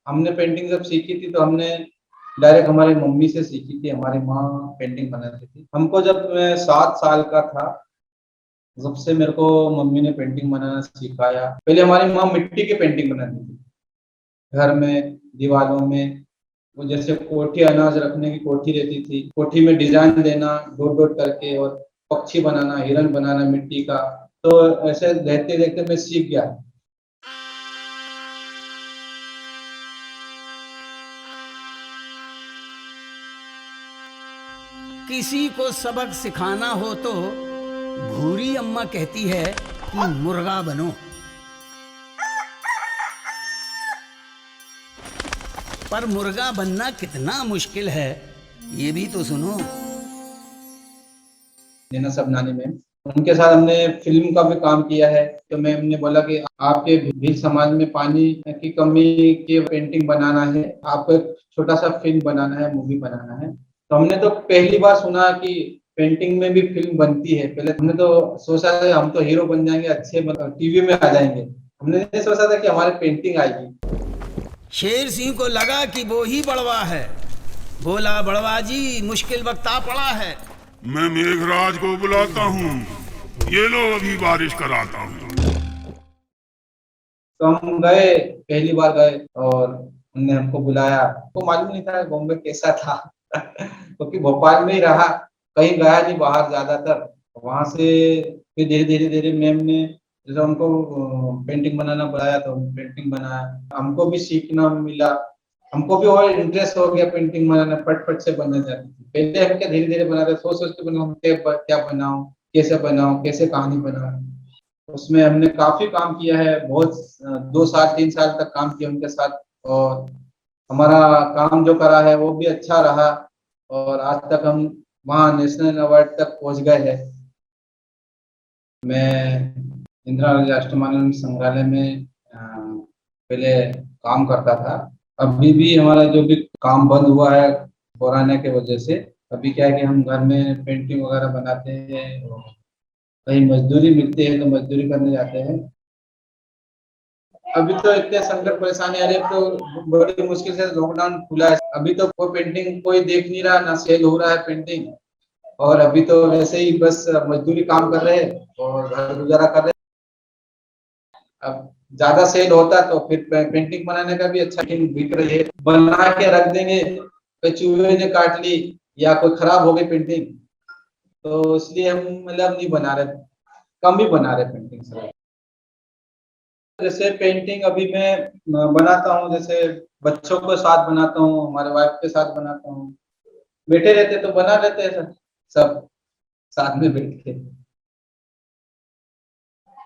हमने पेंटिंग जब सीखी थी तो हमने डायरेक्ट हमारी मम्मी से सीखी थी। हमारी माँ पेंटिंग बनाती थी। हमको जब मैं 7 साल का था जब से मेरे को मम्मी ने पेंटिंग बनाना सिखाया। पहले हमारी माँ मिट्टी की पेंटिंग बनाती थी घर में, दीवारों में। वो जैसे कोठी अनाज रखने की कोठी रहती थी, कोठी में डिजाइन देना डॉट करके और पक्षी बनाना, हिरन बनाना मिट्टी का। तो ऐसे देखते देखते मैं सीख गया। किसी को सबक सिखाना हो तो भूरी अम्मा कहती है कि मुर्गा बनो। पर मुर्गा बनना कितना मुश्किल है ये भी तो सुनो। सबनानी में उनके साथ हमने फिल्म का भी काम किया है। तो मैं हमने बोला कि आपके भील समाज में पानी की कमी की पेंटिंग बनाना है, आपको एक छोटा सा फिल्म बनाना है, मूवी बनाना है। तो हमने तो पहली बार सुना कि पेंटिंग में भी फिल्म बनती है। पहले हमने तो सोचा था हम तो हीरो बन जाएंगे, अच्छे टीवी में आ जाएंगे। हमने नहीं सोचा था कि हमारी पेंटिंग आएगी। शेर सिंह को लगा कि वो ही बड़वा है, बोला बड़वा जी मुश्किल वक्त आ पड़ा है। मैं मेघराज को बुलाता हूँ, ये लो अभी बारिश कराता हूँ। तो हम गए, पहली बार गए और उन्होंने हमको बुलाया। तो मालूम नहीं था बॉम्बे कैसा था क्योंकि भोपाल में ही रहा, कहीं गया नहीं बाहर ज्यादातर। वहां से फिर धीरे धीरे मैम ने जैसे हमको पेंटिंग बनाना बताया तो पेंटिंग बनाया। हमको भी सीखना मिला, हमको भी और इंटरेस्ट हो गया पेंटिंग बनाना। फट से बनने जाती थी। पहले हम क्या धीरे धीरे बना रहे, सोचते बनाओ क्या बनाओ, कैसे बनाओ, कैसे कहानी बनाओ। उसमें हमने काफी काम किया है, बहुत 2 साल 3 साल तक काम किया उनके साथ और हमारा काम जो करा है वो भी अच्छा रहा और आज तक हम वहाँ नेशनल अवार्ड तक पहुँच गए हैं। मैं इंदिरा गांधी राष्ट्रीय मानव संग्रहालय में पहले काम करता था। अभी भी हमारा जो भी काम बंद हुआ है कोरोना के वजह से, अभी क्या है कि हम घर में पेंटिंग वगैरह बनाते हैं और कहीं मजदूरी मिलती है तो मजदूरी करने जाते हैं। अभी तो इतने संकट परेशानी आ रही है, तो बड़ी मुश्किल से लॉकडाउन खुला है। अभी तो कोई पेंटिंग कोई देख नहीं रहा, ना सेल हो रहा है पेंटिंग, और अभी तो वैसे ही बस मजदूरी काम कर रहे हैं और घर गुजारा कर रहे हैं। अब ज्यादा सेल होता तो फिर पेंटिंग बनाने का भी अच्छा बिक रही है। बना के रख देंगे तो चूहे ने काट ली या कोई खराब हो गई पेंटिंग, तो इसलिए हम मतलब नहीं बना रहे, कम ही बना रहे पेंटिंग सर। जैसे पेंटिंग अभी मैं बनाता हूँ, जैसे बच्चों के साथ बनाता हूँ, हमारे वाइफ के साथ बनाता हूँ। बैठे रहते तो बना लेते हैं सर, सब साथ में बैठ के।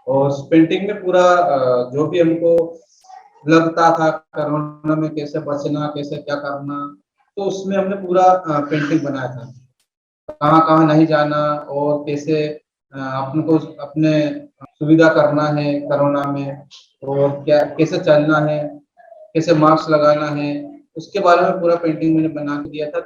और पेंटिंग में पूरा जो भी हमको लगता था कोरोना में कैसे बचना, कैसे क्या करना, तो उसमें हमने पूरा पेंटिंग बनाया था। कहाँ कहाँ नहीं जाना और कैसे अपन को अपने सुविधा करना है कोरोना में, और क्या कैसे चलना है, कैसे मास्क लगाना है, उसके बारे में पूरा पेंटिंग मैंने बना के दिया था।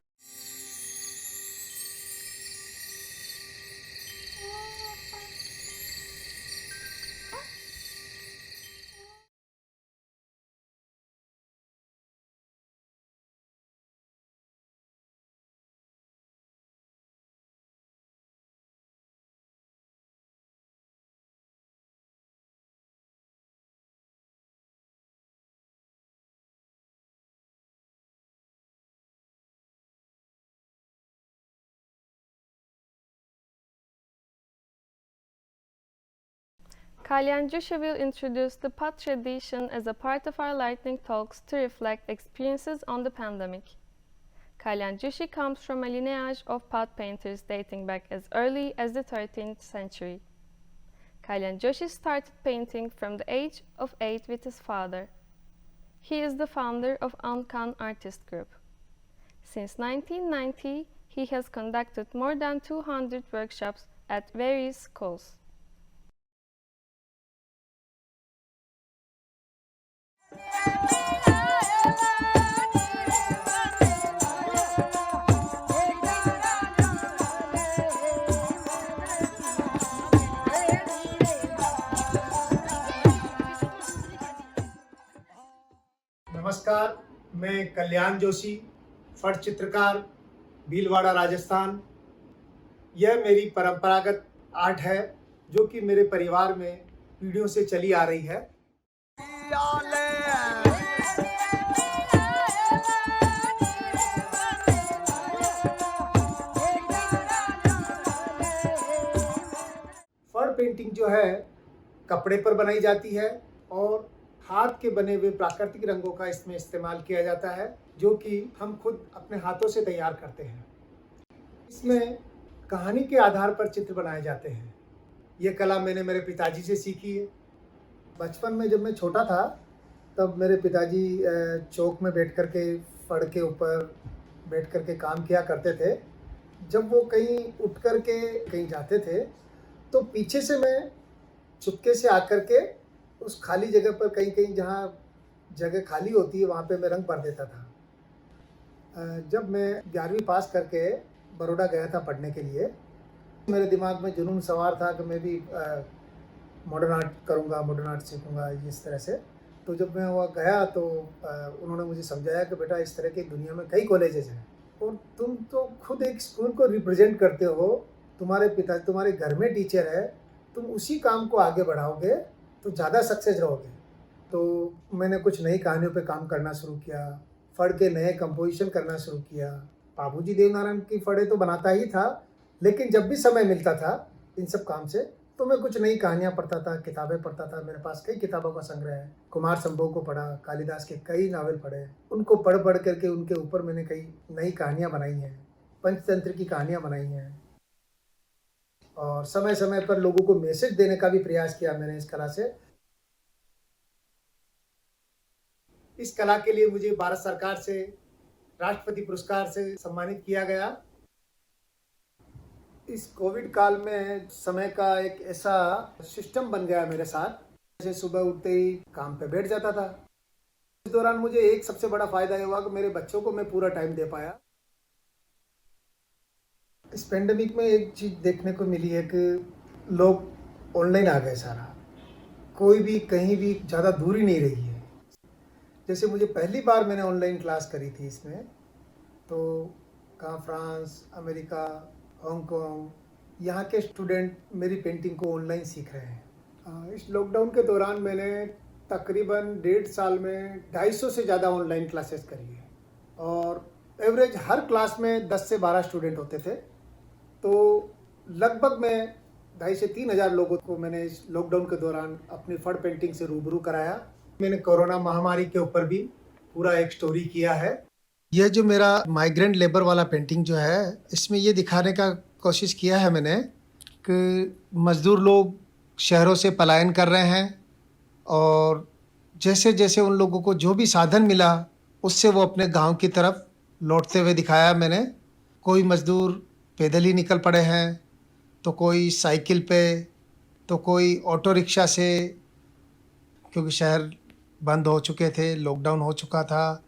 Kalyan Joshi will introduce the pot tradition as a part of our lightning talks to reflect experiences on the pandemic. Kalyan Joshi comes from a lineage of pot painters dating back as early as the 13th century. Kalyan Joshi started painting from the age of 8 with his father. He is the founder of Ankan Artist Group. Since 1990, he has conducted more than 200 workshops at various schools. नमस्कार, मैं कल्याण जोशी, फट चित्रकार, भीलवाड़ा, राजस्थान। यह मेरी परंपरागत art है जो कि मेरे परिवार में पीढ़ियों से चली आ रही है। फट पेंटिंग जो है कपड़े पर बनाई जाती है और हाथ के बने हुए प्राकृतिक रंगों का इसमें इस्तेमाल किया जाता है, जो कि हम खुद अपने हाथों से तैयार करते हैं। इसमें कहानी के आधार पर चित्र बनाए जाते हैं। ये कला मैंने मेरे पिताजी से सीखी है। बचपन में जब मैं छोटा था तब मेरे पिताजी चौक में बैठ कर के फड़ के ऊपर बैठ कर के काम किया करते थे। जब वो कहीं उठ कर के कहीं जाते थे तो पीछे से मैं चुपके से आकर के उस खाली जगह पर कहीं कहीं जहाँ जगह खाली होती है वहाँ पे मैं रंग भर देता था। जब मैं 11वीं पास करके बड़ौदा गया था पढ़ने के लिए, मेरे दिमाग में जुनून सवार था कि मैं भी मॉडर्न आर्ट करूँगा, मॉडर्न आर्ट सीखूँगा इस तरह से। तो जब मैं वहाँ गया तो उन्होंने मुझे समझाया कि बेटा इस तरह की दुनिया में कई कॉलेजेस हैं और तुम तो खुद एक स्कूल को रिप्रेजेंट करते हो, तुम्हारे पिता तुम्हारे घर में टीचर है, तुम उसी काम को आगे बढ़ाओगे तो ज़्यादा सक्सेस रहोगे। तो मैंने कुछ नई कहानियों पे काम करना शुरू किया, फड़ के नए कंपोजिशन करना शुरू किया। बाबूजी देवनारायण की फड़े तो बनाता ही था, लेकिन जब भी समय मिलता था इन सब काम से तो मैं कुछ नई कहानियाँ पढ़ता था, किताबें पढ़ता था। मेरे पास कई किताबों का संग्रह है। कुमार संभव को पढ़ा, कालिदास के कई नावल पढ़े, उनको पढ़ करके उनके ऊपर मैंने कई नई कहानियाँ बनाई हैं, पंचतंत्र की कहानियाँ बनाई हैं। और समय समय पर लोगों को मैसेज देने का भी प्रयास किया मैंने इस कला से। इस कला के लिए मुझे भारत सरकार से राष्ट्रपति पुरस्कार से सम्मानित किया गया। इस कोविड काल में समय का एक ऐसा सिस्टम बन गया मेरे साथ, जैसे सुबह उठते ही काम पे बैठ जाता था। इस दौरान मुझे एक सबसे बड़ा फायदा ये हुआ कि मेरे बच्चों को मैं पूरा टाइम दे पाया। इस पेंडेमिक में एक चीज़ देखने को मिली है कि लोग ऑनलाइन आ गए सारा, कोई भी कहीं भी ज़्यादा दूरी नहीं रही है। जैसे मुझे पहली बार मैंने ऑनलाइन क्लास करी थी इसमें, तो कहाँ फ्रांस, अमेरिका, हांगकांग, यहाँ के स्टूडेंट मेरी पेंटिंग को ऑनलाइन सीख रहे हैं। इस लॉकडाउन के दौरान मैंने तकरीबन 1.5 साल में 250 से ज़्यादा ऑनलाइन क्लासेस करी है और एवरेज हर क्लास में 10 से 12 स्टूडेंट होते थे। तो लगभग मैं 2,500 से 3,000 लोगों को मैंने इस लॉकडाउन के दौरान अपनी फड़ पेंटिंग से रूबरू कराया। मैंने कोरोना महामारी के ऊपर भी पूरा एक स्टोरी किया है। यह जो मेरा माइग्रेंट लेबर वाला पेंटिंग जो है, इसमें ये दिखाने का कोशिश किया है मैंने कि मज़दूर लोग शहरों से पलायन कर रहे हैं और जैसे जैसे उन लोगों को जो भी साधन मिला उससे वो अपने गांव की तरफ लौटते हुए दिखाया मैंने। कोई मज़दूर पैदल ही निकल पड़े हैं, तो कोई साइकिल पे, तो कोई ऑटो रिक्शा से, क्योंकि शहर बंद हो चुके थे, लॉकडाउन हो चुका था।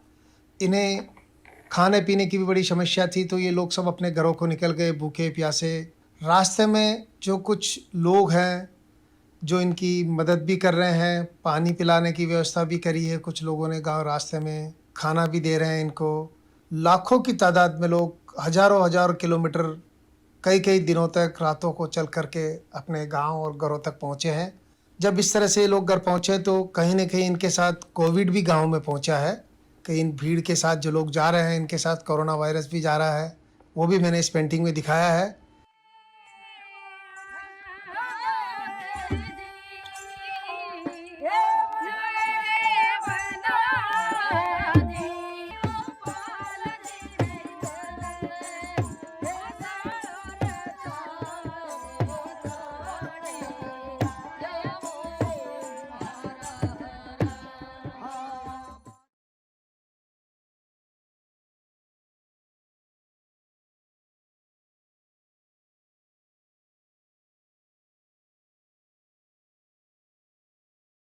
इन्हें खाने पीने की भी बड़ी समस्या थी, तो ये लोग सब अपने घरों को निकल गए भूखे प्यासे। रास्ते में जो कुछ लोग हैं जो इनकी मदद भी कर रहे हैं, पानी पिलाने की व्यवस्था भी करी है कुछ लोगों ने, गांव रास्ते में खाना भी दे रहे हैं इनको। लाखों की तादाद में लोग हज़ारों हज़ार किलोमीटर कई कई दिनों तक रातों को चल करके अपने गांव और घरों तक पहुंचे हैं। जब इस तरह से लोग घर पहुंचे तो कहीं न कहीं इनके साथ कोविड भी गांव में पहुंचा है, कि इन भीड़ के साथ जो लोग जा रहे हैं इनके साथ कोरोना वायरस भी जा रहा है। वो भी मैंने इस पेंटिंग में दिखाया है।